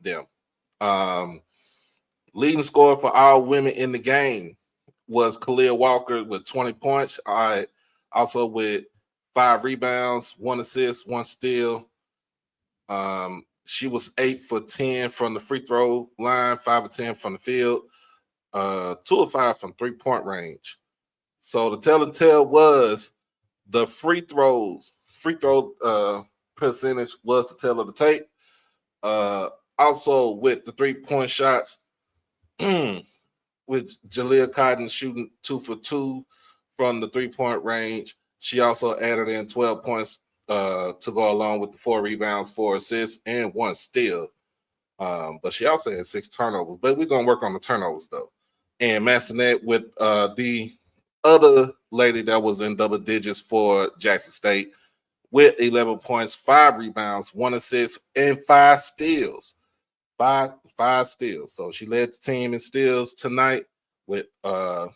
them. Leading scorer for all women in the game was Khalil Walker with 20 points. Also with 5 rebounds, 1 assist, 1 steal. She was 8 for 10 from the free throw line, 5 of 10 from the field, 2 of 5 from 3-point range. So the tell was the free throw percentage was the tell of the tape. Also with the 3-point shots, with Jalea Cotton shooting 2 for 2 from the 3-point range. She also added in 12 points to go along with the 4 rebounds, 4 assists, and 1 steal. But she also had 6 turnovers. But we're going to work on the turnovers, though. And Massonet with the other lady that was in double digits for Jackson State with 11 points, 5 rebounds, 1 assist, and 5 steals. Five steals. So she led the team in steals tonight with 5.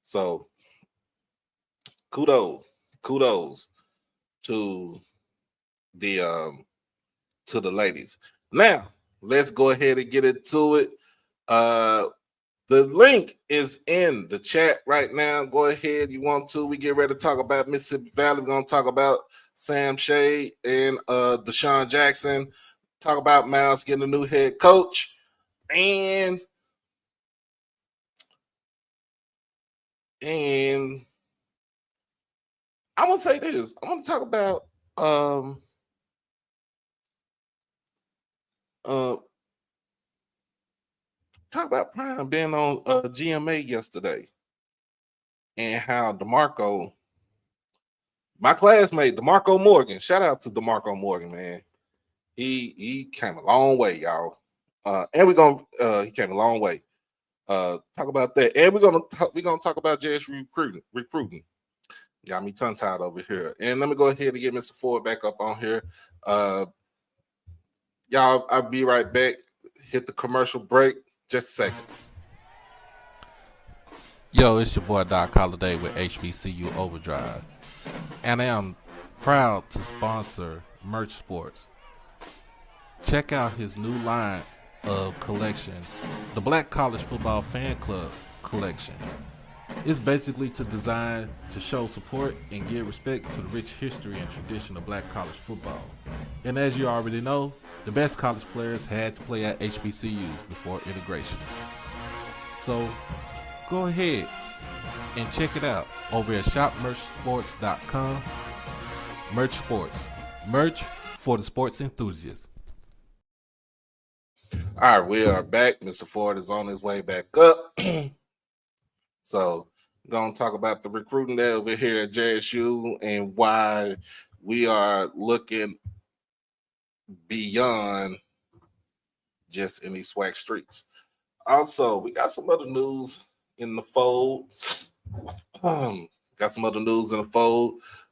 So kudos to the ladies. Now let's go ahead and get into it. The link is in the chat right now. Go ahead, you want to. We get ready to talk about Mississippi Valley. We're going to talk about Sam Shea and Deshaun Jackson. Talk about Miles getting a new head coach. And I'm going to say this. I'm going to talk about Prime being on GMA yesterday and how DeMarco, my classmate DeMarco Morgan, shout out to DeMarco Morgan, man. He came a long way, y'all. And he came a long way. Talk about that. And we're gonna talk about JS recruiting. Got me tongue tied over here. And let me go ahead and get Mr. Ford back up on here. Y'all, I'll be right back. Hit the commercial break. Just a second. Yo, it's your boy Doc Holliday with HBCU Overdrive. And I am proud to sponsor Merch Sports. Check out his new line of collection, the Black College Football Fan Club collection. It's basically designed to show support and give respect to the rich history and tradition of black college football. And as you already know, the best college players had to play at HBCUs before integration. So go ahead and check it out over at shopmerchsports.com. Merch Sports. Merch for the sports enthusiasts. All right, we are back. Mr. Ford is on his way back up. So we're going to talk about the recruiting there over here at JSU and why we are looking beyond just in these SWAC streets. Also, we got some other news in the fold.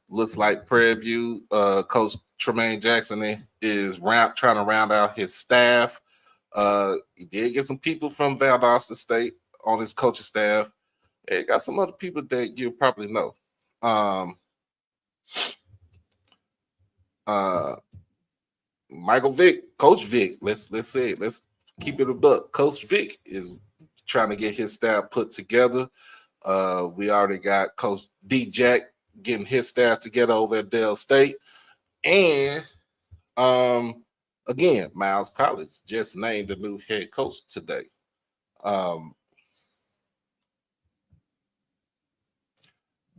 Looks like Prairie View, Coach Tremaine Jackson is trying to round out his staff. He did get some people from Valdosta State on his coaching staff. He got some other people that you probably know. Michael Vick, Coach Vick, let's say it. Let's keep it a buck. Coach Vick is trying to get his staff put together. We already got Coach D. Jack getting his staff together over at Dale State. And again, Miles College just named the new head coach today.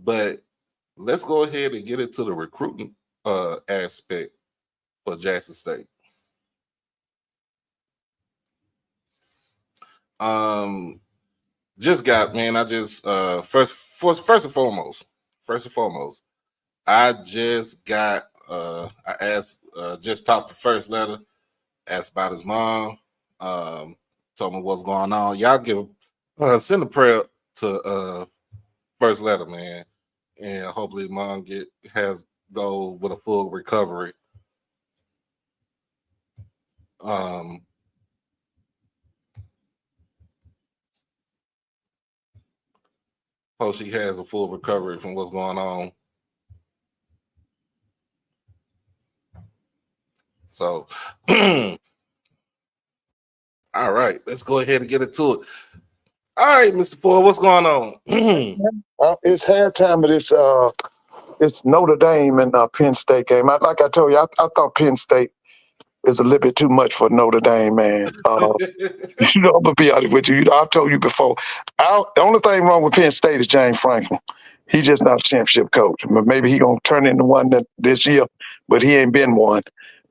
But let's go ahead and get into the recruiting aspect for Jackson State. First and foremost, I just got I asked just talked to First Letter, asked about his mom, told me what's going on. Y'all send a prayer to First Letter, man, and hopefully mom go with a full recovery. Hope she has a full recovery from what's going on. So, all right, let's go ahead and get into it. All right, Mr. Ford, what's going on? It's halftime of this. It's Notre Dame and Penn State game. Like I told you, I thought Penn State is a little bit too much for Notre Dame, man. You know, I'm gonna be honest with you. You know, I've told you before. The only thing wrong with Penn State is James Franklin. He's just not a championship coach. But maybe he gonna turn into one this year, but he ain't been one.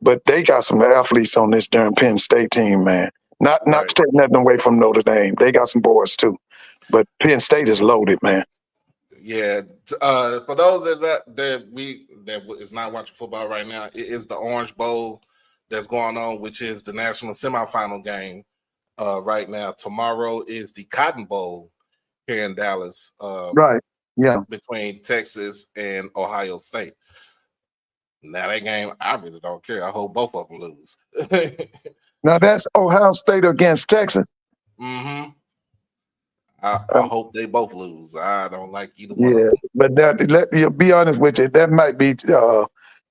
But they got some athletes on this darn Penn State team, man. Not to take nothing away from Notre Dame. They got some boys too, but Penn State is loaded, man. Yeah, for those that is not watching football right now, it is the Orange Bowl that's going on, which is the national semifinal game right now. Tomorrow is the Cotton Bowl here in Dallas. Right. Yeah. Between Texas and Ohio State. Now that game, I really don't care. I hope both of them lose. Now that's Ohio State against Texas. Mm-hmm. I hope they both lose. I don't like either one. Yeah, but let me be honest with you. That might be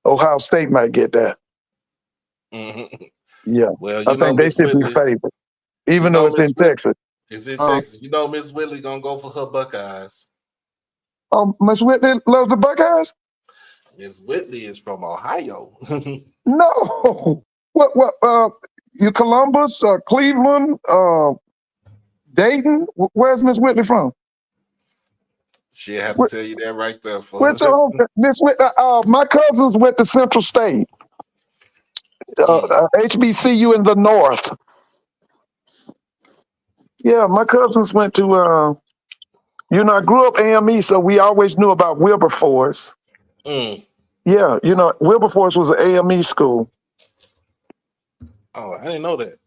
Ohio State might get that. Mm-hmm. Yeah, well, I think they should be favored, even though it's in Texas. It's in Texas. You know, Miss Whitley gonna go for her Buckeyes. Oh, Miss Whitley loves the Buckeyes. Miss Whitley is from Ohio. No, what? You Columbus, Cleveland, Dayton. Where's Miss Whitley from? She'll have to tell you that right there. Where's Miss Whitley? My cousins went to Central State, HBCU in the North. Yeah, my cousins went to. I grew up AME, so we always knew about Wilberforce. Yeah, Wilberforce was an AME school. Oh, I didn't know that.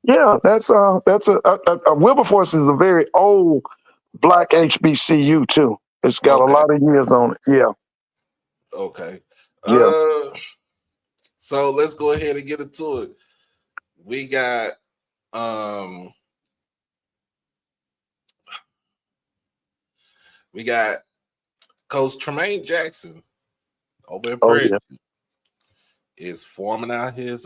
Yeah, that's Wilberforce is a very old black HBCU too. It's got a lot of years on it. Yeah. Okay. Yeah. So let's go ahead and get into it. We got Coach Tremaine Jackson over in Pregame is forming out his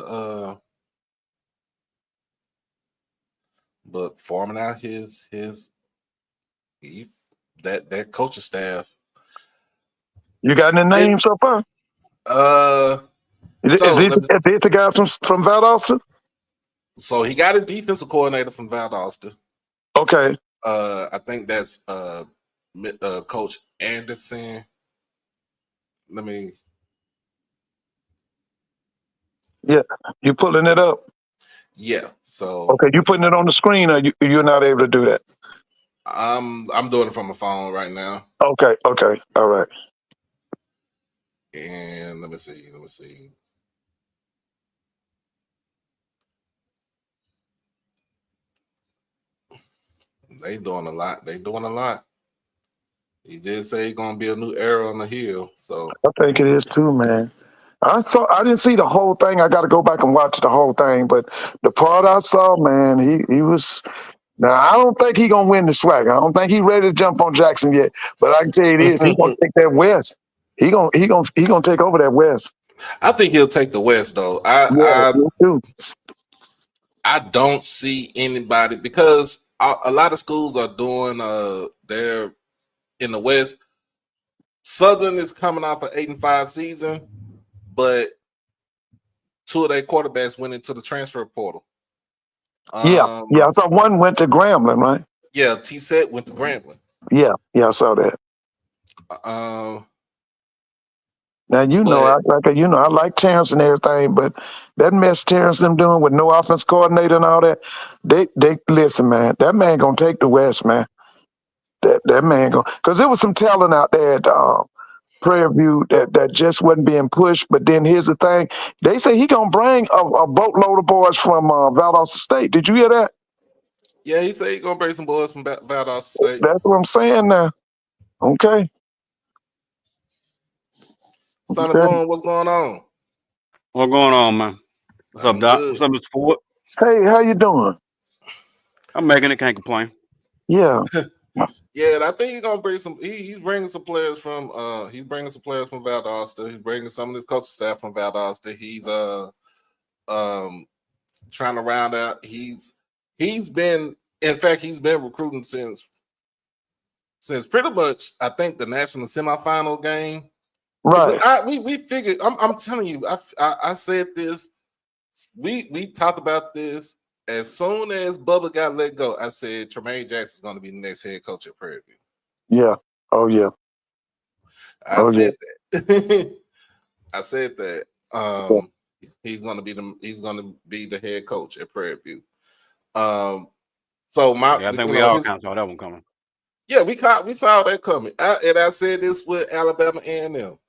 that coaching staff. You got any names so far? Is it the guy from Valdosta? So he got a defensive coordinator from Valdosta. Okay. I think that's Coach Anderson. Yeah, you pulling it up? Yeah. So okay, you putting it on the screen, or you're not able to do that? I'm doing it from my phone right now. Okay, all right. And let me see. They doing a lot. He did say he's gonna be a new era on the hill. So I think it is too, man. I didn't see the whole thing. I got to go back and watch the whole thing. But the part I saw, man, he was. Now I don't think he's gonna win the SWAC. I don't think he's ready to jump on Jackson yet. But I can tell you this: he's gonna take that West. He gonna take over that West. I think he'll take the West though. Me too. I don't see anybody because a lot of schools are doing they're in the West. Southern is coming off an 8-5 season, but two of their quarterbacks went into the transfer portal. Yeah. So one went to Grambling, right? Yeah, T-Set went to Grambling. Yeah, I saw that. Now I like Terrence and everything, but that mess Terrence them doing with no offense coordinator and all that, they listen, man. That man gonna take the West, man. That man gonna, because there was some talent out there at Prairie View that just wasn't being pushed. But then here's the thing: they say he gonna bring a boatload of boys from Valdosta State. Did you hear that? Yeah, he said he's gonna bring some boys from Valdosta State. That's what I'm saying now. Okay. Sonny Boone, what's going on? What's going on, man? What's up, Doc? What's up, Mr. Ford? Hey, how you doing? I'm making it. Can't complain. Yeah. Yeah, and I think he's gonna bring some. He's bringing some players from. He's bringing some players from Valdosta. He's bringing some of his coaching staff from Valdosta. He's trying to round out. He's been. In fact, he's been recruiting since pretty much. I think the national semifinal game. Right. We figured. I'm telling you. I said this. We talked about this. As soon as Bubba got let go, I said Tremaine Jackson's going to be the next head coach at Prairie View. Yeah. Oh yeah. I said that. I said that. He's going to be the head coach at Prairie View. So I think we all kind of saw that one coming. Yeah, we saw that coming. I said this with Alabama A&M.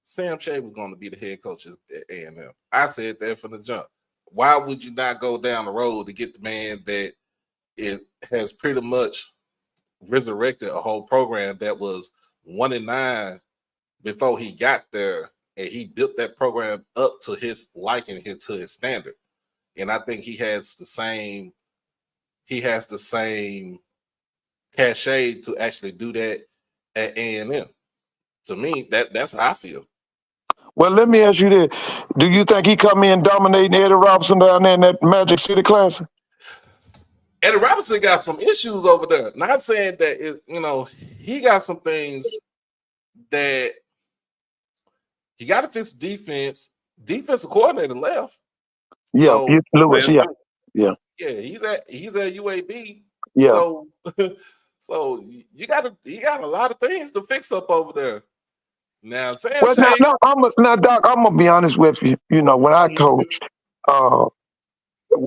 Sam Shea was going to be the head coach at A&M. I said that from the jump. Why would you not go down the road to get the man that it has pretty much resurrected a whole program that was 1-9 before he got there, and he built that program up to his liking, to his standard. And I think he has the same cachet to actually do that at A&M. To me, that's how I feel. Well, let me ask you this. Do you think he come in dominating Eddie Robinson down there in that Magic City Classic? Eddie Robinson got some issues over there. Not saying that he got some things that he got to fix defense. Defensive coordinator left. Yeah, So, Lewis. Yeah. Yeah, he's at UAB. Yeah. So you got a lot of things to fix up over there. Now, Sam Well, Shea, now, Doc, I'm gonna be honest with you. You know, when I coached, I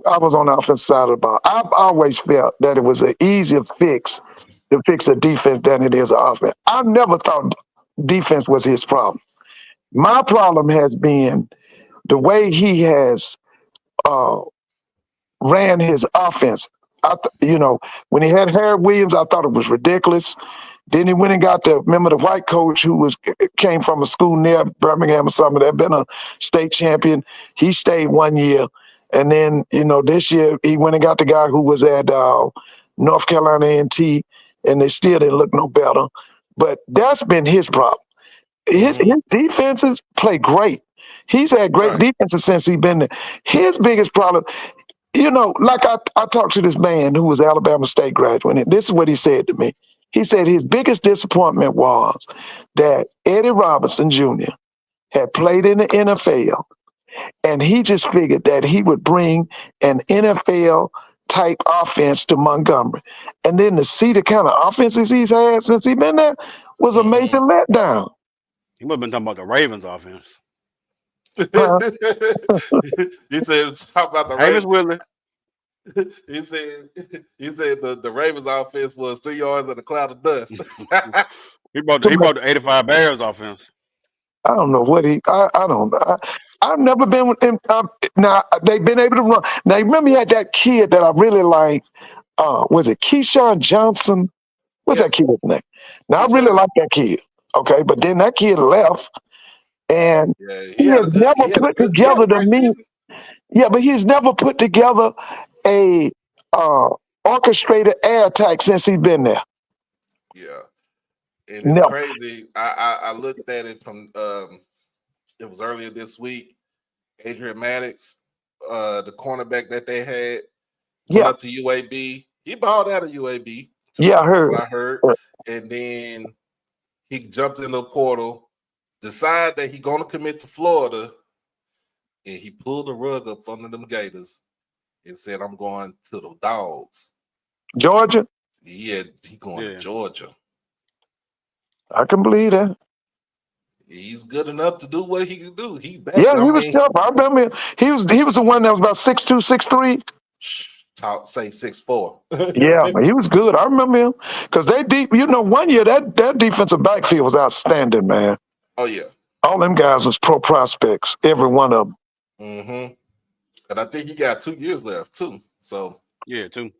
was on the offensive side of the ball. I've always felt that it was an easier fix to fix a defense than it is an offense. I've never thought defense was his problem. My problem has been the way he has ran his offense. When he had Harry Williams, I thought it was ridiculous. Then he went and got remember the white coach who came from a school near Birmingham or something that had been a state champion. He stayed 1 year. And then, this year he went and got the guy who was at North Carolina A&T, and they still didn't look no better. But that's been his problem. His defenses play great. He's had great defenses since he's been there. His biggest problem, like I talked to this man who was an Alabama State graduate, and this is what he said to me. He said his biggest disappointment was that Eddie Robinson Jr. had played in the NFL, and he just figured that he would bring an NFL-type offense to Montgomery. And then to see the kind of offenses he's had since he's been there was a major letdown. He must have been talking about the Ravens offense. He said, talk about the Ravens. Willie. He said the Ravens offense was 3 yards in a cloud of dust. he brought the 85 Bears offense. I don't know what I don't know. I've never been with him. Now they've been able to run. Now remember he had that kid that I really like. Was it Keyshawn Johnson? What's that kid's name? Now I really like that kid. Okay, but then that kid left, and he has never put together to me. Yeah, but he's never put together a orchestrated air attack since he's been there. Yeah, and it's crazy. I looked at it from it was earlier this week. Adrian Maddox, the cornerback that they had, went up to UAB. He balled out of UAB. Yeah, I heard. And then he jumped in the portal, decided that he's going to commit to Florida, and he pulled the rug up under them Gators and said, I'm going to the Dogs. Georgia? Yeah, he's going to Georgia. I can believe that. He's good enough to do what he can do. He back. Yeah, he was tough. I remember he was the one that was about 6'2", 6'3". Say 6'4". Yeah, he was good. I remember him because they deep. 1 year that defensive backfield was outstanding, man. Oh yeah, all them guys was pro prospects, every one of them. Mm-hmm. And I think he got 2 years left too. So yeah, 2.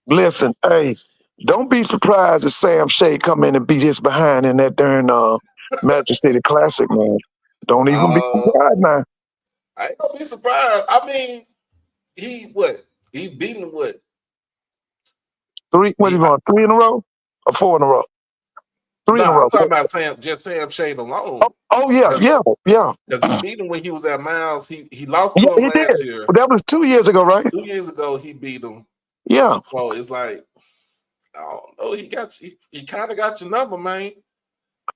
Listen, hey, don't be surprised if Sam Shea come in and beat his behind in that darn Magic City Classic, man. Don't even be surprised, man. I ain't gonna be surprised. I mean, he beaten what? 3? What he going 3 in a row? or 4 in a row? 3 in a No, row. I'm talking about Sam Shade alone. Oh yeah. Because he beat him when he was at Miles. He lost Yeah, to him he did. last year. That was 2 years ago, right? 2 years ago, he beat him. Yeah. So it's like, I don't know. He kind of got your number, man.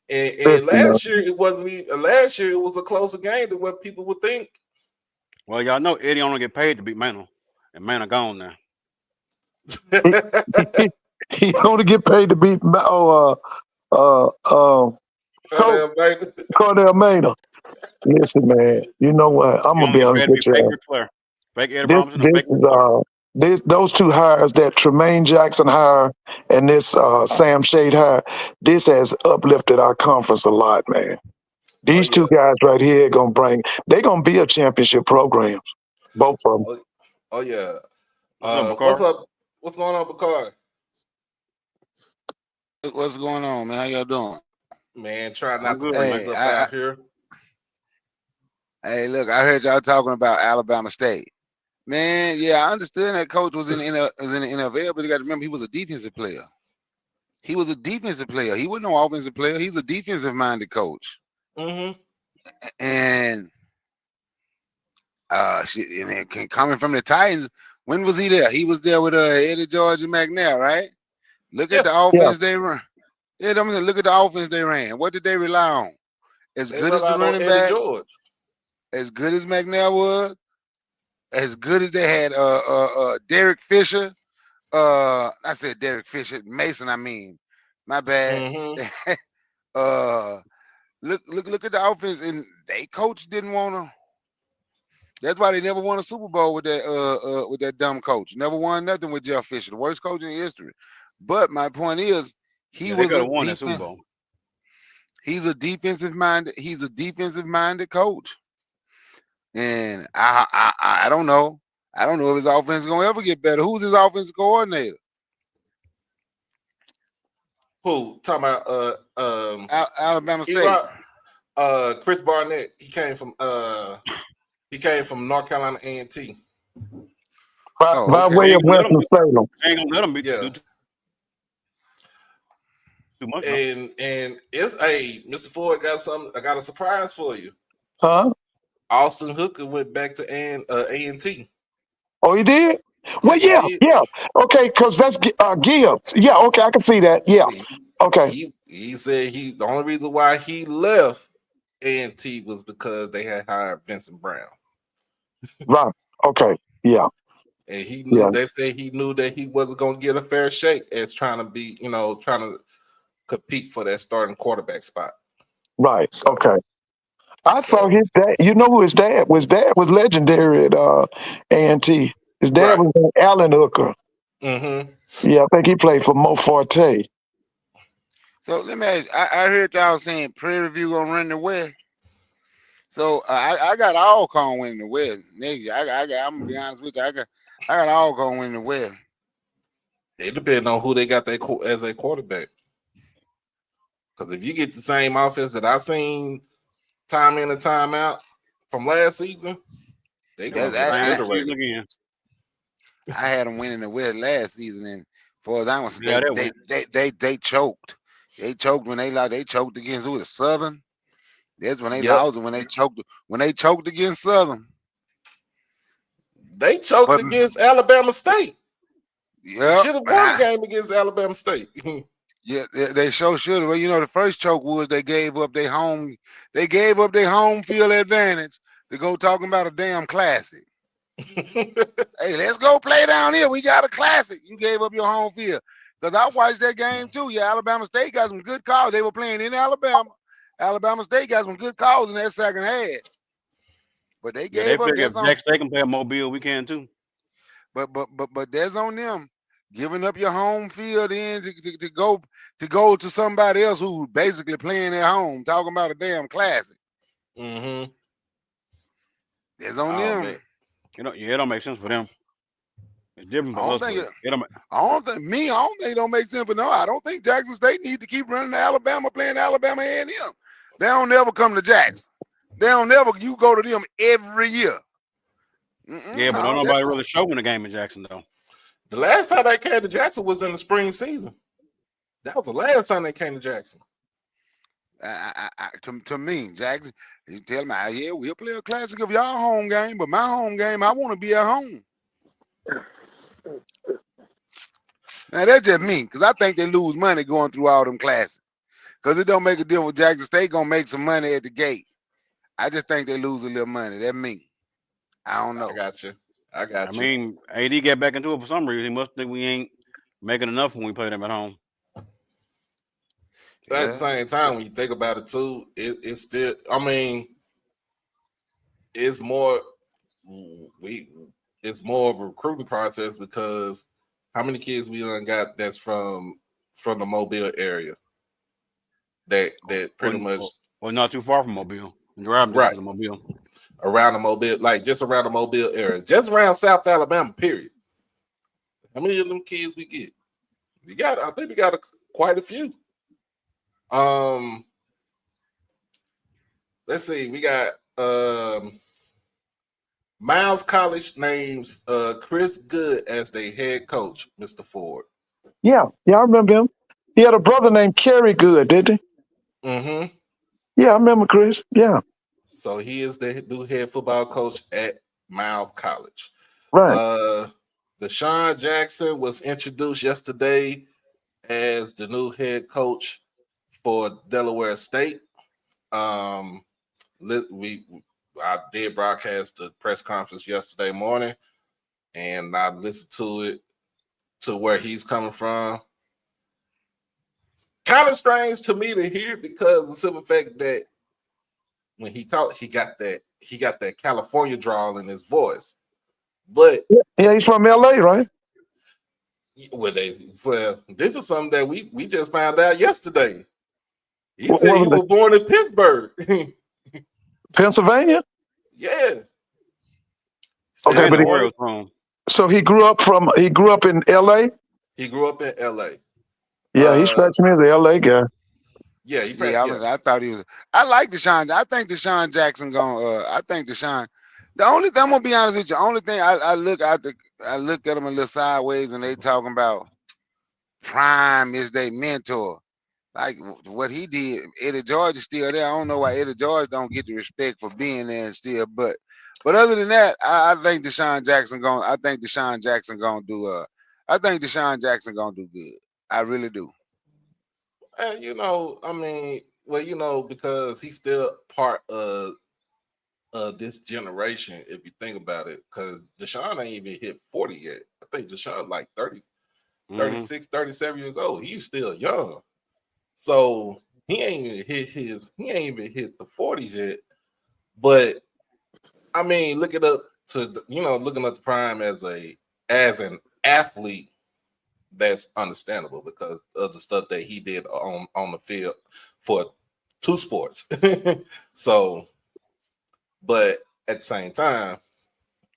And last year it wasn't even. Last year it was a closer game than what people would think. Well, y'all know Eddie only get paid to beat Mantle, and Mantle gone now. He only get paid to beat Cordell Maynard. Listen, man. You know what? I'm gonna be honest with you. Fake Eddie Robinson and fake Those two hires that Tremaine Jackson hire and this Sam Shade hire, this has uplifted our conference a lot, man. These two guys right here they're gonna be a championship program. Both of them. Oh yeah. What's up? What's going on, Bakar? What's going on, man? How y'all doing? Man, try not to freeze up out here. Hey, look, I heard y'all talking about Alabama State. Man, yeah, I understood that coach was in the NFL, but you got to remember he was a defensive player. He wasn't no offensive player. He's a defensive-minded coach. Mm-hmm. And coming from the Titans, when was he there? He was there with Eddie George and McNair, right? Look at the offense they run. Yeah, I mean, look at the offense they ran. What did they rely on? As good as the running back, as good as McNair was, as good as they had Derek Fisher. I said Derek Fisher, Mason. I mean, my bad. Mm-hmm. Look at the offense, and they coach didn't want to. That's why they never won a Super Bowl with that dumb coach. Never won nothing with Jeff Fisher, the worst coach in history. But my point is, he was a won that Super Bowl. He's a defensive-minded coach, and I don't know. I don't know if his offense is gonna ever get better. Who's his offensive coordinator? Who? Talking about Alabama State. Chris Barnett. He came from North Carolina A&T. By way of Western Salem. Ain't gonna let him be too much. And it's Mr. Ford I got a surprise for you. Huh? Austin Hooker went back to A&T. Oh, he did? Well, yeah. Okay, because that's Gibbs. Yeah, okay, I can see that. Yeah. Okay. He said the only reason why he left A&T was because they had hired Vincent Brown. Right. Okay. Yeah. And he knew they said he knew that he wasn't gonna get a fair shake as trying to compete for that starting quarterback spot. Right. Okay. I saw his dad. You know who his dad was? Dad was legendary at A&T. His dad was Alan Hooker. Mm-hmm. Yeah, I think he played for Mo Forte. So let me ask you, I heard y'all saying Prairie View gonna run the West. So I got Alcorn winning the West. Nigga, I'm gonna be honest with you. I got Alcorn winning the West. It depends on who they got as a quarterback. Because if you get the same offense that I seen time in and time out from last season, they gonna get again. I had them winning the West last season, and for as I was, they choked. They choked when they lost. They choked against the Southern. That's when they lost. When they choked against Southern, they choked against Alabama State. Yeah, should have won the game against Alabama State. Yeah, they sure should have. Well, you know, the first choke was they gave up their home field advantage to go talking about a damn classic. Hey, let's go play down here. We got a classic. You gave up your home field. Because I watched that game too. Yeah, Alabama State got some good calls. They were playing in Alabama. Alabama State got some good calls in that second half. But they gave up. If Jack State can play at Mobile, we can too. But that's on them. Giving up your home field in to go to somebody else who's basically playing at home, talking about a damn classic. Mm-hmm. It's on them. Man. It don't make sense for them. It's different for us. I don't think it don't make sense for no. I don't think Jackson State needs to keep running to Alabama, playing Alabama A&M. They don't never come to Jackson. You go to them every year. Yeah, but don't nobody really show in the game in Jackson though. The last time they came to Jackson was in the spring season. That was the last time they came to Jackson. To me, Jackson, you tell me, yeah, we'll play a classic of y'all home game, but my home game, I want to be at home. Now that's just me, because I think they lose money going through all them classes. Because it don't make a difference. Jackson State gonna make some money at the gate. I just think they lose a little money. That's me. I don't know. I got you. I mean, AD got back into it for some reason. He must think we ain't making enough when we play them at home. But at the same time, when you think about it too, it's still. I mean, it's more. It's more of a recruiting process because how many kids we done got that's from the Mobile area that pretty much not too far from Mobile. Right. To Mobile. Around the Mobile, like just around the Mobile area, just around South Alabama, period. How many of them kids we get? I think we got quite a few. Let's see, we got Miles College names Chris Good as their head coach, Mr. Ford. Yeah, I remember him. He had a brother named Kerry Good, didn't he? Mm-hmm. Yeah, I remember Chris. Yeah. So he is the new head football coach at Miles College. Right. Deshaun Jackson was introduced yesterday as the new head coach for Delaware State. I did broadcast the press conference yesterday morning, and I listened to it to where he's coming from. Kind of strange to me to hear because of the simple fact that when he talked, he got that California drawl in his voice. But yeah, he's from LA, right? Well, this is something that we just found out yesterday. He said he was born in Pittsburgh, Pennsylvania. Yeah. Okay, but so he grew up in LA. He grew up in LA. Yeah, he scratched me as the LA guy. Yeah, I thought he was. I like Deshaun. I think Deshaun Jackson going. I think Deshaun. The only thing I'm gonna be honest with you. Only thing I look at them a little sideways when they talking about Prime is their mentor. Like what he did. Eddie George is still there. I don't know why Eddie George don't get the respect for being there and still. But other than that, I think Deshaun Jackson going. I think Deshaun Jackson going to do. I think Deshaun Jackson going to do good. I really do. And I mean, well, because he's still part of this generation, if you think about it, because Deshaun ain't even hit 40 yet. I think Deshaun like 30, 36, 37 years old. He's still young. So he ain't even hit the 40s yet. But I mean, looking up the Prime as an athlete, that's understandable because of the stuff that he did on the field for two sports. So, but at the same time,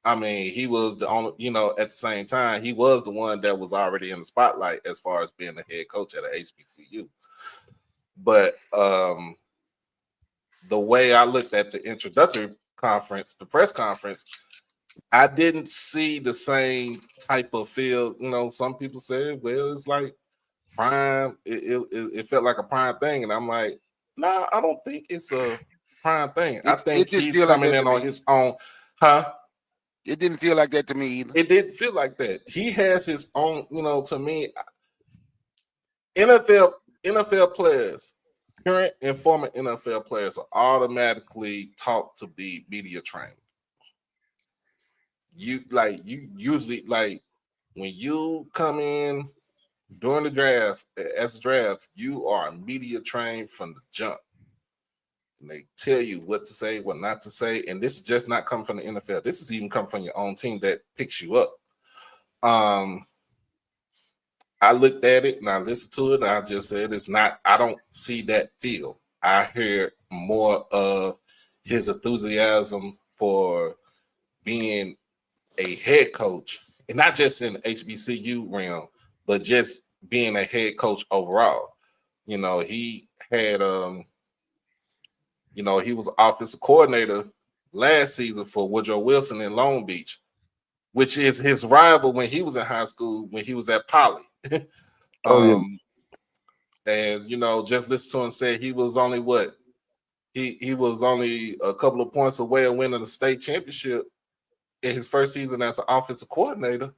I mean, he was the only, at the same time, he was the one that was already in the spotlight as far as being the head coach at a HBCU. But the way I looked at the introductory conference, the press conference, I didn't see the same type of feel. Some people said, well, it's like Prime. It felt like a Prime thing. And I'm like, nah, I don't think it's a Prime thing. I think he's coming in on his own. Huh? It didn't feel like that to me either. It didn't feel like that. He has his own, to me, NFL players, current and former NFL players are automatically taught to be media trained. You usually when you come in during the draft, you are media trained from the jump. And they tell you what to say, what not to say. And this is just not coming from the NFL. This is even coming from your own team that picks you up. I looked at it and I listened to it and I just said I don't see that feel. I hear more of his enthusiasm for being a head coach, and not just in the HBCU realm, but just being a head coach overall. He had he was offensive coordinator last season for Woodrow Wilson in Long Beach, which is his rival when he was in high school, when he was at Poly. And just listen to him say he was only what he was only a couple of points away of winning the state championship in his first season as an offensive coordinator.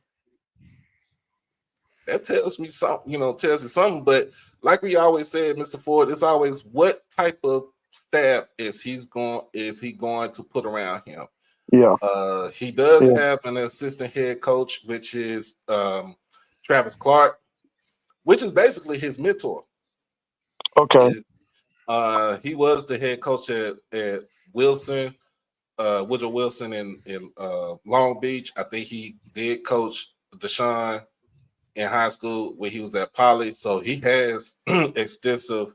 That tells me something, tells you something. But like we always said, Mr. Ford, it's always what type of staff is he going to put around him. Yeah. He does have an assistant head coach, which is Travis Clark, which is basically his mentor. Okay. He was the head coach at Wilson, Woodrow Wilson in Long Beach. I think he did coach Deshaun in high school when he was at Poly. So he has extensive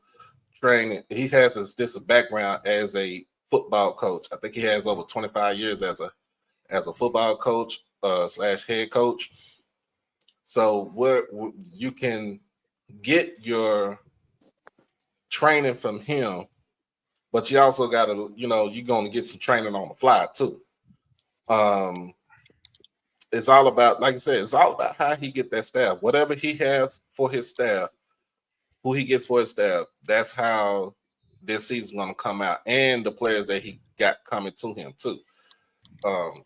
training. He has extensive background as a football coach. I think he has over 25 years as a football coach / head coach. So where you can get your training from him, but you also got to, you're going to get some training on the fly too. It's all about, like I said, it's all about how he get that staff. Whatever he has for his staff, who he gets for his staff, that's how this season's going to come out, and the players that he got coming to him too. I'm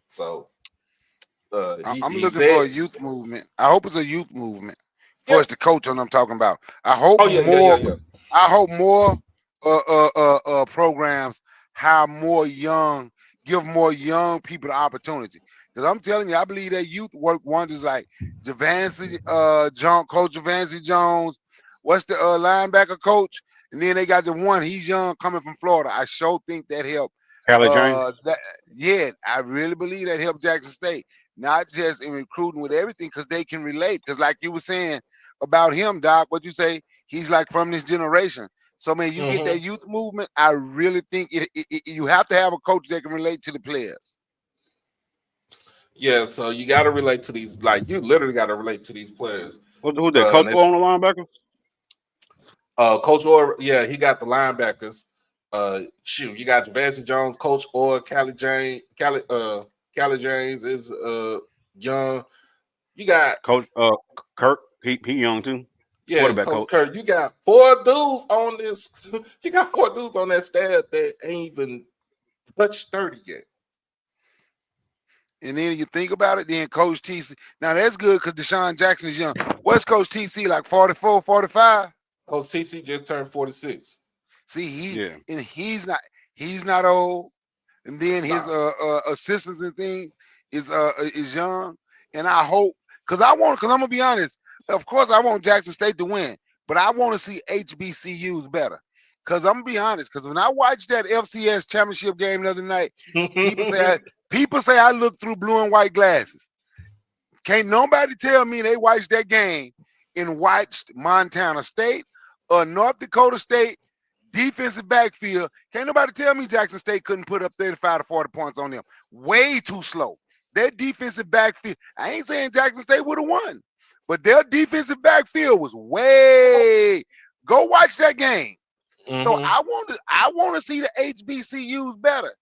looking for a youth movement. I hope it's a youth movement for us to coach on. I'm talking about. I hope more. I hope more programs hire more young, give more young people the opportunity. Because I'm telling you, I believe that youth work wonders. Like Javancy, Coach Javancy Jones. What's the linebacker coach? And then they got the one, he's young, coming from Florida. I sure think that helped. I really believe that helped Jackson State, not just in recruiting with everything, because they can relate. Because like you were saying about him, Doc, what you say, he's like from this generation. So man, you get that youth movement. I really think you have to have a coach that can relate to the players. Yeah, so you got to relate to these. Like you literally got to relate to these players. Who's that? Coach on the linebacker? Coach Orr, yeah, he got the linebackers. You got Javancy Jones, Coach Orr, Callie James is young. You got Coach Kirk, he young too. Yeah, Coach Kirk. You got 4 dudes on this. You got 4 dudes on that staff that ain't even touched 30 yet. And then you think about it, then Coach TC. Now that's good because Deshaun Jackson is young. What's Coach TC, like 44, 45? Coach TC just turned 46. See, he's not old. And then his assistants and things is young. And I hope, because I'm gonna be honest, of course I want Jackson State to win, but I want to see HBCUs better. Because I'm gonna be honest, because when I watched that FCS championship game the other night, people say I look through blue and white glasses. Can't nobody tell me they watched that game and watched Montana State or North Dakota State defensive backfield. Can't nobody tell me Jackson State couldn't put up 35 to 40 points on them. Way too slow. Their defensive backfield, I ain't saying Jackson State would have won, but their defensive backfield was way. Go watch that game. So I want to see the HBCUs better.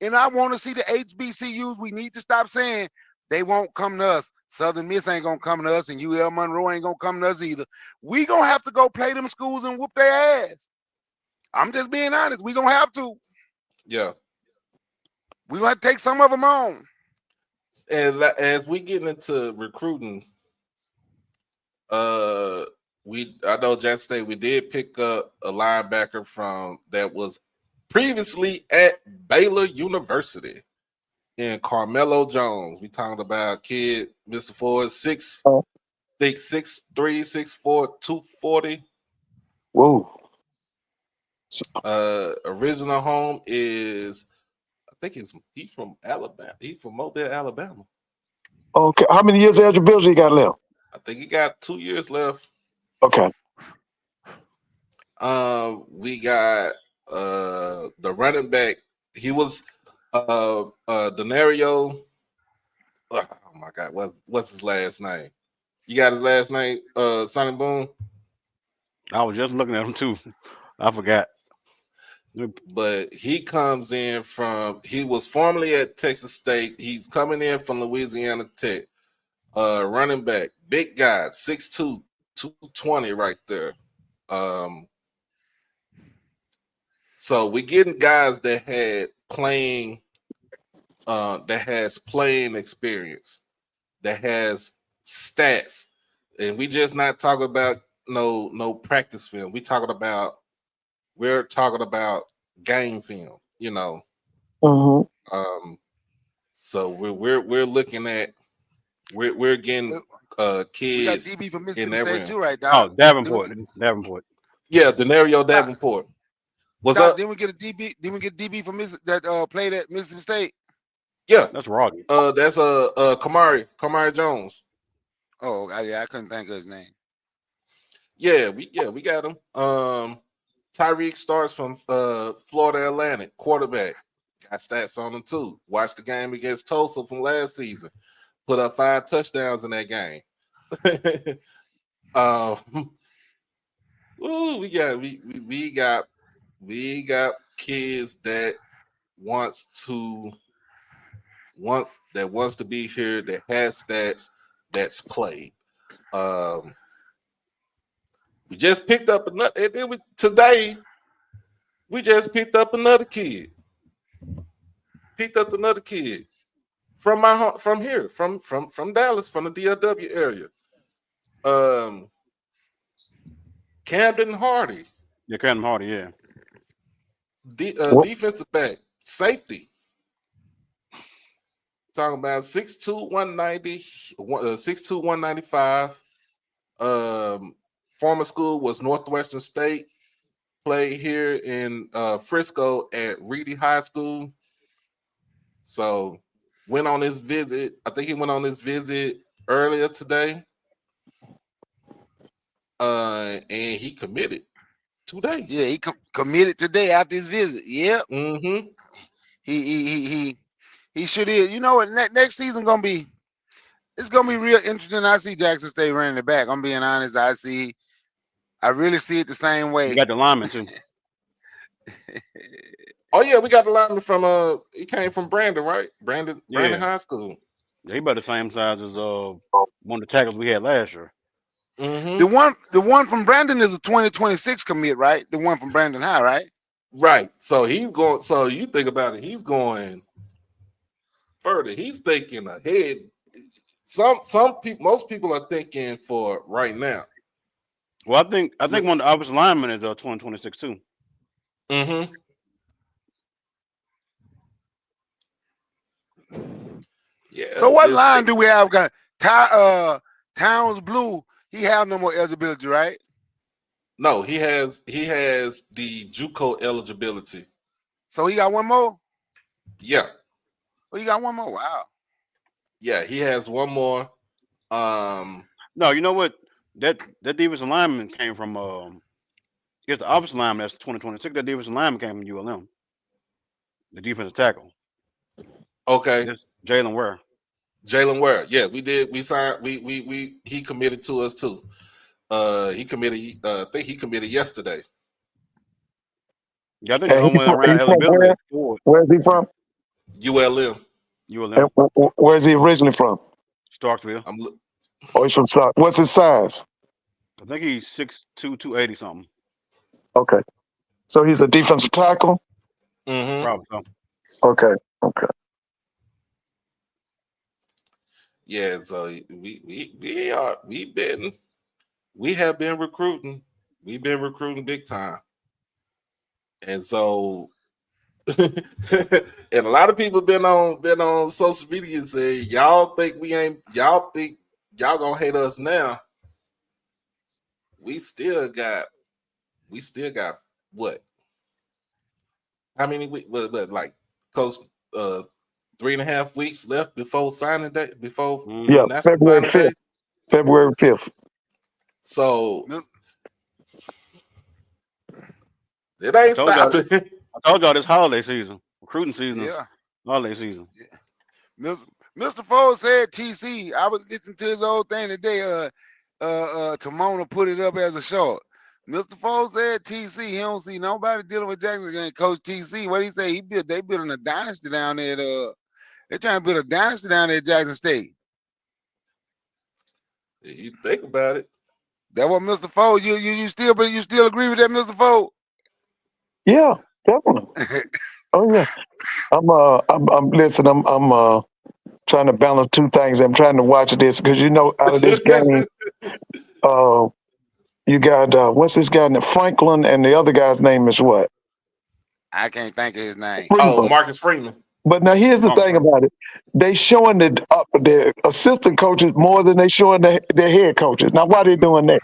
And I want to see the HBCUs. We need to stop saying they won't come to us. Southern Miss ain't going to come to us, and UL Monroe ain't going to come to us either. We going to have to go play them schools and whoop their ass. I'm just being honest. We going to have to. Yeah. We going to take some of them on. And as we get into recruiting, I know Jackson State, we did pick up a linebacker that was previously at Baylor University in Carmelo Jones. We talking about kid, Mr. Ford, 6'3", 6'4", 240. Whoa. Original home is, I think he's from Alabama. He's from Mobile, Alabama. Okay. How many years eligibility you got left? I think he got 2 years left. Okay. We got the running back. He was Denario. Oh my God, what's his last name? You got his last name, Sonny Boone? I was just looking at him too. I forgot. But he comes in he was formerly at Texas State. He's coming in from Louisiana Tech. Running back, big guy, 6'2", 220 right there. So we getting guys that had playing, that has playing experience, that has stats, and we just not talking about no practice film. We're talking about game film. So we're looking at we're getting We got kids DB from in Mississippi that State realm. too, right, Doc? Oh, Davenport. Yeah, Denario Doc, Davenport. What's Doc, up? didn't we get a DB? Didn't we get DB from that played at Mississippi State? Yeah, That's Roddy. that's Kamari Jones. Oh, I couldn't think of his name. Yeah, we got him. Tyreek starts from Florida Atlantic, quarterback. Got stats on him too. Watched the game against Tulsa from last season. Put up 5 touchdowns in that game. We got kids that wants to be here, that has stats, that's played. We just picked up another, and then today we just picked up another kid. From here, from Dallas, from the DFW area. Camden Hardy. Yeah, Camden Hardy, yeah. Defensive back, safety. Talking about 6'2", 190, 6'2", 195. Former school was Northwestern State. Played here in Frisco at Reedy High School. So went on his visit. I think he went on his visit earlier today. And he committed today. Yeah, he committed today after his visit. Yep. Mm-hmm. He should have. You know what? Next season it's gonna be real interesting. I see Jackson State running it back. I'm being honest. I really see it the same way. You got the lineman too. Oh yeah, we got the lineman from he came from Brandon, right? Brandon High School. Yeah, he about the same size as one of the tackles we had last year. Mm-hmm. The one from Brandon is a 2026 commit, right? The one from Brandon High, right? Right. So he's going. So you think about it, he's going further. He's thinking ahead. Most people are thinking for right now. Well, I think one of the offensive linemen is 2026 too. Mm-hmm. Yeah. So what line do we have got? Towns Blue, he have no more eligibility, right? No, he has the JUCO eligibility. So he got one more? Yeah. Oh, he got one more. Wow. Yeah, he has one more. No, you know what? That defensive lineman came from it's the offensive lineman that's 2026. That defensive lineman came from ULM. The defensive tackle. Okay. Jalen Ware. Yeah, we did. We signed. He committed to us too. He committed. I think he committed yesterday. Yeah, I think the only one around eligibility. Where's he from? ULM. And where's he originally from? Starksville. He's from Stark. What's his size? I think he's 6'2", 280 something. Okay, so he's a defensive tackle. Mm-hmm. Probably so. Okay. Yeah, so we have been recruiting. We've been recruiting big time. And so and a lot of people been on social media and say, y'all think y'all gonna hate us now. We still got what? How many weeks? But like close 3.5 weeks left before signing day, before February 5th. February 5th. So it ain't stopping. I told y'all this holiday season, recruiting season. Yeah. Holiday season. Yeah. Mr. Foles said TC. I was listening to his old thing today. Timona put it up as a short. Mr. Foles said TC. He don't see nobody dealing with Jackson against Coach TC. What he say? They building a dynasty down there. They're trying to build a dynasty down there at Jackson State. You think about it. That what Mr. Fold. You still agree with that, Mr. Fold? Yeah, definitely. Oh yeah. I'm listen. I'm trying to balance two things. I'm trying to watch this because out of this game, you got what's this guy named Franklin, and the other guy's name is what? I can't think of his name. Oh, Freeman. Marcus Freeman. But now here's the thing about it: they showing the assistant coaches more than they showing the head coaches. Now, why they doing that?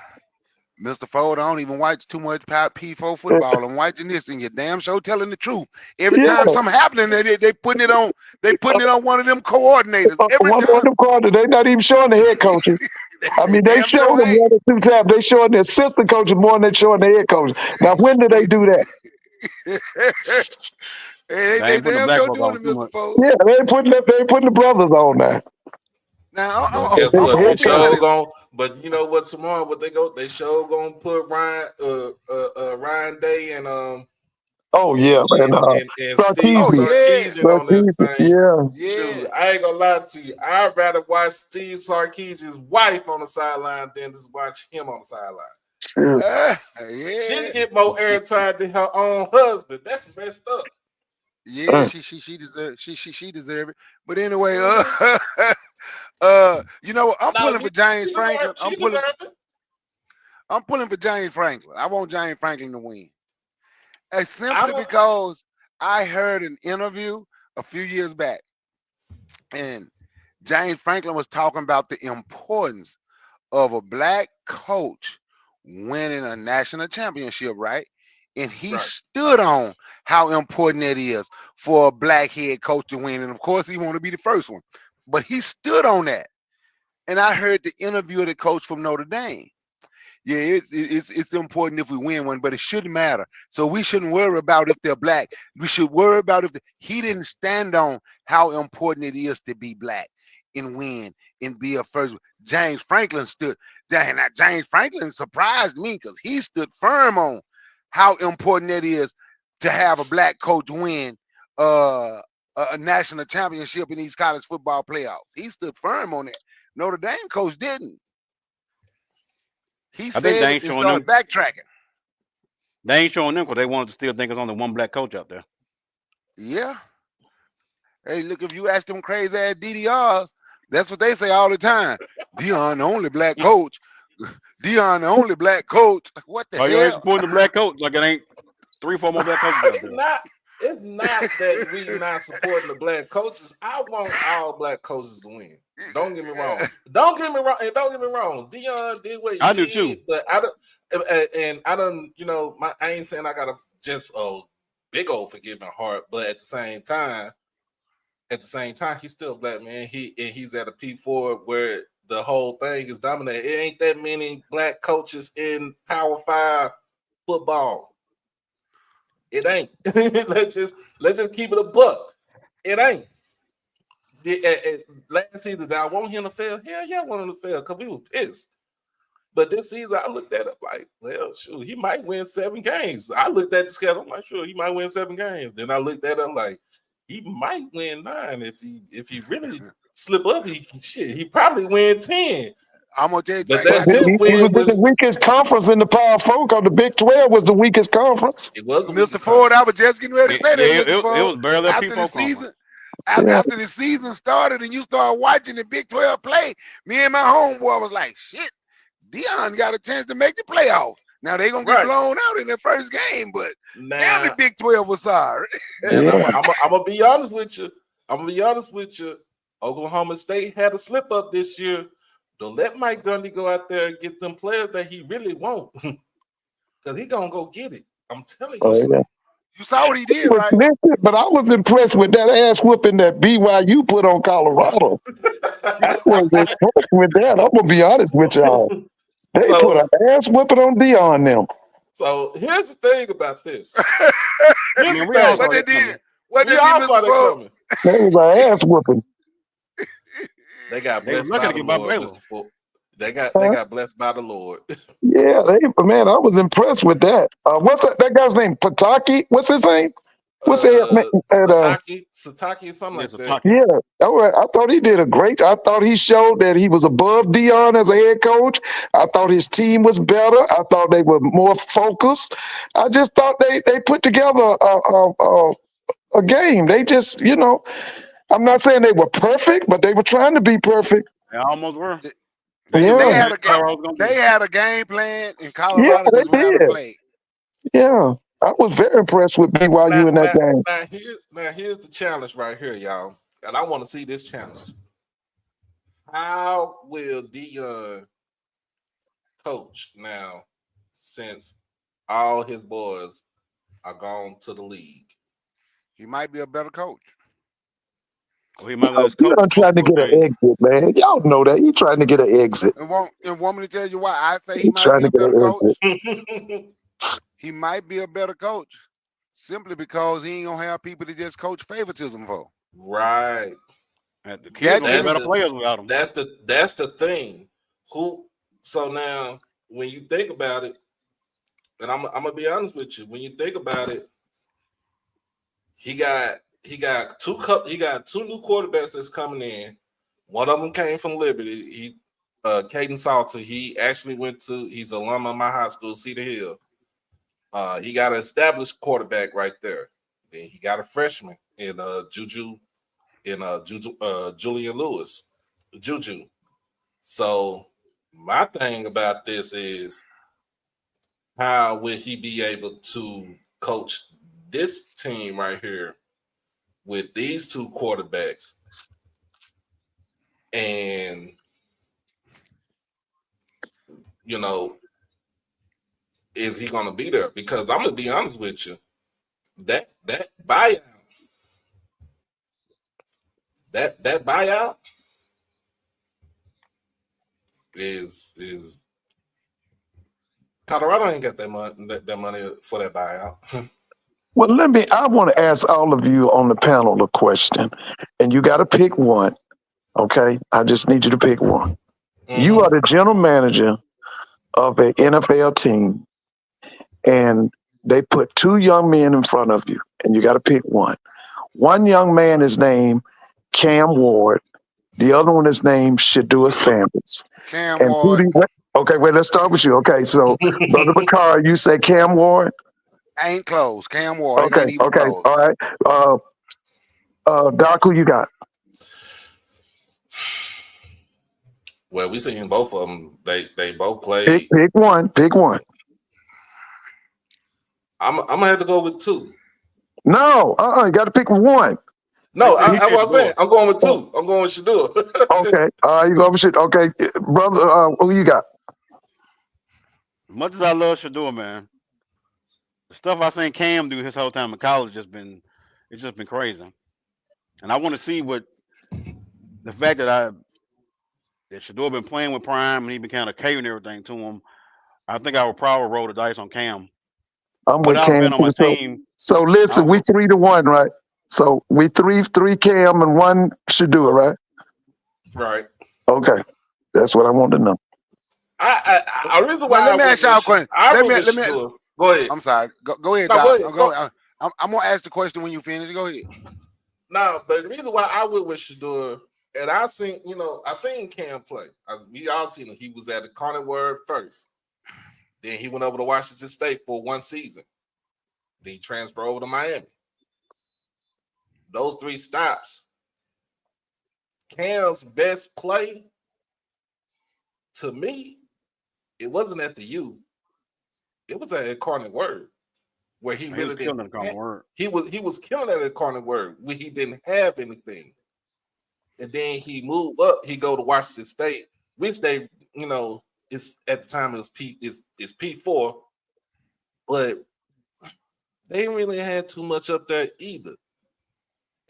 Mr. Ford, I don't even watch too much P4 football. I'm watching this, and you're damn sure telling the truth. Every time something happening, they putting it on. They putting it on one of them coordinators. Every One time. of them coordinators, they not even showing the head coaches. I mean, they showing them one or two times. They showing the assistant coaches more than they showing the head coaches. Now, when do they do that? They damn sure doing it, Mr. Ford. Yeah, they ain't putting the brothers on now. Now, But guess what? They show going, but you know what? Tomorrow, what they show gonna put Ryan Day and Oh yeah, and Steve Sarkisian on that thing. Yeah. Shoot, I ain't gonna lie to you. I'd rather watch Steve Sarkisian's wife on the sideline than just watch him on the sideline. She get more airtime than her own husband. That's messed up. Yeah, she deserve she deserve it. But anyway, I'm pulling for James Franklin. I'm pulling for James Franklin. I want James Franklin to win. And simply because I heard an interview a few years back, and James Franklin was talking about the importance of a black coach winning a national championship, right? And he stood on how important it is for a black head coach to win. And of course, he want to be the first one, but he stood on that. And I heard the interview of the coach from Notre Dame. Yeah, it's important if we win one, but it shouldn't matter. So we shouldn't worry about if they're black. We should worry about if he didn't stand on how important it is to be black and win and be a first. James Franklin stood. James Franklin surprised me because he stood firm on how important it is to have a black coach win a national championship in these college football playoffs. He stood firm on it. Notre Dame coach didn't. He said it and started backtracking. They ain't showing them because they wanted to still think there's only one black coach out there. Yeah. Hey, look, if you ask them crazy ass DDRs, that's what they say all the time. Dion, the only black coach. Dion, the only black coach. Like, what the hell? You ain't supporting the black coach like it ain't 3-4 more black coaches out there. It's not that we not supporting the black coaches. I want all black coaches to win. Don't get me wrong. Don't get me wrong. Dion did what he did. I do too. But I don't. I ain't saying I got a big old forgiving heart. But at the same time, he's still a black man. He's at a P4 where the whole thing is dominated. It ain't that many black coaches in Power 5 football. It ain't. let's just keep it a buck. It ain't. Last season, did I want him to fail? Hell yeah, I wanted him to fail because we were pissed. But this season, I looked at it like, well, shoot, he might win 7 games. I looked at the schedule, I'm like, sure, he might win 7 games. Then I looked at it like, he might win 9 if he really slip up. He probably win 10. I'm gonna tell you, but that win was the weakest conference in the Power 4 because the Big 12 was the weakest conference. It was Mr. Ford. I was just getting ready to say that. Mr. Ford. It was barely after the season. After the season started and you started watching the Big 12 play, me and my homeboy was like, shit, Dion got a chance to make the playoffs. Now they're gonna get blown out in their first game, but damn, the Big 12 was sorry. I'm gonna be honest with you. Oklahoma State had a slip up this year. Don't let Mike Gundy go out there and get them players that he really won't. Because he gonna go get it. I'm telling you. You saw what he did, right? But I was impressed with that ass whooping that BYU put on Colorado. I was impressed with that. I'm gonna be honest with y'all. They put an ass whooping on Dion them. So here's the thing about this. What they did? What they all saw that coming. That was an ass whooping. They got blessed by the Lord, Mr. Ford. They got blessed by the Lord. Yeah, man, I was impressed with that. What's that guy's name? Pataki? What's his name? What's that? Sataki, something Yeah, like that. Sataki. Yeah, I thought he did a great. I thought he showed that he was above Dion as a head coach. I thought his team was better. I thought they were more focused. I just thought they put together a game. They just, I'm not saying they were perfect, but they were trying to be perfect. They almost were. Th- They knew They Yeah, what had a game. Colorado was gonna They do. had a game plan, and yeah, Colorado they just went out and did. played. Yeah, I was very impressed with BYU in that game. Here's the challenge right here, y'all. And I want to see this challenge. How will Dion coach now since all his boys are gone to the league? He might be a better coach. Or he might let his Dion coach trying to for a get an change. exit, man. Y'all know that he trying to get an exit. And want me to tell you why I say he He might trying be to a get better an coach? exit. He might be a better coach simply because he ain't gonna have people to just coach favoritism for. Right. And the kids That gonna be is better players without him. That's the thing. So now when you think about it, and I'm gonna be honest with you, when you think about it, he got two new quarterbacks that's coming in. One of them came from Liberty. Caden Salter. He actually he's an alum of my high school, Cedar Hill. He got an established quarterback right there. Then he got a freshman in Julian Lewis. Juju. So my thing about this is, how will he be able to coach this team right here with these two quarterbacks? And is he going to be there? Because I'm going to be honest with you, that buyout, that buyout is Colorado ain't got that money for that buyout. Well, I want to ask all of you on the panel a question, and you got to pick one. Okay, I just need you to pick one. You are the general manager of an NFL team, and they put two young men in front of you, and you got to pick one. One young man is named Cam Ward. The other one is named Shadua Sanders. Cam And who Ward do you, okay, wait, let's start with you. Okay, so Brother Bakar, you say Cam Ward. ain't close. Cam Ward, it Okay, ain't even okay, close. all right. Doc, who you got? Well, we seen both of them. They both played. Pick one. Pick one. I'm gonna have to go with two. No, you got to pick one. No, I was saying I'm going with two. I'm going with Shadua. Okay, you go with shit. Okay, brother, who you got? As much as I love Shador, man, the stuff I seen Cam do his whole time in college it's just been crazy. And I want to see what the fact that Shador been playing with Prime and he been kind of catering everything to him. I think I would probably roll the dice on Cam. I'm with Without Cam. being on my team. So listen, we 3-1, right? So we three Cam and one Shadua, right? Right. Okay, that's what I want to know. I reason why let me ask y'all a question. Let me. Go ahead. I'm sorry. Go ahead, No, Doc. go ahead. I'm gonna ask the question when you finish. Go ahead. No, but the reason why I went with Shador, and I seen Cam play. We all seen him. He was at the Carnivore first. Then he went over to Washington State for one season. Then he transferred over to Miami. Those three stops. Cam's best play, to me, it wasn't at the U. It was at Incarnate Word, where he really didn't. He was killing at Incarnate Word where he didn't have anything, and then he moved up. He go to Washington State, which they, it's at the time it was P4, but they didn't really had too much up there either.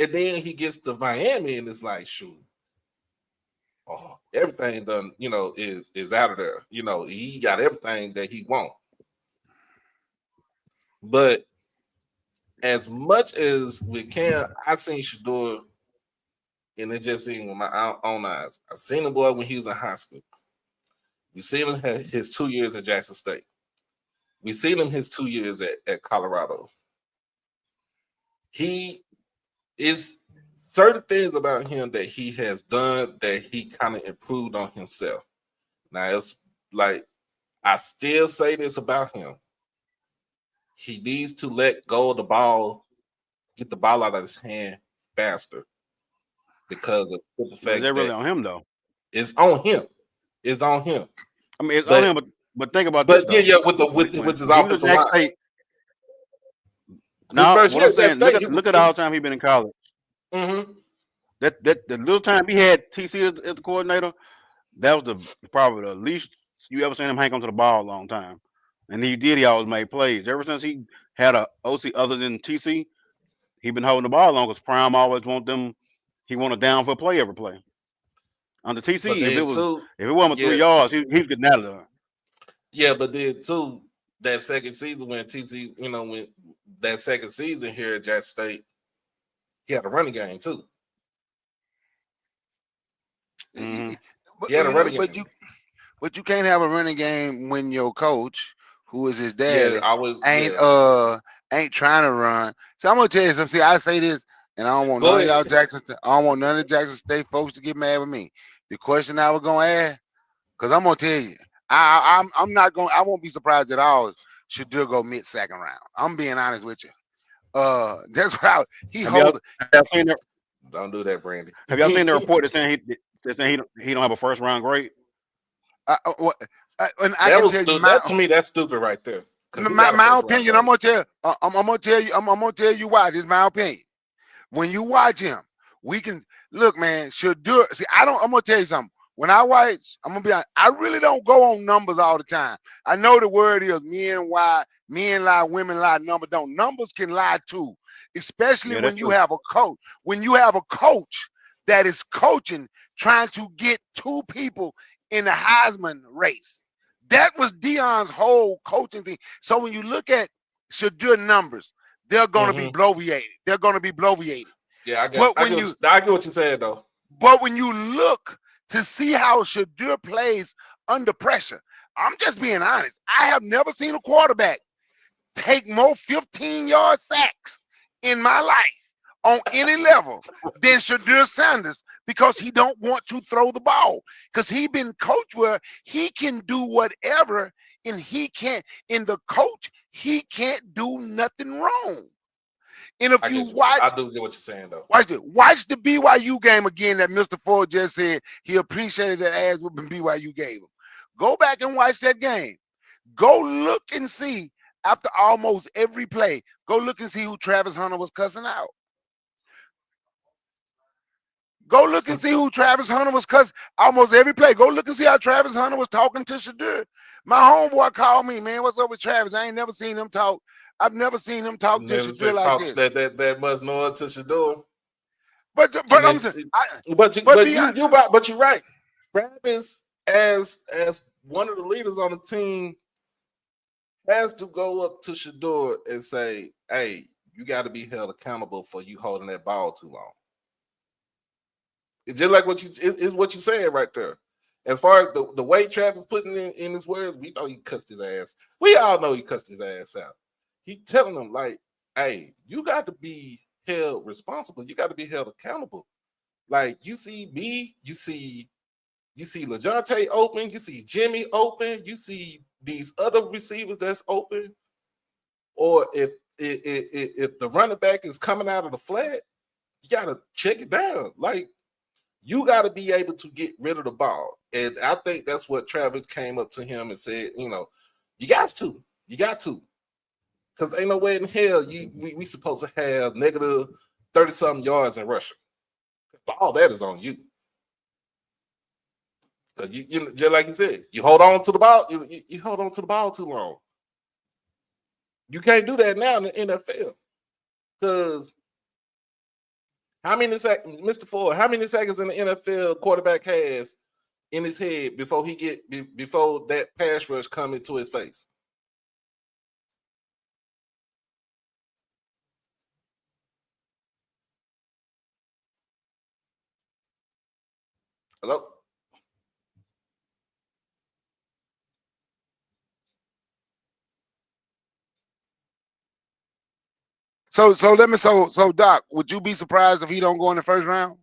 And then he gets to Miami and it's like, shoot. Oh, everything done, is out of there. He got everything that he want. But as much as with Cam, I seen Shador, and it just seen with my own eyes. I seen the boy when he was in high school. We seen him his 2 years at Jackson State. We seen him his 2 years at Colorado. he is certain things about him that he has done that he kind of improved on himself. Now it's like I still say this about him. He needs to let go of the ball, get the ball out of his hand faster because of the Is fact that really that on him though? it's on him. It's on him. I mean, it's on him, but think about this But though. yeah, with When his he was offensive at Jackson line. State, His now first what year I'm at Jackson saying, look State, at he was look at all the stupid. time he been in college. Mm-hmm. That the little time he had TC as the coordinator, that was probably the least you ever seen him hang onto the ball a long time. And he always made plays. Ever since he had a OC other than TC, he been holding the ball long because Prime always want them. He want a down for play every play. Under But TC, then too, if it wasn't yeah, 3 yards, he's getting out of there. yeah, but then too, that second season when TC, when that second season here at Jackson State, he had a running game too. Mm-hmm. But He had a running game. But you can't have a running game when your coach, who is his Yeah, daddy, I was. ain't Yeah, ain't trying to run. So I'm gonna tell you something. See, I say this, and I don't want go none of ahead. y'all I don't want none of the Jackson State folks to get mad with me. The question I was gonna ask, because I'm gonna tell you, I'm not gonna. I won't be surprised at all. Should do go mid-second round. I'm being honest with you. That's how he Have y'all, hold. have y'all seen the Don't do that, Brandy. Have y'all seen the report that saying he don't have a first round grade? And I That can was tell you that to me. That's stupid right there. Because who my got a first round opinion. grade? I'm gonna tell you. I'm gonna tell you why. This is my opinion. When you watch him, we can look, man. Should do it. See, I don't. I'm gonna tell you something. When I watch, I'm gonna be honest. I really don't go on numbers all the time. I know the word is men lie, women lie. Numbers can lie too, especially Yeah, when that's you true. have a coach. When you have a coach that is coaching, trying to get two people in the Heisman race. That was Dion's whole coaching thing. So when you look at Shadur numbers, they're going to be Mm-hmm. bloviated. They're going to be bloviated. Yeah, I But get what you said though. but when you look to see how Shadur plays under pressure, I'm just being honest. I have never seen a quarterback take more 15-yard sacks in my life on any level than Shadur Sanders because he don't want to throw the ball. Because he been coached where he can do whatever and he can't, in the coach, he can't do nothing wrong. And if you I do get what you're saying though. watch the BYU game again that Mr. Ford just said he appreciated that ass whooping BYU gave him. Go back and watch that game. Go look and see after almost every play. Go look and see who Travis Hunter was cussing out. Go look and see who Travis Hunter was cussing almost every play. Go look and see how Travis Hunter was talking to Shadur. My homeboy called me, man. What's up with Travis? I ain't never seen him talk. I've never seen him talk to Never Shadur said like talks this. that much noise to Shador. But And I'm it's, saying, but but be you're right. Travis, as one of the leaders on the team, has to go up to Shador and say, "Hey, you got to be held accountable for you holding that ball too long." It's just like what you said right there. As far as the way Travis putting in his words, we know he cussed his ass. We all know he cussed his ass out. He telling them like, "Hey, you got to be held responsible. You got to be held accountable." Like you see me, you see LeJontay open, you see Jimmy open, you see these other receivers that's open, or if the running back is coming out of the flat, you gotta check it down. Like you gotta be able to get rid of the ball. And I think that's what Travis came up to him and said, you got to. Because ain't no way in hell we supposed to have negative 30-something yards in rushing. All that is on you. Because you just like you said, you hold on to the ball, you hold on to the ball too long. You can't do that now in the NFL. Because how many seconds, Mr. Ford, how many seconds in the NFL quarterback has in his head before that pass rush come into his face? Hello? So Doc, would you be surprised if he don't go in the first round?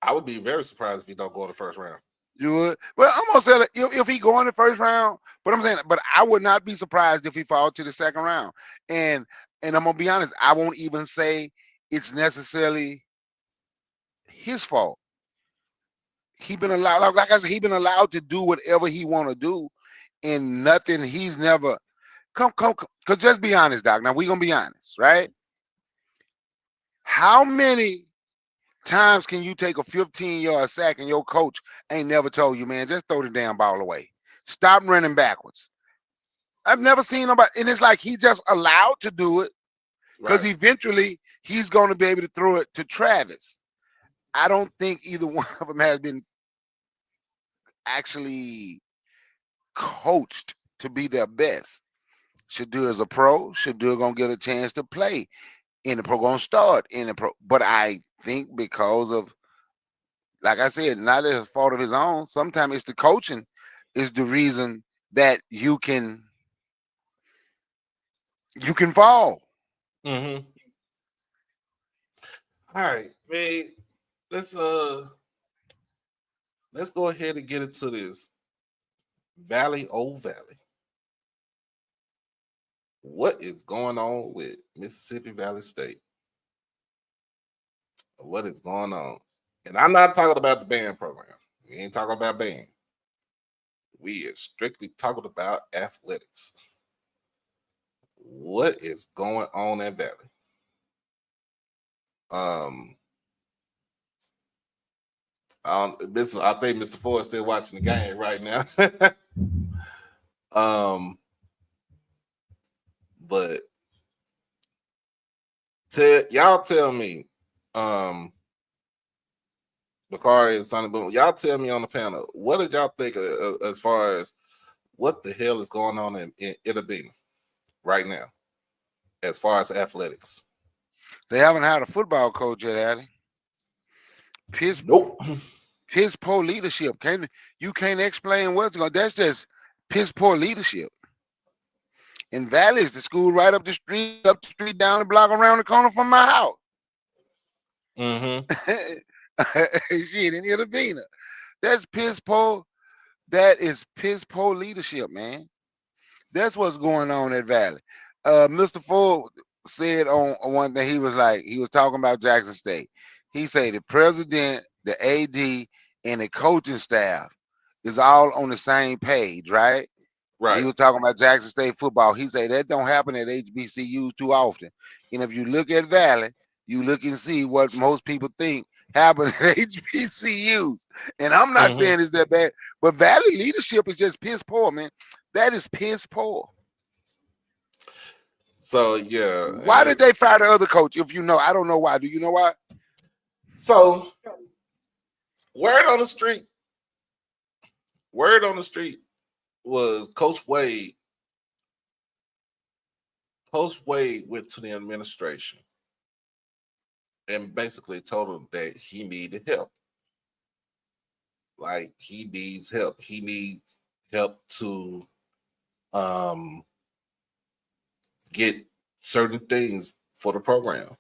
I would be very surprised if he don't go in the first round. You would? Well, I'm gonna say that if he go in the first round, but I'm saying, but I would not be surprised if he fall to the second round. And I'm gonna be honest, I won't even say it's necessarily his fault. He been allowed, like I said, he been allowed to do whatever he want to do, and nothing. He's never come. Because just be honest, Doc. Now we gonna be honest, right? How many times can you take a 15-yard sack and your coach ain't never told you, man, just throw the damn ball away. Stop running backwards. I've never seen nobody, and it's like he just allowed to do it because eventually he's going to be able to throw it to Travis. I don't think either one of them has been actually coached to be their best. Shadur is a pro. Shadur gonna get a chance to play in the pro, gonna start in the pro. But I think because of, like I said, not a fault of his own. Sometimes it's the coaching is the reason that you can fall. Mm-hmm. All right, man. Let's go ahead and get into this. Valley, Old Valley. What is going on with Mississippi Valley State? What is going on? And I'm not talking about the band program. We ain't talking about band. We are strictly talking about athletics. What is going on at Valley? I think Mr. Ford is still watching the game right now. But y'all tell me, Bakari and Sonny Boom, y'all tell me on the panel, what did y'all think as far as what the hell is going on in Itabena right now, as far as athletics? They haven't had a football coach yet, Addy. Nope. Piss poor leadership. You can't explain what's going. That's just piss poor leadership. In Valley is the school right up the street, down the block, around the corner from my house. Mm-hmm. Shit, in Itabena. That's piss poor. That is piss poor leadership, man. That's what's going on at Valley. Mr. Ford said on one thing, he was talking about Jackson State. He said the president, the AD, and the coaching staff is all on the same page, right? Right. He was talking about Jackson State football. He said that don't happen at HBCUs too often. And if you look at Valley, you look and see what most people think happens at HBCUs. And I'm not saying it's that bad, but Valley leadership is just piss poor, man. That is piss poor. So yeah. Why did they fire the other coach? If you know, I don't know why. Do you know why? So word on the street was Coach Wade went to the administration and basically told him that he needed help. Like he needs help. He needs help to get certain things for the program.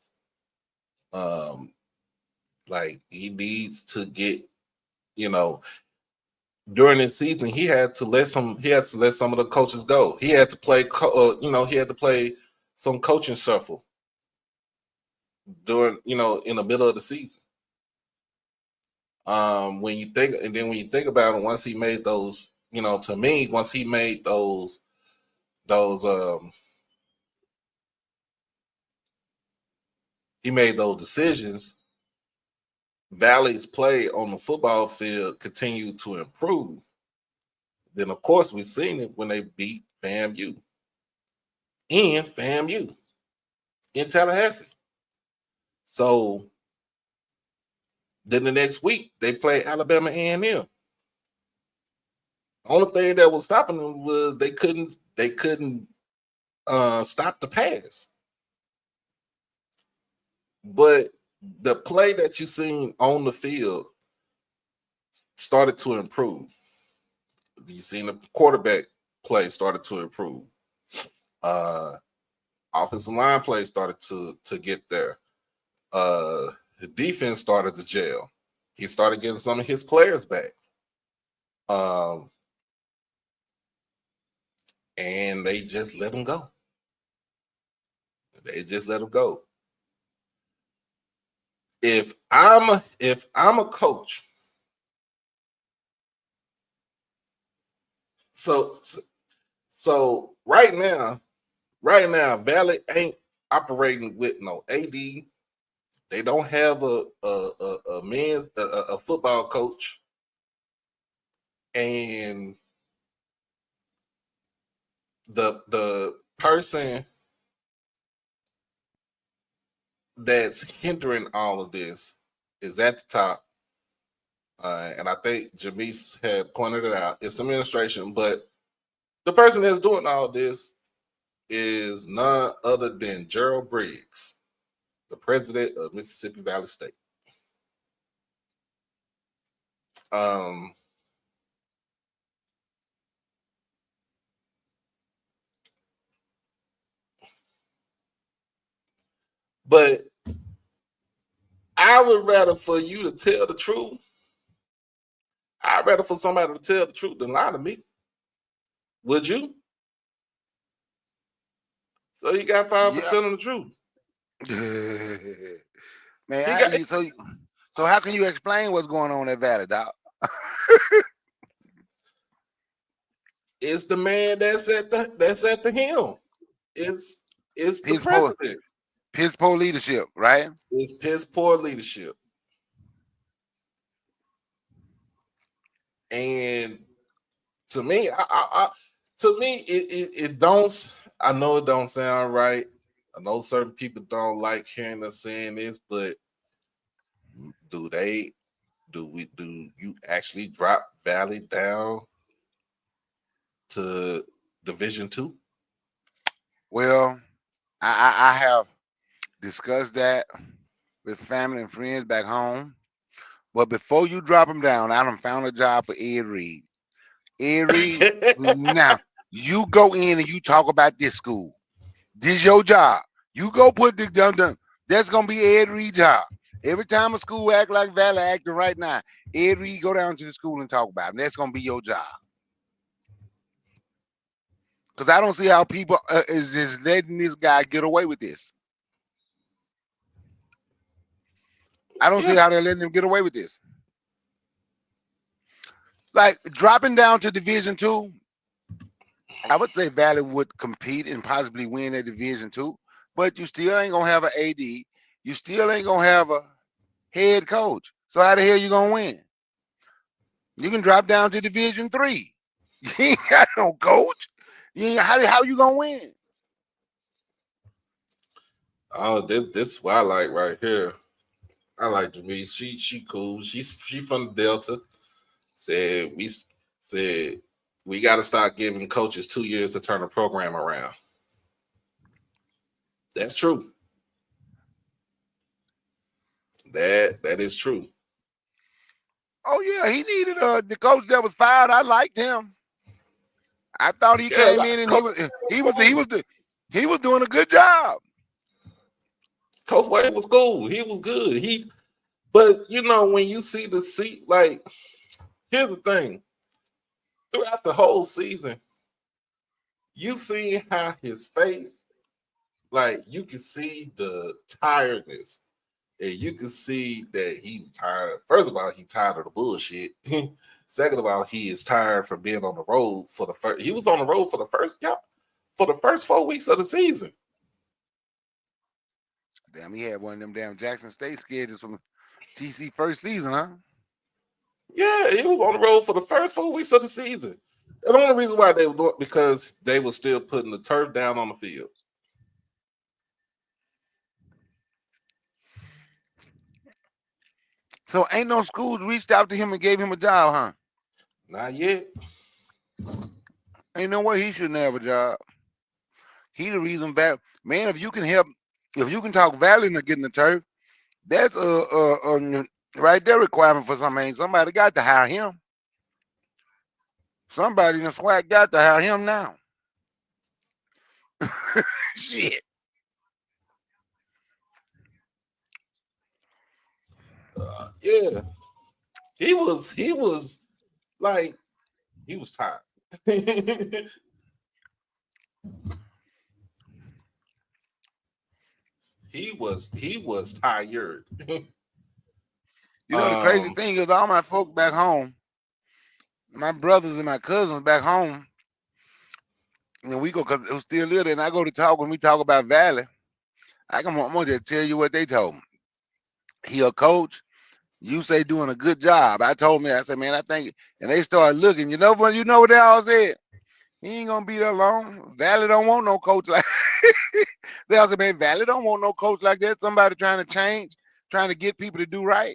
Like he needs to get, during the season, he had to let some of the coaches go. He had to play, some coaching shuffle during, in the middle of the season. When you think about it, once he made those, to me, once he made those decisions, Valley's play on the football field continued to improve. Then, of course, we've seen it when they beat FAMU in Tallahassee. So then the next week they played Alabama A&M. Only thing that was stopping them was they couldn't stop the pass. But the play that you seen on the field started to improve. You seen the quarterback play started to improve. Offensive line play started to get there. The defense started to gel. He started getting some of his players back. And they just let him go. They just let him go. If I'm a coach, so right now, Valley ain't operating with no AD. They don't have a men's a football coach, and the person that's hindering all of this is at the top. And I think Jameis had pointed it out. It's the administration, but the person that's doing all this is none other than Gerald Briggs, the president of Mississippi Valley State. But I would rather for you to tell the truth. I'd rather for somebody to tell the truth than lie to me. Would you? So he got fired for telling the truth. Man, so how can you explain what's going on at Valley, Doc? It's the man that's at the helm. It's the president. Piss poor leadership, right? It's piss poor leadership. And to me, it don't. I know it don't sound right. I know certain people don't like hearing us saying this, but do you actually drop Valley down to Division II? Well, I have discussed that with family and friends back home. But before you drop them down, I done found a job for Ed Reed. Ed Reed, now you go in and you talk about this school. This is your job. You go put this done. That's gonna be Ed Reed's job. Every time a school act like Valley acting right now, Ed Reed go down to the school and talk about it. And that's gonna be your job. Because I don't see how people is just letting this guy get away with this. I don't see how they're letting him get away with this. Like dropping down to Division II, I would say Valley would compete and possibly win at Division II, but you still ain't gonna have an AD. You still ain't gonna have a head coach. So how the hell you gonna win? You can drop down to Division III. You ain't got no coach. How you gonna win? Oh, this is what I like right here. I like Jameis. She cool. She from the Delta. Said we got to start giving coaches 2 years to turn the program around. That's true. That is true. Oh yeah, he needed the coach that was fired. I liked him. I thought he came in and he was doing a good job. Coach Wade was cool. He was good. But you know, when you see the seat, like, here's the thing. Throughout the whole season, you see how his face, like, you can see the tiredness. And you can see that he's tired. First of all, he's tired of the bullshit. Second of all, he is tired from being on the road for the first. He was on the road for the first 4 weeks of the season. Damn, he had one of them damn Jackson State schedules from TC first season, huh? Yeah, he was on the road for the first 4 weeks of the season. And the only reason why they were doing it because they were still putting the turf down on the field. So ain't no schools reached out to him and gave him a job, huh? Not yet. Ain't no way he shouldn't have a job. He the reason back. Man, if you can talk Valley into getting the turf, that's right there requirement for something. Somebody got to hire him. Somebody in the SWAC got to hire him now. Shit. Yeah. He was like he was tired. he was tired. You know the crazy thing is, all my folks back home, my brothers and my cousins back home, and we go because it was still there. And I go to talk when we talk about Valley. I'm gonna just tell you what they told me. He a coach. You say doing a good job. I said, man, I think, and they started looking. You know what? You know what they all said? He ain't gonna be there long. Valley don't want no coach like. They all said, man, Valley don't want no coach like that. Somebody trying to change, trying to get people to do right.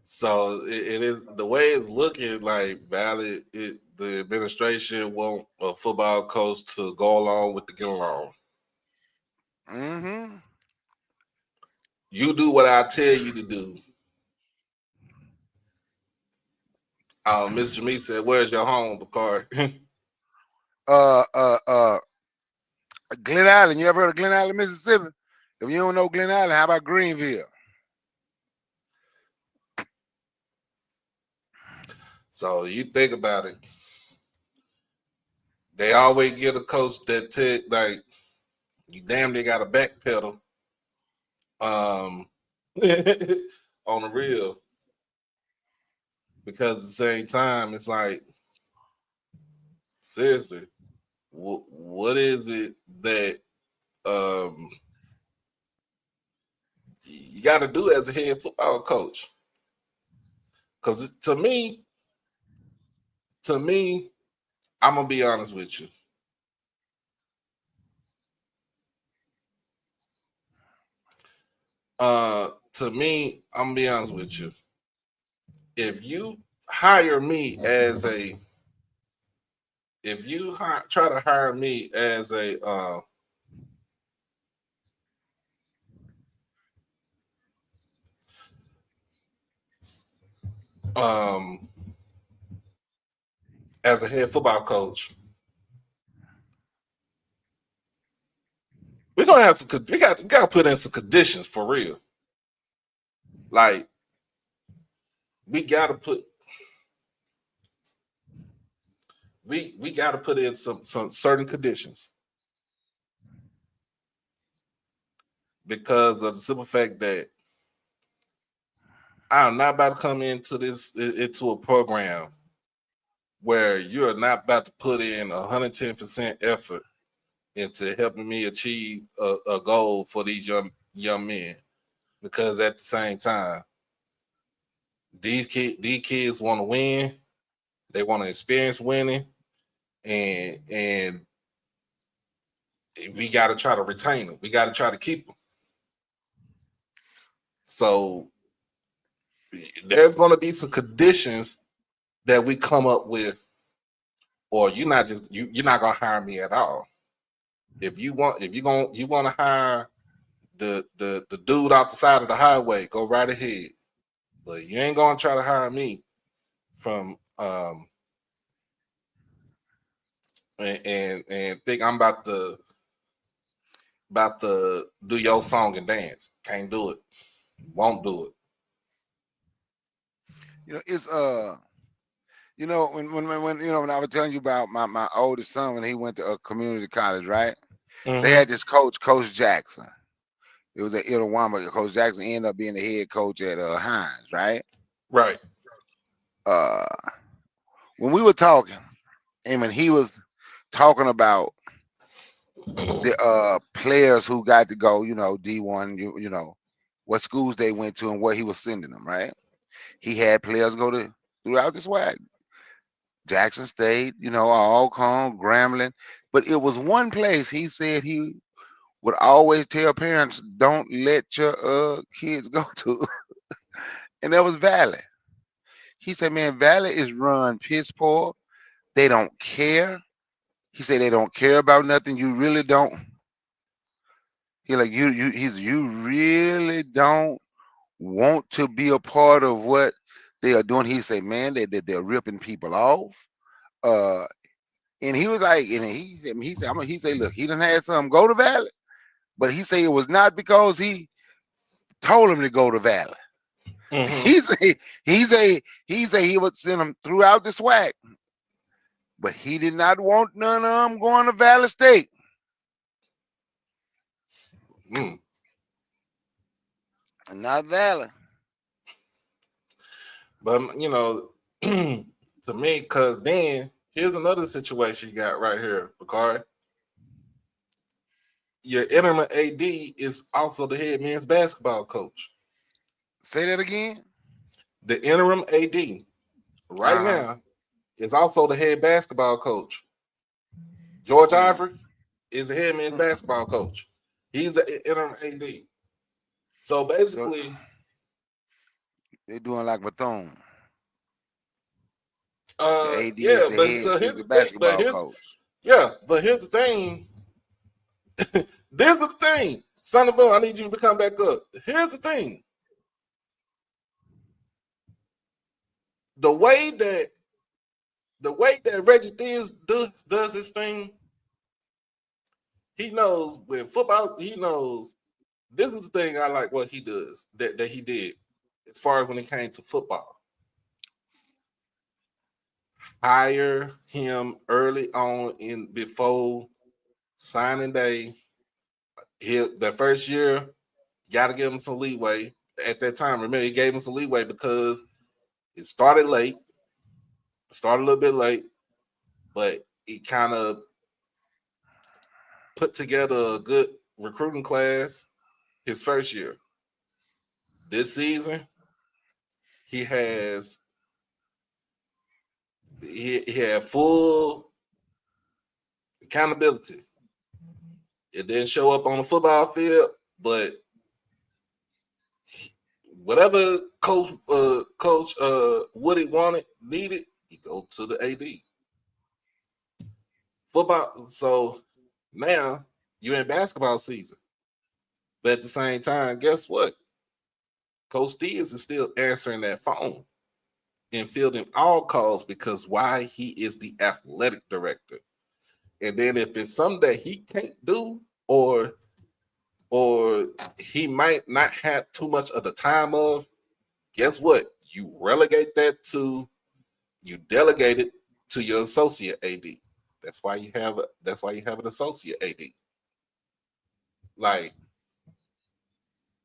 So it is the way it's looking like Valley. The administration want a football coach to go along with the get along. Mm-hmm. You do what I tell you to do. Miss Jamie said, "Where's your home, Bakari?" Glen Island. You ever heard of Glen Island, Mississippi? If you don't know Glen Island, how about Greenville? So you think about it. They always get a coach that like you damn near got a backpedal on the real. Because at the same time, it's like, seriously, what is it that you got to do as a head football coach? Because to me, I'm gonna be honest with you. To me, I'm gonna be honest with you. If you hire me as a, try to hire me as a, as a head football coach, we're gonna have to. We got to put in some conditions for real. Like we got to put. We got to put in some certain conditions because of the simple fact that I'm not about to come into a program where you're not about to put in 110% effort into helping me achieve a goal for these young men, because at the same time, these kids want to win, they want to experience winning, and we got to try to retain them. We got to try to keep them. So there's going to be some conditions that we come up with, or you're not going to hire me at all. If you want to hire the dude out the side of the highway, go right ahead. But you ain't going to try to hire me from and think I'm about to do your song and dance. Can't do it. Won't do it. You know, it's you know, when you know, when I was telling you about my oldest son when he went to a community college, right? Mm-hmm. They had this coach Jackson. It was at Itawamba. Coach Jackson ended up being the head coach at Hines, right? Right. When we were talking, and when he was talking about the players who got to go, you know, D1, you know, what schools they went to and where he was sending them, right? He had players go to throughout the SWAC. Jackson State, you know, Alcorn, Grambling. But it was one place he said he would always tell parents, don't let your kids go to. And that was Valley. He said, man, Valley is run piss poor. They don't care. He said they don't care about nothing. You really don't. He like you really don't want to be a part of what they are doing. He said, man, they're ripping people off. And he was like, and he said, look, he done had some go to Valley, but he said it was not because he told him to go to Valley. He he would send them throughout the SWAC, but he did not want none of them going to Valley State. Not Valley. But to me, because then here's another situation you got right here, Bakari. Your interim AD is also the head men's basketball coach. Say that again. The interim AD right now is also the head basketball coach. George Ivory is the head men's basketball coach. He's the interim AD. So basically, they're doing like Bethune. Yeah, but so here's the basketball coach. Yeah, but here's the thing. This is the thing. Sonny Boone, I need you to come back up. Here's the thing. The way that Reggie Theus does his thing, he knows with football, he knows this is the thing I like what he does, that he did as far as when it came to football. Hire him early on before signing day. The first year, got to give him some leeway. At that time, remember, he gave him some leeway because it started late. Started a little bit late, but he kind of put together a good recruiting class his first year. This season, he had full accountability. It didn't show up on the football field, but whatever Coach Woody needed, he go to the AD. Football. So now you're in basketball season, but at the same time, guess what? Coach Theus is still answering that phone and fielding all calls because why? He is the athletic director. And then if it's something that he can't do or he might not have too much of the time of, guess what? You delegate it to your associate AD. That's why you have an associate AD. Like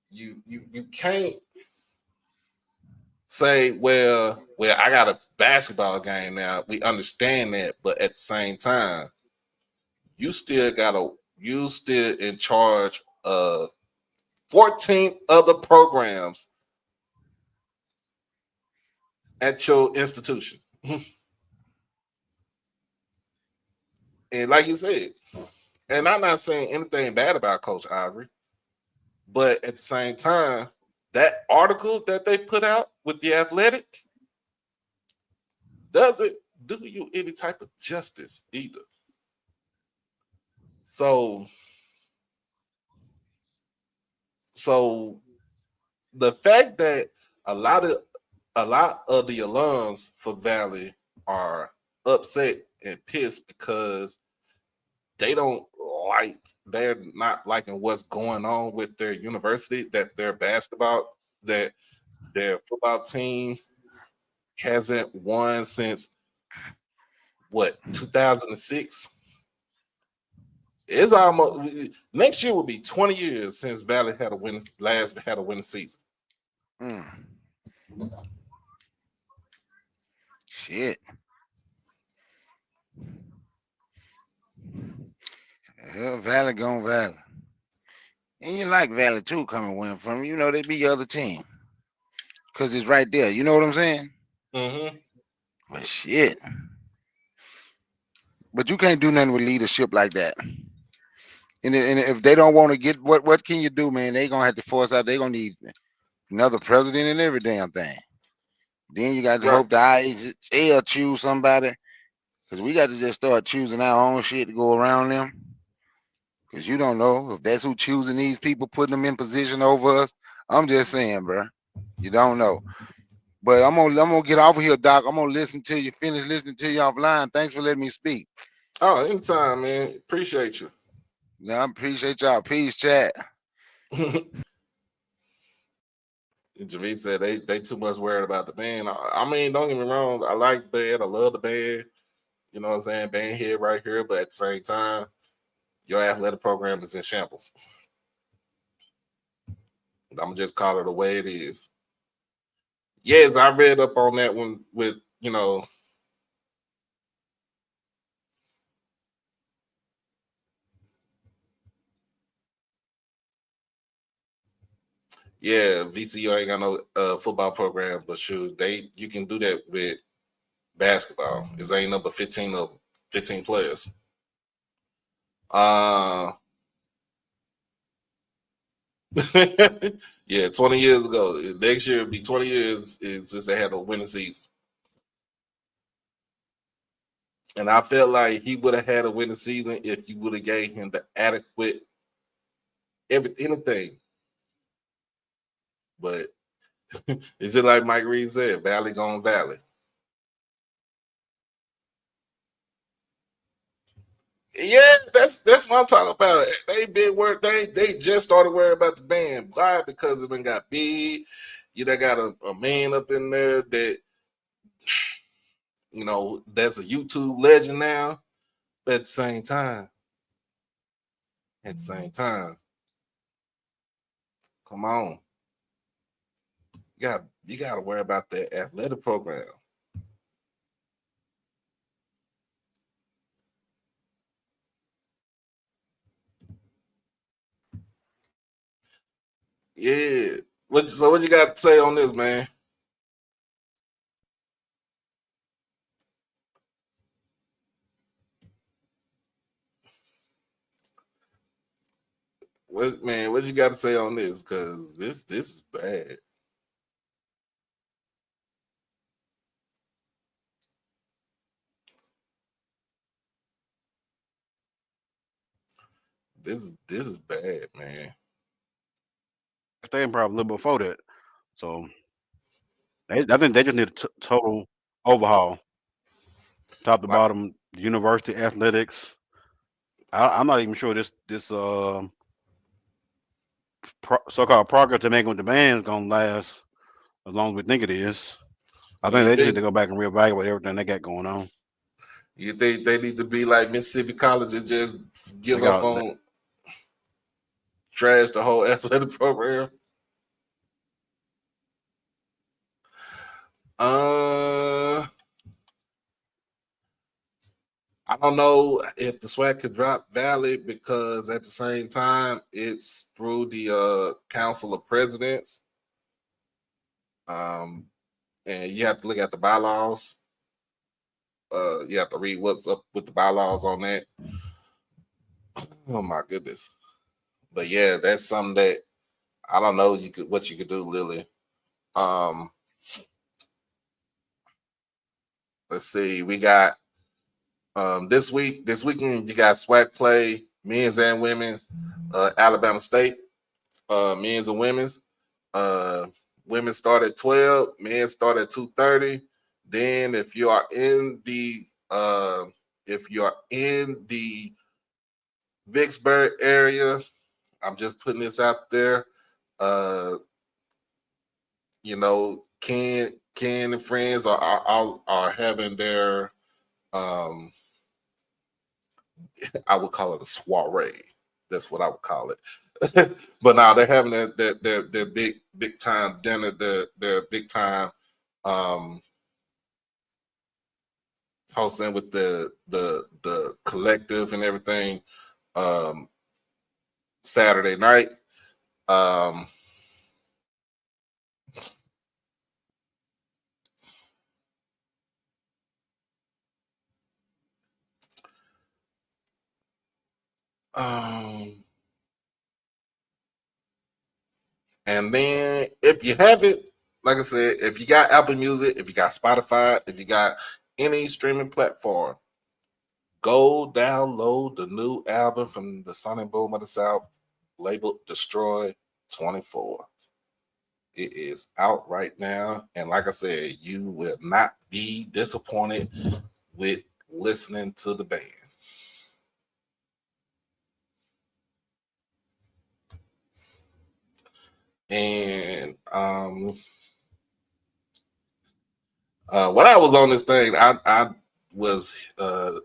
you can't say, well, I got a basketball game now. We understand that, but at the same time, you still in charge of 14 other programs at your institution. And like you said, and I'm not saying anything bad about Coach Ivory, but at the same time, that article that they put out with The Athletic doesn't do you any type of justice either. So the fact that a lot of the alums for Valley are upset and pissed because they're not liking what's going on with their university, that their football team hasn't won since 2006. It's almost next year will be 20 years since Valley had a winning season. Shit. Hell, Valley gone Valley. And you like Valley too coming win from you. They be your other team. Because it's right there. You know what I'm saying? Mm-hmm. But shit. But you can't do nothing with leadership like that. And if they don't want to get what can you do, man? They gonna have to force out. They gonna need another president and every damn thing. Then you got to hope the IHL choose somebody, because we got to just start choosing our own shit to go around them. Because you don't know if that's who choosing these people, putting them in position over us. I'm just saying, bro. You don't know. But I'm gonna get off of here, Doc. I'm gonna listen to you. Finish listening to you offline. Thanks for letting me speak. Oh, anytime, man. Appreciate you. Yeah, I appreciate y'all. Peace, chat. Javid said they too much worried about the band. I mean, don't get me wrong. I like the band. I love the band. You know what I'm saying? Band here, right here. But at the same time, your athletic program is in shambles. I'm going to just call it the way it is. Yes, I read up on that one with, you know, yeah, VCU ain't got no football program, but shoot, you can do that with basketball. It's ain't number 15 players. Yeah, 20 years ago. Next year it'll be 20 years since they had a winning season. And I felt like he would have had a winning season if you would have gave him the adequate anything. But it's just like Mike Reed said, Valley gone Valley. Yeah, that's what I'm talking about. They been work. They just started worrying about the band. Why? Because it been got big. You done got a man up in there that, you know, that's a YouTube legend now. But at the same time, come on, you got to worry about that athletic program. Yeah. So what you got to say on this, man? What you got to say on this? Because this is bad. This is bad, man. Staying probably a little before that. So I think they just need a total overhaul, top to bottom, university athletics. I'm not even sure this so-called progress they're making with the band is gonna last as long as we think it is. I think they just need to go back and reevaluate everything they got going on. You think they need to be like Mississippi College and just give up on trash the whole athletic program? I don't know if the SWAC could drop Valley because at the same time it's through the Council of Presidents. And you have to look at the bylaws. You have to read what's up with the bylaws on that. Oh my goodness. But yeah, that's something that I don't know what you could do, Lily. Let's see. We got this weekend you got SWAC play, men's and women's, Alabama State, men's and women's. Women start at 12, men start at 2:30. Then if you are in the Vicksburg area, I'm just putting this out there. You know, Ken and friends are having their I would call it a soiree. That's what I would call it. But now they're having their big time dinner, their big time hosting with the collective and everything Saturday night. And then if you have it, like I said, if you got Apple Music, if you got Spotify, if you got any streaming platform, go download the new album from the Sonic Boom of the South, labeled Destroy 24. It is out right now. And like I said, you will not be disappointed with listening to the band. And When I was on this thing, I was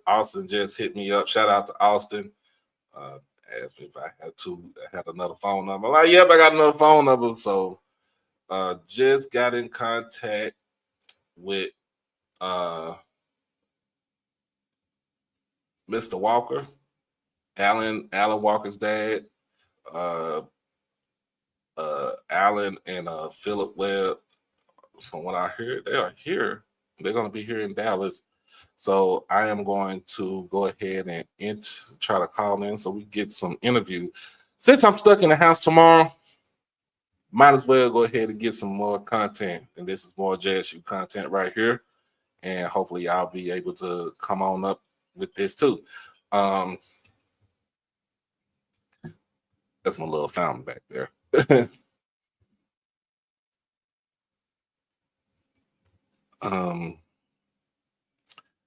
Austin just hit me up. Shout out to Austin. Asked me if I had another phone number. I'm like, yep, I got another phone number. So just got in contact with Mr. Walker, Alan Walker's dad. Alan and Philip Webb, from what I heard, they are here. They're going to be here in Dallas. So I am going to go ahead and try to call in so we get some interview. Since I'm stuck in the house tomorrow, might as well go ahead and get some more content. And this is more JSU content right here. And hopefully I'll be able to come on up with this too. That's my little fountain back there.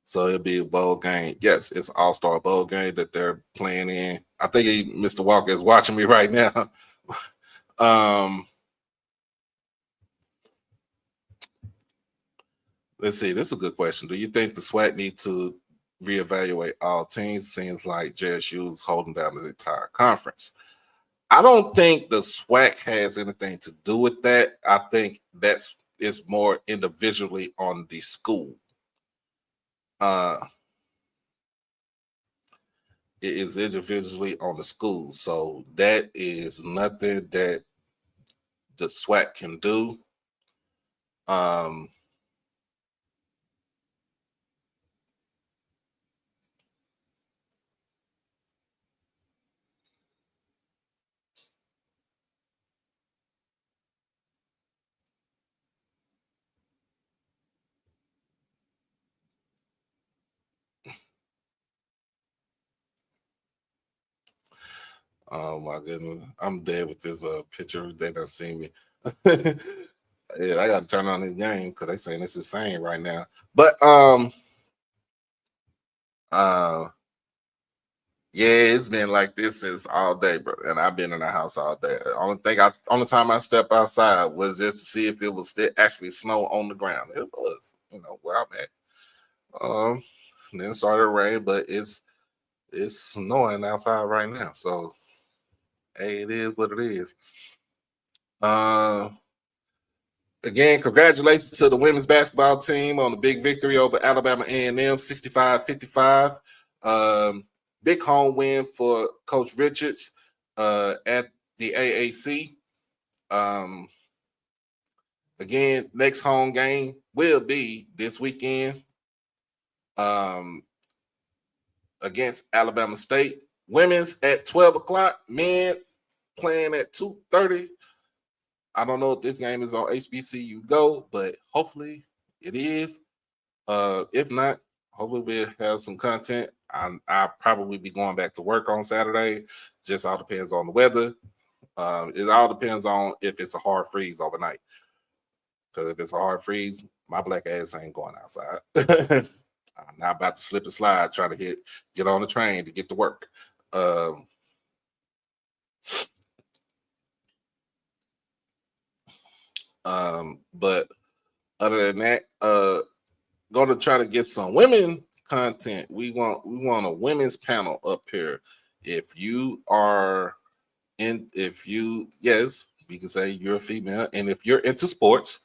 So it'll be a bowl game. Yes, it's an all-star bowl game that they're playing in. I think Mr. Walker is watching me right now. Let's see. This is a good question. Do you think the SWAC need to reevaluate all teams? Seems like JSU is holding down the entire conference. I don't think the SWAC has anything to do with that. I think it's more individually on the school. It is individually on the school. So that is nothing that the SWAC can do. Oh my goodness, I'm dead with this picture. They done seen me. Yeah, I gotta turn on this game because they saying it's insane right now. But yeah, it's been like this since all day, bro. And I've been in the house all day. Only time I stepped outside was just to see if it was actually snow on the ground. It was, where I'm at. Then it started to rain, but it's snowing outside right now. So hey, it is what it is. Again, congratulations to the women's basketball team on the big victory over Alabama A&M, 65-55. Big home win for Coach Richards at the AAC. Again, next home game will be this weekend against Alabama State. Women's at 12 o'clock, men's playing at 2:30. I don't know if this game is on HBCU Go, but hopefully it is. If not, hopefully we'll have some content. I'll probably be going back to work on Saturday. Just all depends on the weather. It all depends on if it's a hard freeze overnight. Because if it's a hard freeze, my black ass ain't going outside. I'm not about to slip and slide trying to get on the train to get to work. But other than that, going to try to get some women content. We want a women's panel up here. If you yes, we can say you're a female, and if you're into sports,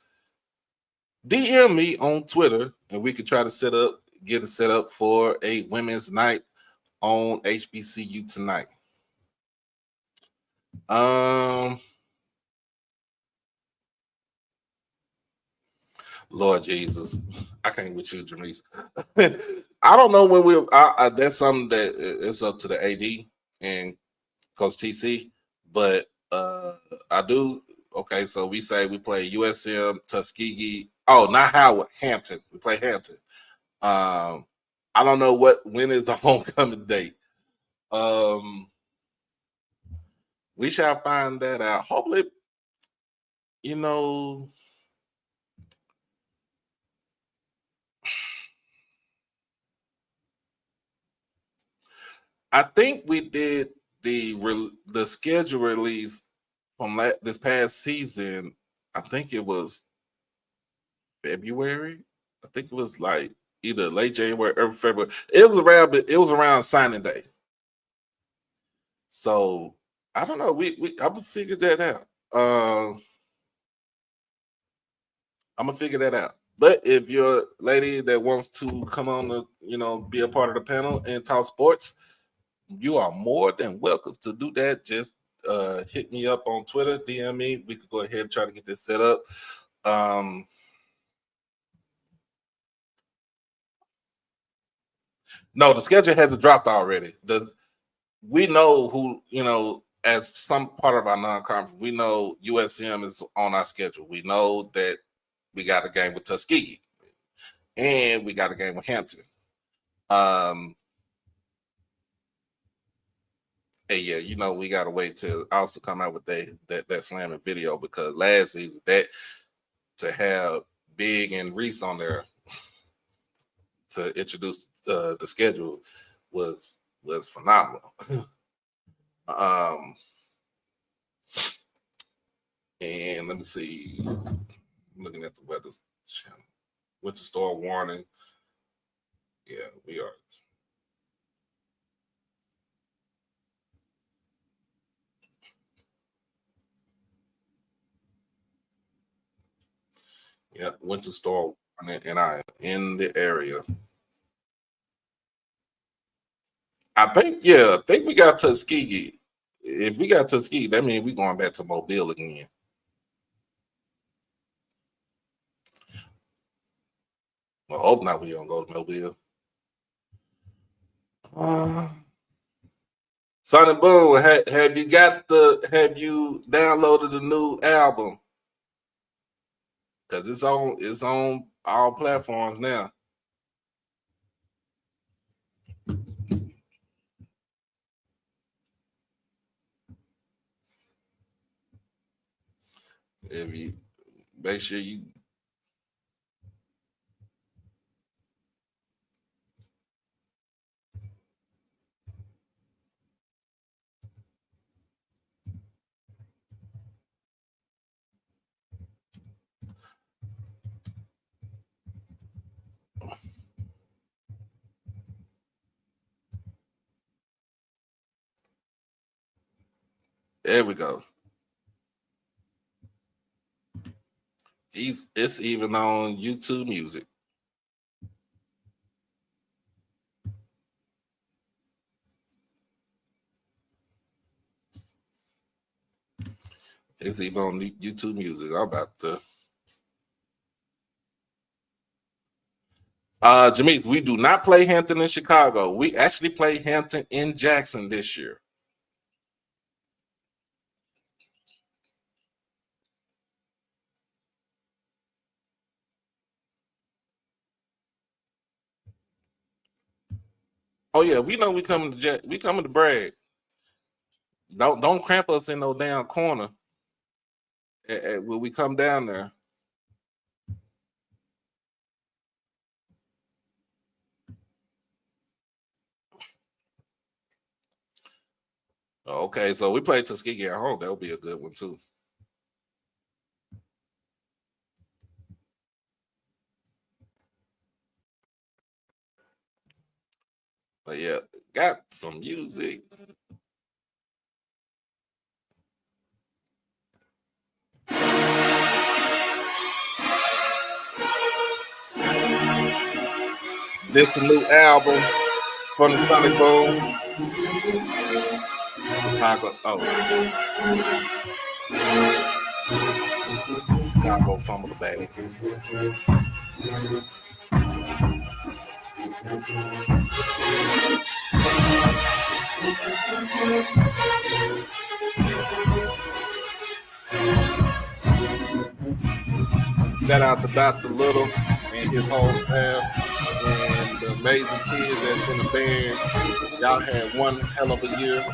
DM me on Twitter, and we can try to get it set up for a women's night on HBCU tonight. Lord Jesus, I can't with you, Janice. I don't know when that's something that is up to the AD and Coach TC, but I do. Okay, so we say we play USM, Tuskegee. Oh, not Howard, Hampton. We play Hampton. I don't know when is the homecoming date. We shall find that out. Hopefully, I think we did the schedule release from this past season. I think it was February. I think it was like either late January or February. It was around signing day. So I don't know. I'm gonna figure that out. I'm gonna figure that out. But if you're a lady that wants to come on to, be a part of the panel and talk sports, you are more than welcome to do that. Just hit me up on Twitter, DM me. We could go ahead and try to get this set up. No, the schedule hasn't dropped already. We know who, as some part of our non-conference, we know USM is on our schedule. We know that we got a game with Tuskegee and we got a game with Hampton. And yeah, we gotta wait till also come out with that slamming video, because last season that to have Big and Reese on there to introduce the schedule was phenomenal. And let me see. I'm looking at the weather channel. Winter storm warning. Yeah, we are. Yeah, winter storm warning, and I am in the area. I think we got Tuskegee. If we got Tuskegee, that means we're going back to Mobile again. Well, hope not. We don't go to Mobile. Sonny Boom, have you downloaded the new album? Because it's on all platforms now. If you make sure you there we go. It's even on YouTube Music. It's even on YouTube Music. I'm about to. Jameek, we do not play Hampton in Chicago. We actually play Hampton in Jackson this year. Oh yeah, we know we coming to brag. Don't cramp us in no damn corner when we come down there. Okay, so we play Tuskegee at home. That'll be a good one too. But yeah, got some music. This a new album from the Sonic Boom. Chicago fumble the bag. Shout out to Dr. Little and his whole staff and the amazing kids that's in the band. Y'all had one hell of a year.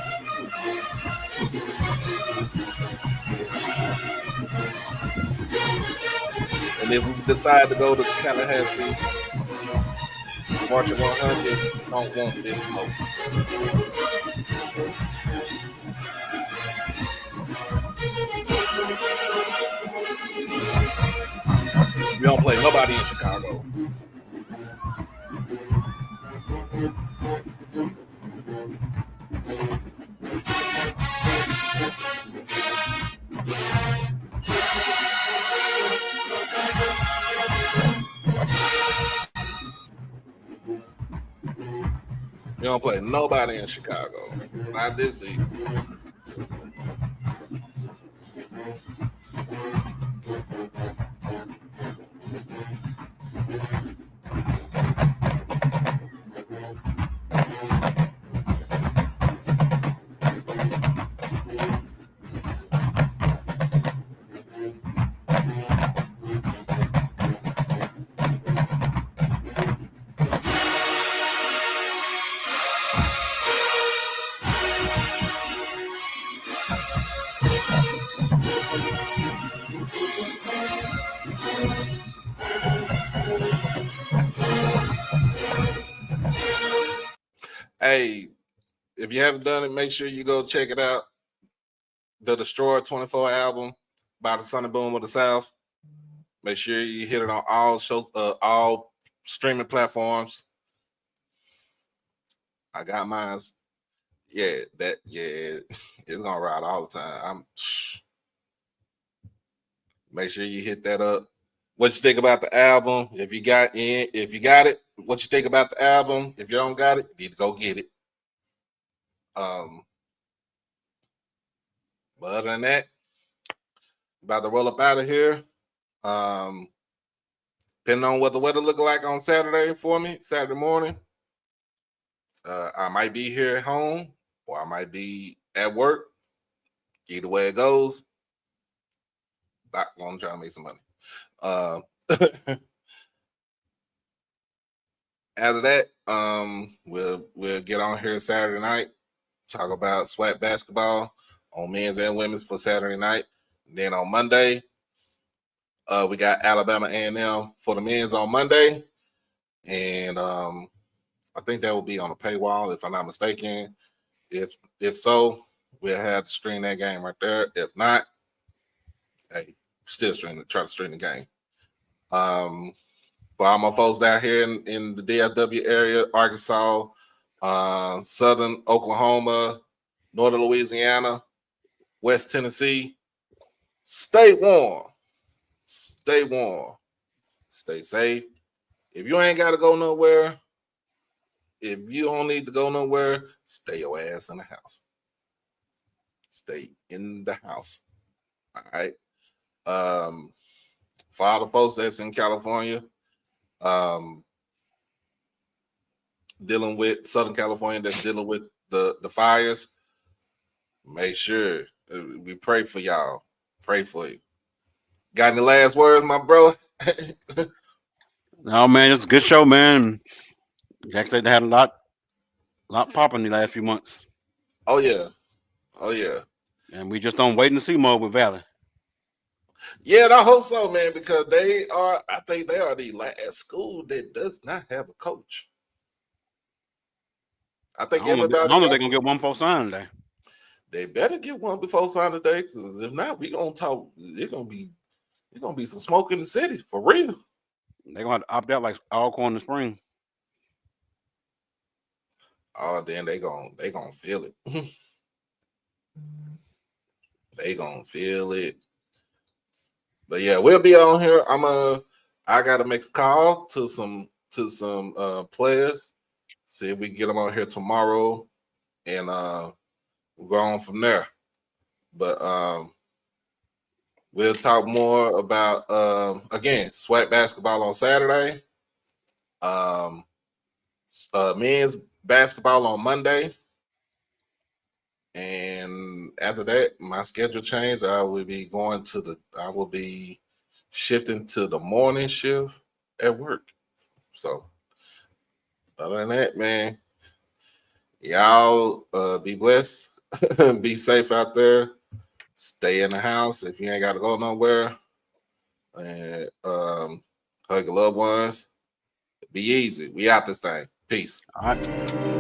And if we decide to go to Tallahassee, Marching 100, don't want this smoke. We don't play nobody in Chicago. We don't play nobody in Chicago. Not this season. Hey, if you haven't done it, make sure you go check it out. The Destroyer 24 album by the Sonny Boom of the South. Make sure you hit it on all streaming platforms. I got mine. Yeah, it's gonna ride all the time. Make sure you hit that up. What you think about the album? If you got it, what you think about the album? If you don't got it, you need to go get it. But other than that, about to roll up out of here. Depending on what the weather look like on Saturday for me, Saturday morning, I might be here at home or I might be at work. Either way it goes, I'm trying to make some money. After that, we'll get on here Saturday night, talk about SWAC basketball on men's and women's for Saturday night. Then on Monday, we got Alabama A&M for the men's on Monday, and I think that will be on a paywall if I'm not mistaken. If so, we'll have to stream that game right there. If not, hey, still try to stream the game. For all my folks down here in the DFW area, Arkansas, Southern Oklahoma, Northern Louisiana, West Tennessee, stay warm. Stay warm. Stay safe. If you ain't got to go nowhere, if you don't need to go nowhere, stay your ass in the house. Stay in the house. All right. For all the folks that's in California, dealing with Southern California, that's dealing with the fires, make sure we pray for y'all. Pray for you. Got any last words, my bro? No, man, it's a good show, man. Jack said they had a lot popping the last few months. Oh yeah. And we just on waiting to see more with Valley. Yeah, I hope so, man, because I think they are the last school that does not have a coach. I think everybody. I don't know they're gonna get one before signing day. They better get one before signing day, because if not, we gonna talk. It's gonna be some smoke in the city for real. They're gonna have to opt out like Alcorn in the spring. Oh, then they gonna feel it. They gonna feel it. But yeah, we'll be on here. I gotta make a call to some players. See if we can get them on here tomorrow, and we'll go on from there. But we'll talk more about again SWAC basketball on Saturday. Men's basketball on Monday. And after that, my schedule changed. I will be shifting to the morning shift at work. So other than that, man, y'all be blessed. Be safe out there. Stay in the house if you ain't got to go nowhere. And hug your loved ones. Be easy. We out this thing. Peace. All right.